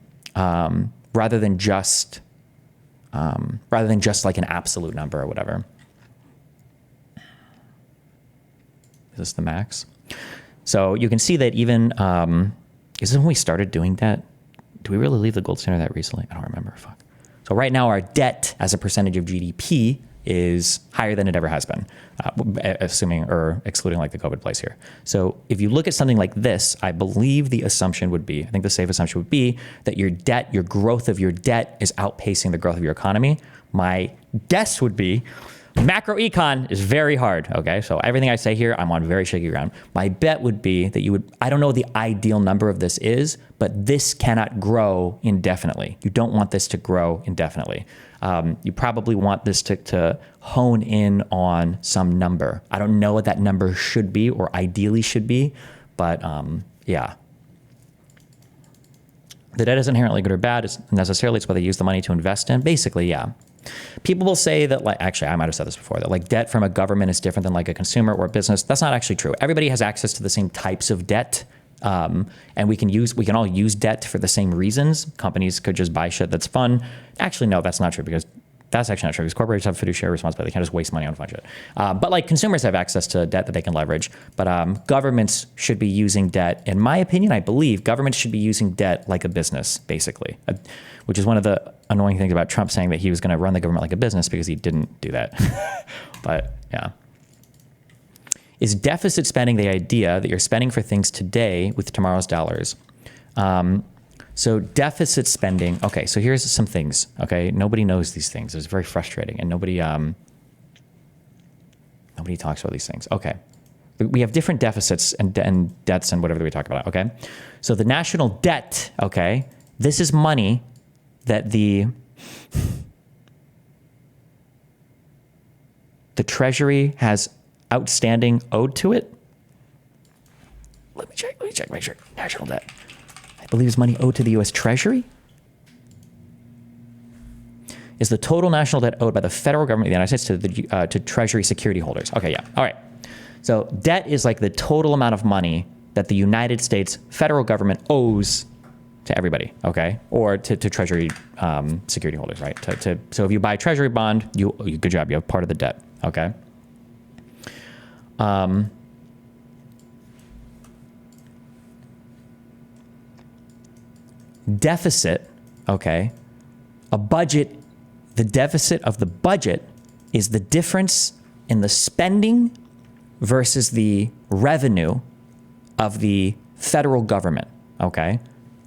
S2: just like an absolute number or whatever. Is this the max? So you can see that even, is this when we started doing debt? Do we really leave the gold standard that recently? I don't remember. Fuck. So right now our debt as a percentage of GDP is higher than it ever has been, assuming or excluding like the COVID place here. So if you look at something like this, I believe the assumption would be, I think the safe assumption would be that your debt, your growth of your debt is outpacing the growth of your economy. My guess would be macroecon is very hard, okay? So everything I say here, I'm on very shaky ground. My bet would be that you would, I don't know what the ideal number of this is, but this cannot grow indefinitely. You don't want this to grow indefinitely. You probably want this to hone in on some number. I don't know what that number should be or ideally should be, but yeah. The debt is inherently good or bad. It's necessarily, it's what they use the money to invest in. Basically, yeah. People will say that, like, actually, I might have said this before, that like debt from a government is different than like a consumer or a business. That's not actually true. Everybody has access to the same types of debt. And we can all use debt for the same reasons. Companies could just buy shit that's fun. Actually, no, that's not true because that's actually not true because corporations have fiduciary responsibility. They can't just waste money on fun shit. But like consumers have access to debt that they can leverage. But governments should be using debt. In my opinion, I believe governments should be using debt like a business, basically, which is one of the annoying things about Trump saying that he was going to run the government like a business because he didn't do that. But yeah. Is deficit spending the idea that you're spending for things today with tomorrow's dollars? So deficit spending, okay, so here's some things, okay? Nobody knows these things. It's very frustrating and nobody talks about these things. Okay, we have different deficits and debts and whatever we talk about, okay? So the national debt, okay, this is money that the Treasury has outstanding owed to it. Let me check, make sure. National debt, I believe, is money owed to the U.S. Treasury. Is the total national debt owed by the federal government of the United States to Treasury security holders. Okay, yeah, all right. So debt is like the total amount of money that the United States federal government owes to everybody, okay? Or to treasury security holders, right? So if you buy a treasury bond, you good job, you have part of the debt, okay? Deficit, okay? A budget, the deficit of the budget is the difference in the spending versus the revenue of the federal government, okay?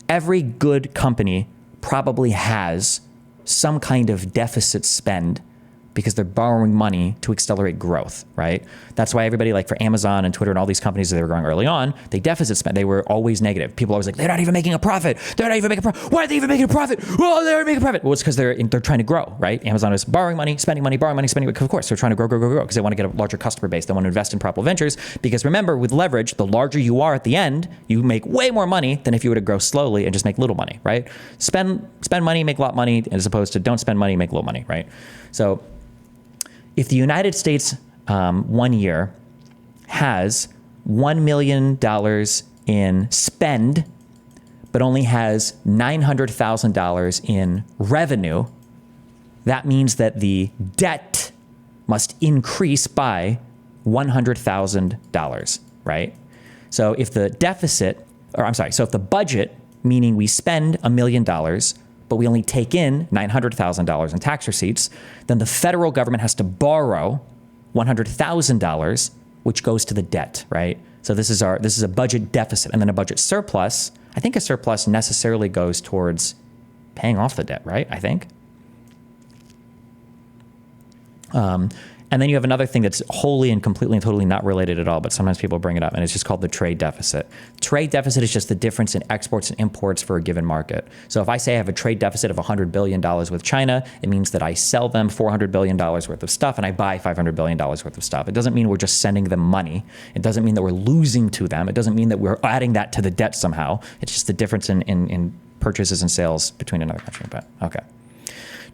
S2: Every good company probably has some kind of deficit spend because they're borrowing money to accelerate growth, right? That's why everybody, like for Amazon and Twitter and all these companies that they were growing early on, they deficit spend. They were always negative. People always like, they're not even making a profit. They're not even making a profit. Why are they even making a profit? Oh, they're making a profit. Well, it's because they're trying to grow, right? Amazon is borrowing money, spending money, borrowing money, spending money. Of course, they're trying to grow because they want to get a larger customer base. They want to invest in profitable ventures because remember, with leverage, the larger you are at the end, you make way more money than if you were to grow slowly and just make little money, right? Spend money, make a lot of money, as opposed to don't spend money, make little money, right? So if the United States 1 year has $1 million in spend, but only has $900,000 in revenue, that means that the debt must increase by $100,000, right? So if the deficit, so if the budget, meaning we spend $1 million, but we only take in $900,000 in tax receipts, then the federal government has to borrow $100,000, which goes to the debt, right? So this is a budget deficit, and then a budget surplus. I think a surplus necessarily goes towards paying off the debt, right? I think. And then you have another thing that's wholly and completely and totally not related at all, but sometimes people bring it up, and it's just called the trade deficit. Trade deficit is just the difference in exports and imports for a given market. So if I say I have a trade deficit of $100 billion with China, it means that I sell them $400 billion worth of stuff and I buy $500 billion worth of stuff. It doesn't mean we're just sending them money. It doesn't mean that we're losing to them. It doesn't mean that we're adding that to the debt somehow. It's just the difference in purchases and sales between another country. But okay.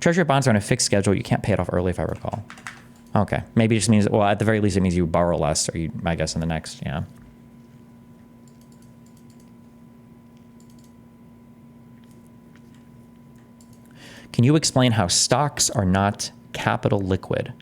S2: Treasury bonds are on a fixed schedule. You can't pay it off early, if I recall. Okay, maybe it just means, well, at the very least, it means you borrow less, or you, I guess, in the next, yeah. Can you explain how stocks are not capital liquid?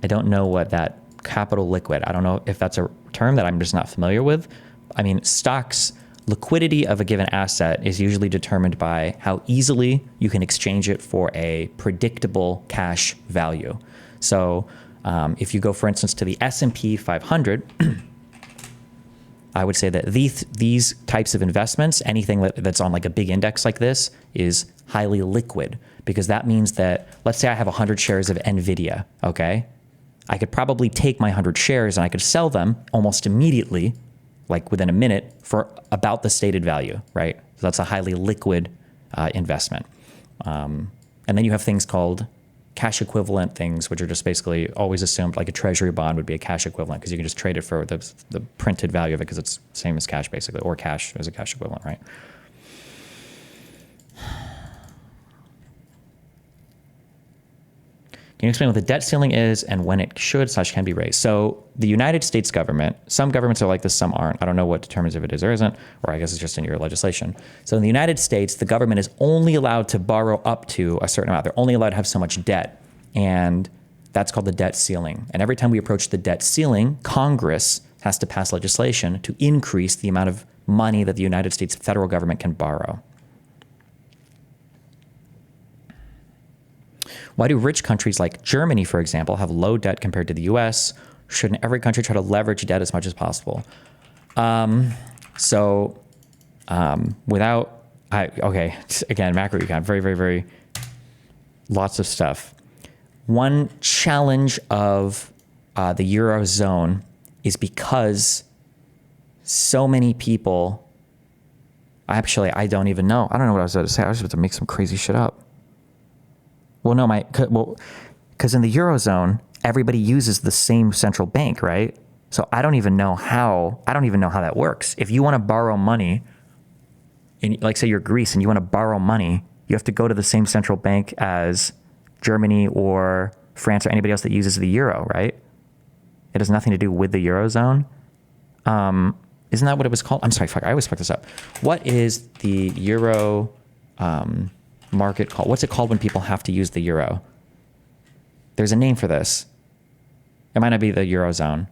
S2: I don't know what that capital liquid, I don't know if that's a term that I'm just not familiar with. I mean, stocks, liquidity of a given asset is usually determined by how easily you can exchange it for a predictable cash value. So if you go, for instance, to the S&P 500, I would say that these types of investments, anything that's on like a big index like this, is highly liquid, because that means that, let's say I have 100 shares of NVIDIA, okay? I could probably take my 100 shares and I could sell them almost immediately, like within a minute, for about the stated value, right? So that's a highly liquid investment. And then you have things called cash equivalent things, which are just basically always assumed, like a treasury bond would be a cash equivalent because you can just trade it for the printed value of it because it's the same as cash basically, or cash as a cash equivalent, right? Can you explain what the debt ceiling is and when it should/can be raised? So the United States government, some governments are like this, some aren't. I don't know what determines if it is or isn't, or I guess it's just in your legislation. So in the United States, the government is only allowed to borrow up to a certain amount. They're only allowed to have so much debt, and that's called the debt ceiling. And every time we approach the debt ceiling, Congress has to pass legislation to increase the amount of money that the United States federal government can borrow. Why do rich countries like Germany, for example, have low debt compared to the US? Shouldn't every country try to leverage debt as much as possible? Okay, again, macroecon, very, very, very, lots of stuff. One challenge of the Eurozone is because so many people, I don't even know. I don't know what I was about to say. I was about to make some crazy shit up. Well, no, because in the Eurozone, everybody uses the same central bank, right? So I don't even know how that works. If you want to borrow money, like say you're Greece and you want to borrow money, you have to go to the same central bank as Germany or France or anybody else that uses the euro, right? It has nothing to do with the Eurozone. Isn't that what it was called? I'm sorry, fuck, I always fuck this up. What is the euro market called? What's it called when people have to use the euro? There's a name for this. It might not be the Eurozone.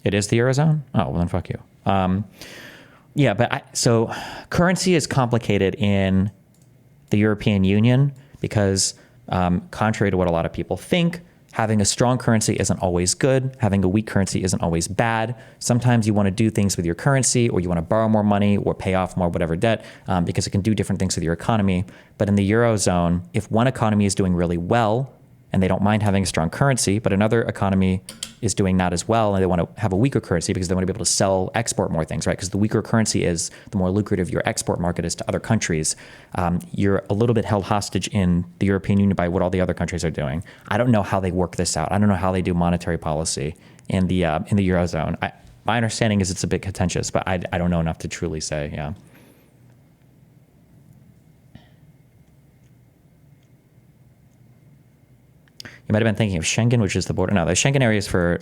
S2: It is the Eurozone? Oh, well then fuck you. Yeah, but so currency is complicated in the European Union because contrary to what a lot of people think, having a strong currency isn't always good. Having a weak currency isn't always bad. Sometimes you want to do things with your currency, or you want to borrow more money or pay off more whatever debt because it can do different things with your economy. But in the Eurozone, if one economy is doing really well and they don't mind having a strong currency, but another economy is doing not as well and they want to have a weaker currency because they want to be able to sell, export more things, right? Because the weaker currency is, the more lucrative your export market is to other countries. You're a little bit held hostage in the European Union by what all the other countries are doing. I don't know how they work this out. I don't know how they do monetary policy in the Eurozone. My understanding is it's a bit contentious, but I don't know enough to truly say, yeah. You might have been thinking of Schengen, which is the border. No, the Schengen area is for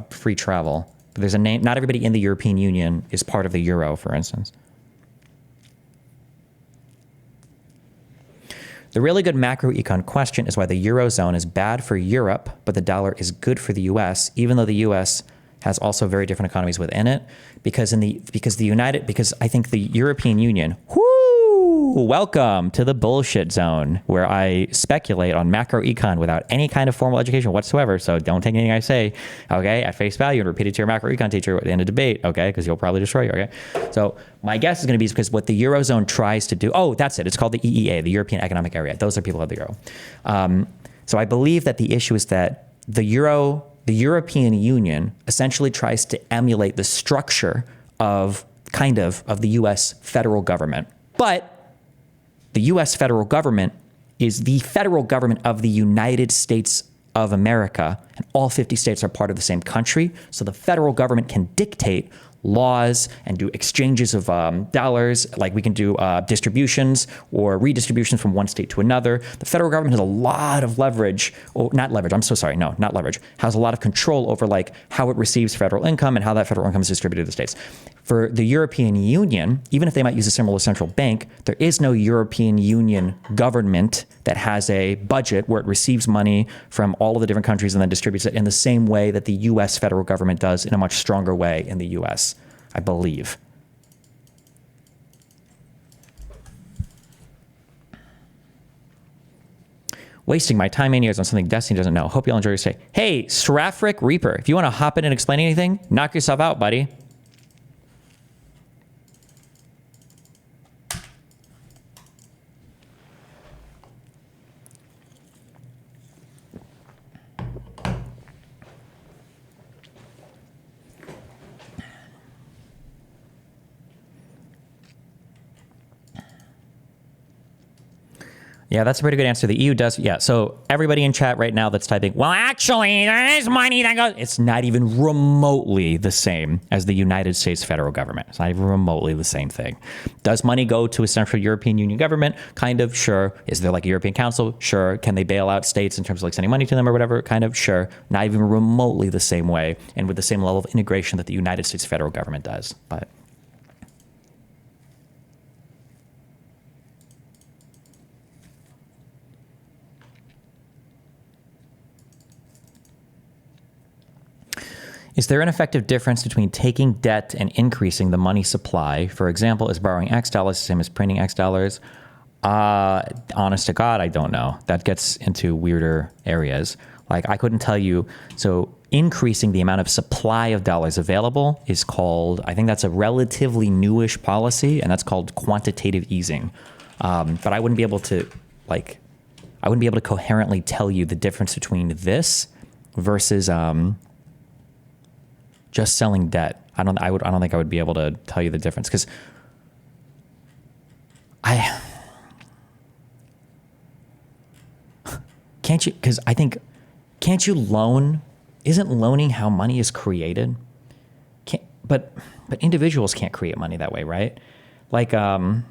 S2: free travel. But there's a name. Not everybody in the European Union is part of the euro, for instance. The really good macroecon question is why the eurozone is bad for Europe, but the dollar is good for the U.S., even though the U.S. has also very different economies within it. Because I think the European Union. Welcome to the bullshit zone, where I speculate on macroecon without any kind of formal education whatsoever. So don't take anything I say, okay, at face value and repeat it to your macroecon teacher in a debate, okay, because he'll probably destroy you, okay? So my guess is going to be because what the Eurozone tries to do, oh, that's it. It's called the EEA, the European Economic Area. Those are people who have the euro. So I believe that the issue is that the European Union essentially tries to emulate the structure of the U.S. federal government. But the U.S. federal government is the federal government of the United States of America, and all 50 states are part of the same country. So the federal government can dictate laws and do exchanges of dollars, like we can do distributions or redistributions from one state to another. The federal government has a lot of leverage, has a lot of control over like how it receives federal income and how that federal income is distributed to the states. For the European Union, even if they might use a similar central bank, there is no European Union government that has a budget where it receives money from all of the different countries and then distributes it in the same way that the U.S. federal government does in a much stronger way in the U.S., I believe. Wasting my time and years on something Destiny doesn't know. Hope you'll enjoy your stay. Hey, Srafric Reaper, if you want to hop in and explain anything, knock yourself out, buddy. Yeah, that's a pretty good answer. The EU does, yeah. So everybody in chat right now that's typing, well, actually, there is money that goes. It's not even remotely the same as the United States federal government. It's not even remotely the same thing. Does money go to a central European Union government? Kind of, sure. Is there like a European Council? Sure. Can they bail out states in terms of like sending money to them or whatever? Kind of, sure. Not even remotely the same way and with the same level of integration that the United States federal government does. But is there an effective difference between taking debt and increasing the money supply? For example, is borrowing X dollars the same as printing X dollars? Honest to God, I don't know. That gets into weirder areas. Like I couldn't tell you. So increasing the amount of supply of dollars available is called, I think that's a relatively newish policy, and that's called quantitative easing. But I wouldn't be able to coherently tell you the difference between this versus just selling debt. I don't think I would be able to tell you the difference because can't you loan? Isn't loaning how money is created? But individuals can't create money that way, right? Like, I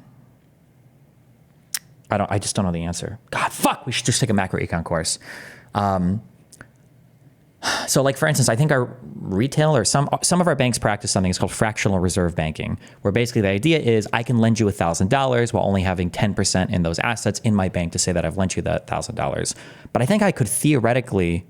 S2: just don't know the answer. God, fuck, we should just take a macro econ course. So like, for instance, I think our retail or some of our banks practice something. It's called fractional reserve banking, where basically the idea is I can lend you $1,000 while only having 10% in those assets in my bank to say that I've lent you that $1,000. But I think I could theoretically,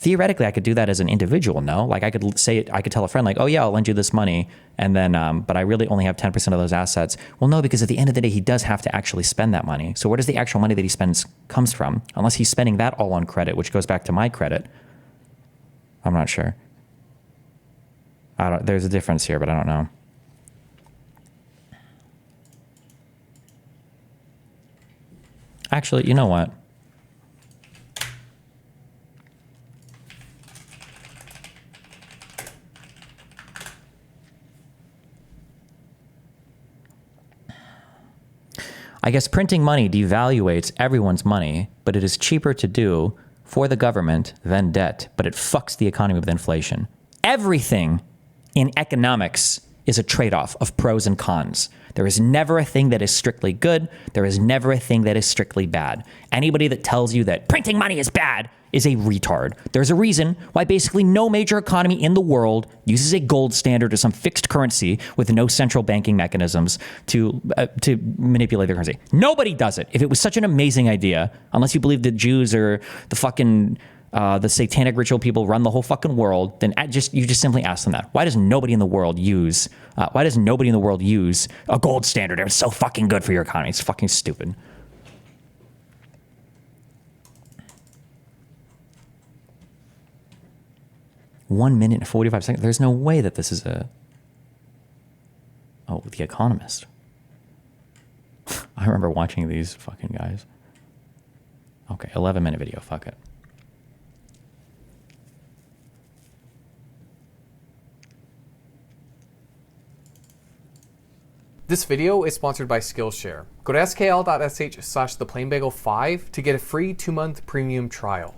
S2: I could do that as an individual, no? Like I could tell a friend like, oh yeah, I'll lend you this money. And then, but I really only have 10% of those assets. Well, no, because at the end of the day, he does have to actually spend that money. So where does the actual money that he spends comes from? Unless he's spending that all on credit, which goes back to my credit. I'm not sure. There's a difference here, but I don't know. Actually, you know what? I guess printing money devaluates everyone's money, but it is cheaper to do for the government than debt, but it fucks the economy with inflation. Everything in economics is a trade-off of pros and cons. There is never a thing that is strictly good. There is never a thing that is strictly bad. Anybody that tells you that printing money is bad is a retard. There's a reason why basically no major economy in the world uses a gold standard or some fixed currency with no central banking mechanisms to manipulate their currency. Nobody does it. If it was such an amazing idea, unless you believe the Jews or the fucking the satanic ritual people run the whole fucking world, then you just simply ask them that. Why does nobody in the world use a gold standard? It's so fucking good for your economy. It's fucking stupid. One minute and 45 seconds. There's no way that this is The Economist. I remember watching these fucking guys. Okay, 11-minute video. Fuck it.
S21: This video is sponsored by Skillshare. Go to skl.sh/theplainbagel5 to get a free 2-month premium trial.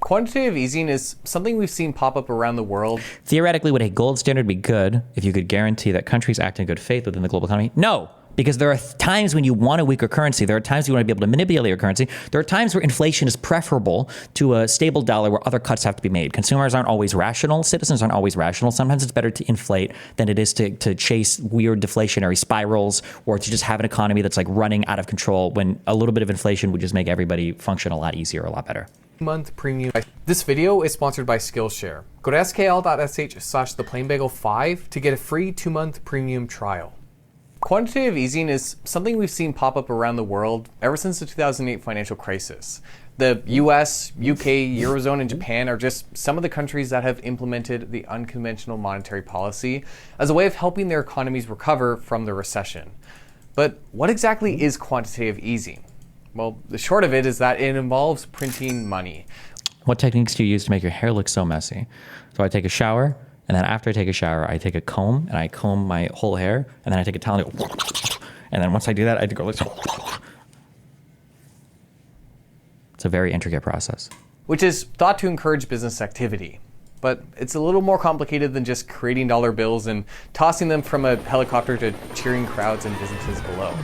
S21: Quantitative easing is something we've seen pop up around the world.
S2: Theoretically, would a gold standard be good if you could guarantee that countries act in good faith within the global economy? No, because there are times when you want a weaker currency. There are times you want to be able to manipulate your currency. There are times where inflation is preferable to a stable dollar where other cuts have to be made. Consumers aren't always rational. Citizens aren't always rational. Sometimes it's better to inflate than it is to chase weird deflationary spirals or to just have an economy that's like running out of control when a little bit of inflation would just make everybody function a lot easier, a lot better.
S21: Month premium. This video is sponsored by Skillshare. Go to skl.sh/theplainbagel5 to get a free 2-month premium trial. Quantitative easing is something we've seen pop up around the world ever since the 2008 financial crisis. The US, UK, Eurozone, and Japan are just some of the countries that have implemented the unconventional monetary policy as a way of helping their economies recover from the recession. But what exactly is quantitative easing? Well, the short of it is that it involves printing money.
S2: What techniques do you use to make your hair look so messy? So I take a shower, and then after I take a shower, I take a comb, and I comb my whole hair, and then I take a towel, and then once I do that, I go like... It's a very intricate process.
S21: Which is thought to encourage business activity. But it's a little more complicated than just creating dollar bills and tossing them from a helicopter to cheering crowds and businesses below.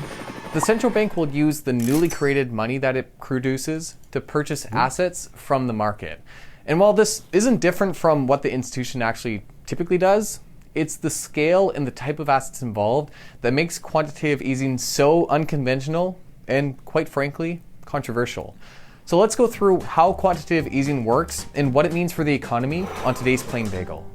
S21: The central bank will use the newly created money that it produces to purchase assets from the market. And while this isn't different from what the institution actually typically does, it's the scale and the type of assets involved that makes quantitative easing so unconventional and, quite frankly, controversial. So let's go through how quantitative easing works and what it means for the economy on today's Plain Bagel.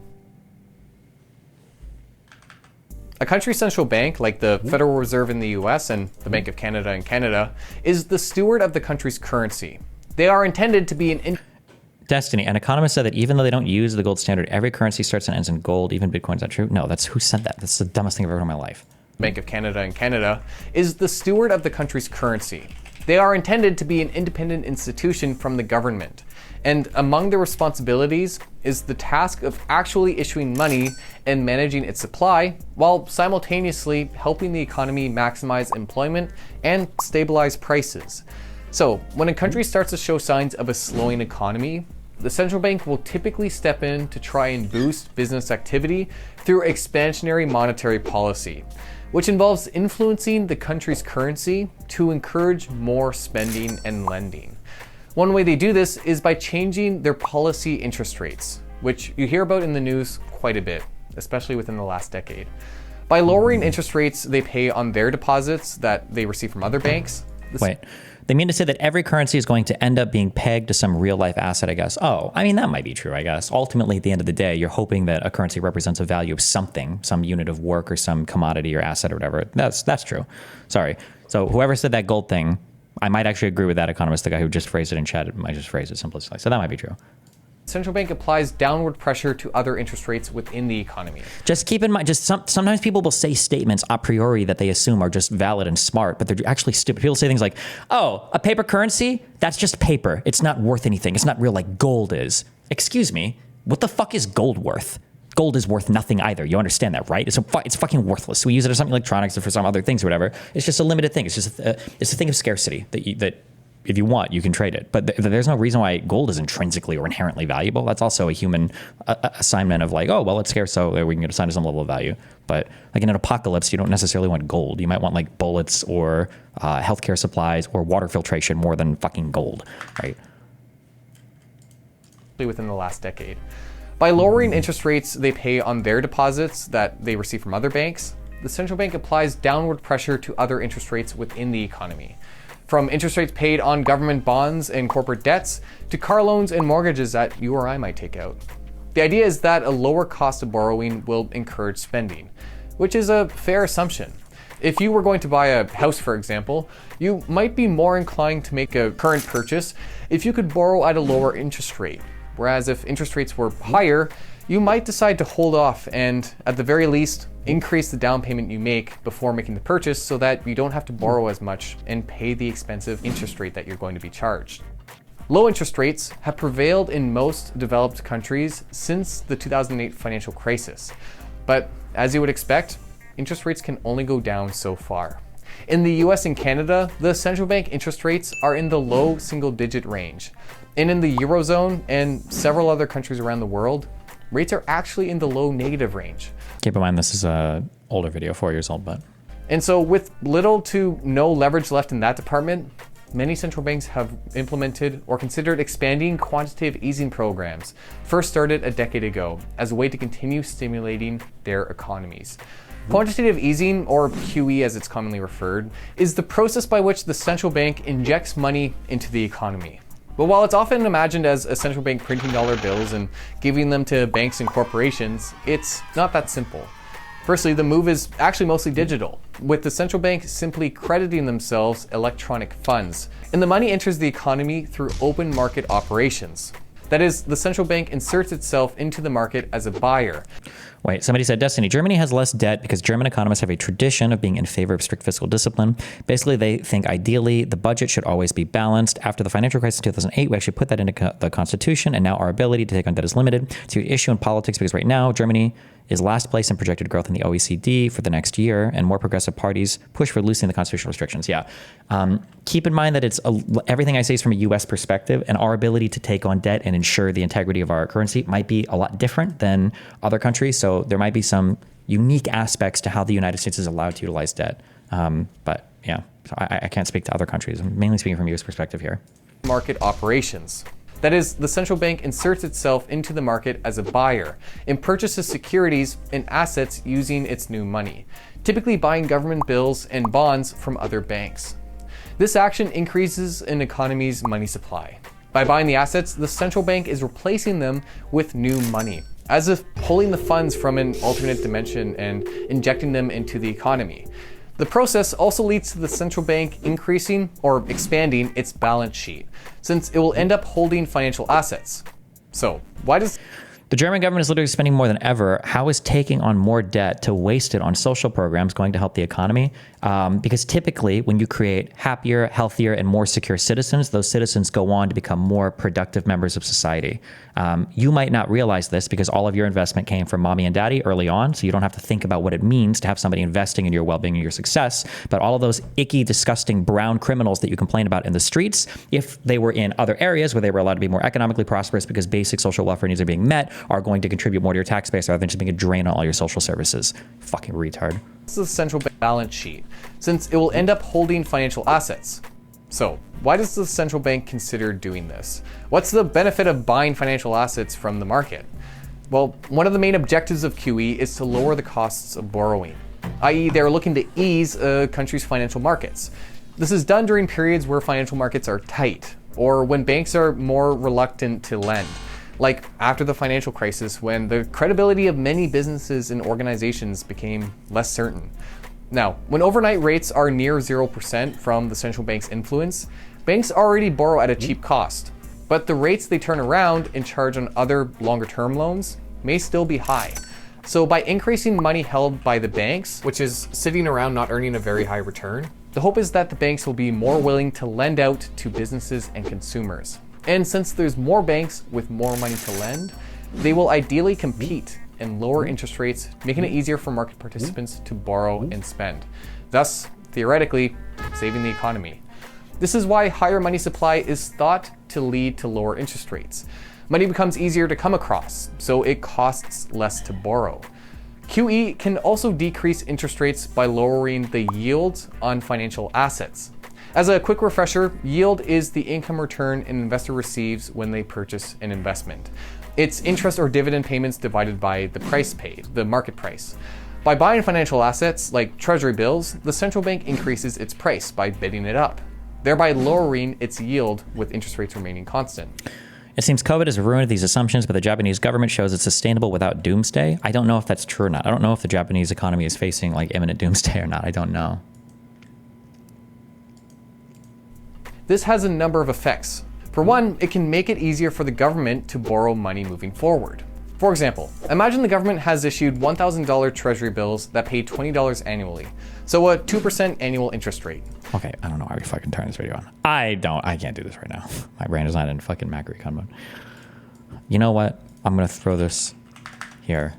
S21: A country's central bank, like the Federal Reserve in the US and the Bank of Canada in Canada, is the steward of the country's currency. They are intended to be an...
S2: Destiny, an economist said that even though they don't use the gold standard, every currency starts and ends in gold, even Bitcoin. Is that true? No, who said that? That's the dumbest thing I've ever heard in my life.
S21: Bank of Canada in Canada is the steward of the country's currency. They are intended to be an independent institution from the government. And among their responsibilities is the task of actually issuing money and managing its supply, while simultaneously helping the economy maximize employment and stabilize prices. So when a country starts to show signs of a slowing economy, the central bank will typically step in to try and boost business activity through expansionary monetary policy, which involves influencing the country's currency to encourage more spending and lending. One way they do this is by changing their policy interest rates, which you hear about in the news quite a bit, especially within the last decade. By lowering interest rates they pay on their deposits that they receive from other banks.
S2: Wait, they mean to say that every currency is going to end up being pegged to some real life asset, I guess. Oh, I mean, that might be true, I guess. Ultimately, at the end of the day, you're hoping that a currency represents a value of something, some unit of work or some commodity or asset or whatever. That's true. Sorry. So whoever said that gold thing, I might actually agree with that economist, the guy who just phrased it in chat, might just phrase it simplistically. So that might be true.
S21: Central bank applies downward pressure to other interest rates within the economy.
S2: Just keep in mind, sometimes people will say statements a priori that they assume are just valid and smart, but they're actually stupid. People say things like, oh, a paper currency? That's just paper. It's not worth anything. It's not real like gold is. Excuse me, what the fuck is gold worth? Gold is worth nothing either. You understand that, right? It's fucking worthless. We use it as something electronics or for some other things or whatever. It's just a limited thing. It's just it's a thing of scarcity that if you want, you can trade it. But there's no reason why gold is intrinsically or inherently valuable. That's also a human assignment of like, oh, well, it's scarce, so we can get assigned to some level of value. But like in an apocalypse, you don't necessarily want gold. You might want like bullets or healthcare supplies or water filtration more than fucking gold, right?
S21: Within the last decade. By lowering interest rates they pay on their deposits that they receive from other banks, the central bank applies downward pressure to other interest rates within the economy. From interest rates paid on government bonds and corporate debts to car loans and mortgages that you or I might take out. The idea is that a lower cost of borrowing will encourage spending, which is a fair assumption. If you were going to buy a house, for example, you might be more inclined to make a current purchase if you could borrow at a lower interest rate. Whereas if interest rates were higher, you might decide to hold off and, at the very least, increase the down payment you make before making the purchase so that you don't have to borrow as much and pay the expensive interest rate that you're going to be charged. Low interest rates have prevailed in most developed countries since the 2008 financial crisis. But as you would expect, interest rates can only go down so far. In the US and Canada, the central bank interest rates are in the low single-digit range. And in the Eurozone and several other countries around the world, rates are actually in the low negative range.
S2: Keep in mind, this is an older video, 4 years old, but.
S21: And so with little to no leverage left in that department, many central banks have implemented or considered expanding quantitative easing programs, first started a decade ago, as a way to continue stimulating their economies. Quantitative easing, or QE as it's commonly referred, is the process by which the central bank injects money into the economy. But while it's often imagined as a central bank printing dollar bills and giving them to banks and corporations, it's not that simple. Firstly, the move is actually mostly digital, with the central bank simply crediting themselves electronic funds, and the money enters the economy through open market operations. That is, the central bank inserts itself into the market as a buyer.
S2: Wait, somebody said, Destiny, Germany has less debt because German economists have a tradition of being in favor of strict fiscal discipline. Basically, they think ideally the budget should always be balanced. After the financial crisis in 2008, we actually put that into the constitution, and now our ability to take on debt is limited to an issue in politics because right now, Germany is last place in projected growth in the OECD for the next year, and more progressive parties push for loosening the constitutional restrictions. Yeah. Keep in mind that everything I say is from a U.S. perspective, and our ability to take on debt and ensure the integrity of our currency might be a lot different than other countries. So there might be some unique aspects to how the United States is allowed to utilize debt. But yeah, so I can't speak to other countries. I'm mainly speaking from a U.S. perspective here.
S21: Market operations. That is, the central bank inserts itself into the market as a buyer and purchases securities and assets using its new money, typically buying government bills and bonds from other banks. This action increases an economy's money supply. By buying the assets, the central bank is replacing them with new money, as if pulling the funds from an alternate dimension and injecting them into the economy. The process also leads to the central bank increasing or expanding its balance sheet, since it will end up holding financial assets. So, why does...
S2: The German government is literally spending more than ever. How is taking on more debt to waste it on social programs going to help the economy? Because typically when you create happier, healthier, and more secure citizens, those citizens go on to become more productive members of society. You might not realize this because all of your investment came from mommy and daddy early on, so you don't have to think about what it means to have somebody investing in your well-being and your success. But all of those icky, disgusting brown criminals that you complain about in the streets, if they were in other areas where they were allowed to be more economically prosperous because basic social welfare needs are being met, are going to contribute more to your tax base rather than just being a drain on all your social services. Fucking retard.
S21: This is the central bank balance sheet, since it will end up holding financial assets. So, why does the central bank consider doing this? What's the benefit of buying financial assets from the market? Well, one of the main objectives of QE is to lower the costs of borrowing, i.e. they're looking to ease a country's financial markets. This is done during periods where financial markets are tight, or when banks are more reluctant to lend. Like after the financial crisis, when the credibility of many businesses and organizations became less certain. Now, when overnight rates are near 0% from the central bank's influence, banks already borrow at a cheap cost, but the rates they turn around and charge on other longer-term loans may still be high. So by increasing money held by the banks, which is sitting around not earning a very high return, the hope is that the banks will be more willing to lend out to businesses and consumers. And since there's more banks with more money to lend, they will ideally compete and lower interest rates, making it easier for market participants to borrow and spend, thus theoretically saving the economy. This is why higher money supply is thought to lead to lower interest rates. Money becomes easier to come across, so it costs less to borrow. QE can also decrease interest rates by lowering the yields on financial assets. As a quick refresher, yield is the income return an investor receives when they purchase an investment. It's interest or dividend payments divided by the price paid, the market price. By buying financial assets like treasury bills, the central bank increases its price by bidding it up, thereby lowering its yield with interest rates remaining constant.
S2: It seems COVID has ruined these assumptions, but the Japanese government shows it's sustainable without doomsday. I don't know if that's true or not. I don't know if the Japanese economy is facing like imminent doomsday or not. I don't know.
S21: This has a number of effects. For one, it can make it easier for the government to borrow money moving forward. For example, imagine the government has issued $1,000 treasury bills that pay $20 annually, so a 2% annual interest rate.
S2: Okay, I don't know why we fucking turn this video on. I can't do this right now. My brain is not in fucking macro econ mode. You know what? I'm gonna throw this here.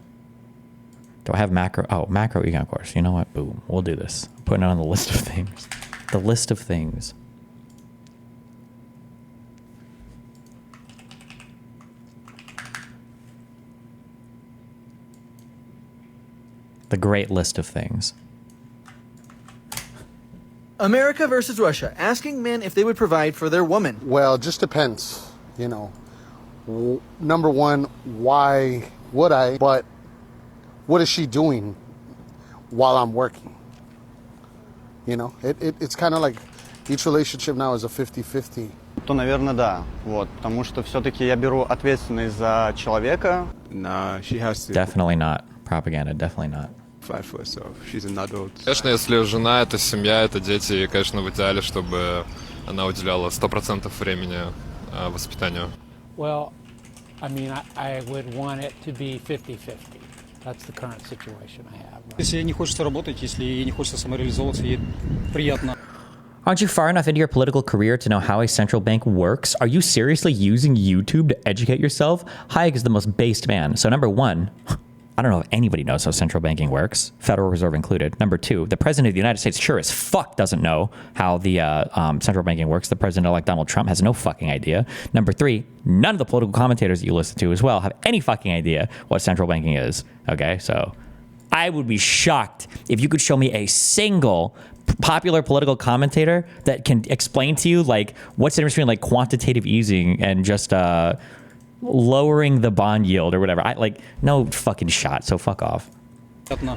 S2: Do I have macro? Oh, macro econ course. You know what? Boom, we'll do this. I'm putting it on the list of things. The list of things. The great list of things.
S5: America versus Russia, asking men if they would provide for their woman.
S22: Well, it just depends, you know. Number one, why would I? But what is she doing while I'm working? You know, it's kind of like each relationship now is a 50-50.
S23: То, наверное, да. Вот, потому что все-таки я беру ответственность за человека.
S24: Nah, she has to.
S2: Definitely not. Propaganda, definitely not.
S24: Fight for herself. She's an adult.
S25: Конечно, если жена, это семья, это дети, и, конечно, в идеале, чтобы она уделяла 100% времени воспитанию.
S26: Well, I mean, I would want it to be 50-50. That's the current situation I have. Right?
S27: Если ей не хочется работать, если ей не хочется самореализовываться, ей приятно.
S2: Aren't you far enough into your political career to know how a central bank works? Are you seriously using YouTube to educate yourself? Hayek is the most based man. So number one, I don't know if anybody knows how central banking works, Federal Reserve included. Number two, the president of the United States sure as fuck doesn't know how the central banking works. The president-elect Donald Trump has no fucking idea. Number three, none of the political commentators that you listen to as well have any fucking idea what central banking is. Okay, so I would be shocked if you could show me a single popular political commentator that can explain to you like what's the difference between like quantitative easing and just lowering the bond yield or whatever. No fucking shot. So fuck off.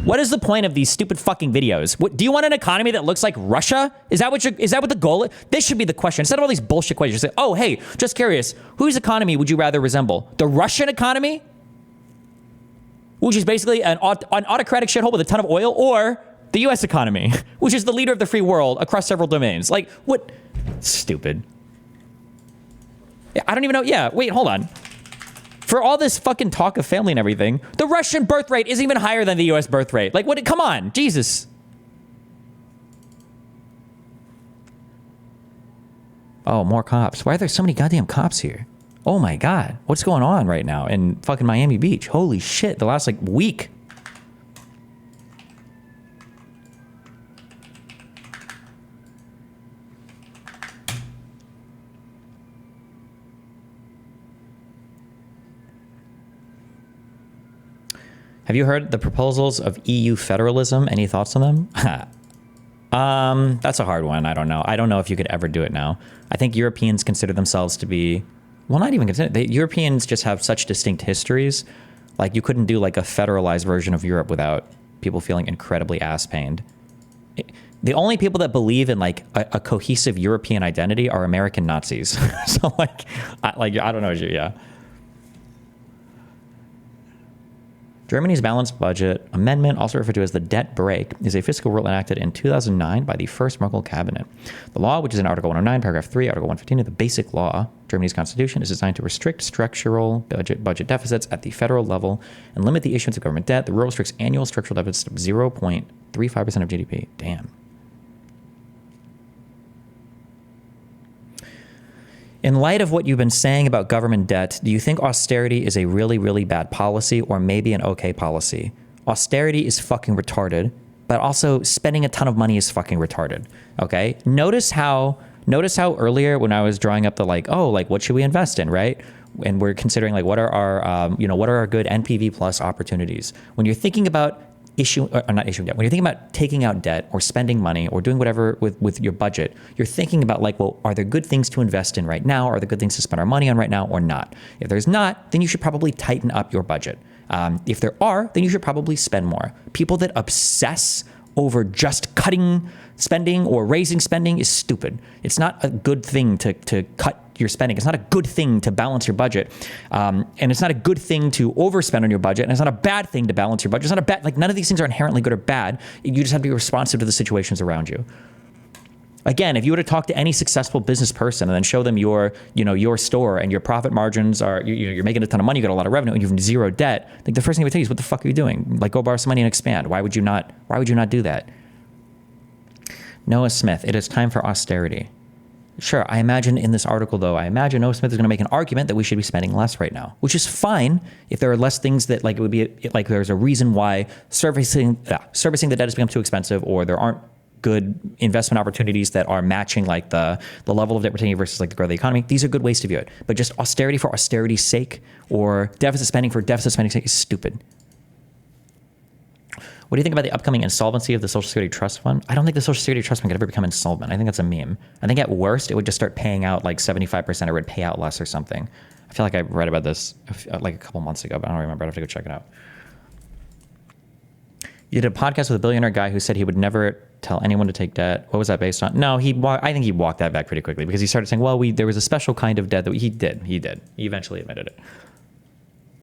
S2: What is the point of these stupid fucking videos? Do you want an economy that looks like Russia? Is that what the goal is? This should be the question. Instead of all these bullshit questions, say, oh, hey, just curious, whose economy would you rather resemble? The Russian economy, which is basically an autocratic shithole with a ton of oil, or the US economy, which is the leader of the free world across several domains? Like, what? Stupid. I don't even know. Yeah, wait, hold on. For all this fucking talk of family and everything, the Russian birth rate is even higher than the US birth rate. Like, what? Come on, Jesus. Oh, more cops. Why are there so many goddamn cops here? Oh my God. What's going on right now in fucking Miami Beach? Holy shit. The last like week. Have you heard the proposals of EU federalism? Any thoughts on them? That's a hard one. I don't know. I don't know if you could ever do it now. I think Europeans consider themselves to be, well, not even consider, Europeans just have such distinct histories. Like you couldn't do like a federalized version of Europe without people feeling incredibly ass pained. The only people that believe in like a cohesive European identity are American Nazis. So I don't know. Yeah. Germany's balanced budget amendment, also referred to as the debt brake, is a fiscal rule enacted in 2009 by the first Merkel cabinet. The law, which is in Article 109, Paragraph 3, Article 115 of the Basic Law, Germany's constitution, is designed to restrict structural budget deficits at the federal level and limit the issuance of government debt. The rule restricts annual structural deficits to 0.35% of GDP. Damn. In light of what you've been saying about government debt, do you think austerity is a really, really bad policy or maybe an okay policy? Austerity is fucking retarded, but also spending a ton of money is fucking retarded. Okay? Notice how earlier when I was drawing up the what should we invest in, right? And we're considering like what are our good NPV plus opportunities. When you're thinking about when you're thinking about taking out debt or spending money or doing whatever with your budget, you're thinking about are there good things to invest in right now? Are there good things to spend our money on right now or not? If there's not, then you should probably tighten up your budget. If there are, then you should probably spend more. People that obsess over just cutting spending or raising spending is stupid. It's not a good thing to cut your spending. It's not a good thing to balance your budget. And it's not a good thing to overspend on your budget. And it's not a bad thing to balance your budget. It's not a bad, none of these things are inherently good or bad. You just have to be responsive to the situations around you. Again, if you were to talk to any successful business person and then show them your store and your profit margins are, you're making a ton of money, you got a lot of revenue, and you have zero debt, the first thing they would tell you is, what the fuck are you doing? Go borrow some money and expand. Why would you not do that? Noah Smith, it is time for austerity. Sure, I imagine in this article, though, Noah Smith is going to make an argument that we should be spending less right now, which is fine if there are less things that it would be there's a reason why servicing the debt has become too expensive, or there aren't good investment opportunities that are matching the level of debt we're taking versus the growth of the economy. These are good ways to view it. But just austerity for austerity's sake or deficit spending for deficit spending's sake is stupid. What do you think about the upcoming insolvency of the Social Security Trust Fund? I don't think the Social Security Trust Fund could ever become insolvent. I think that's a meme. I think at worst, it would just start paying out 75% or it would pay out less or something. I feel like I read about this a couple months ago, but I don't remember. I'd have to go check it out. You did a podcast with a billionaire guy who said he would never tell anyone to take debt. What was that based on? No, I think he walked that back pretty quickly because he started saying, well, there was a special kind of debt that he did. He eventually admitted it.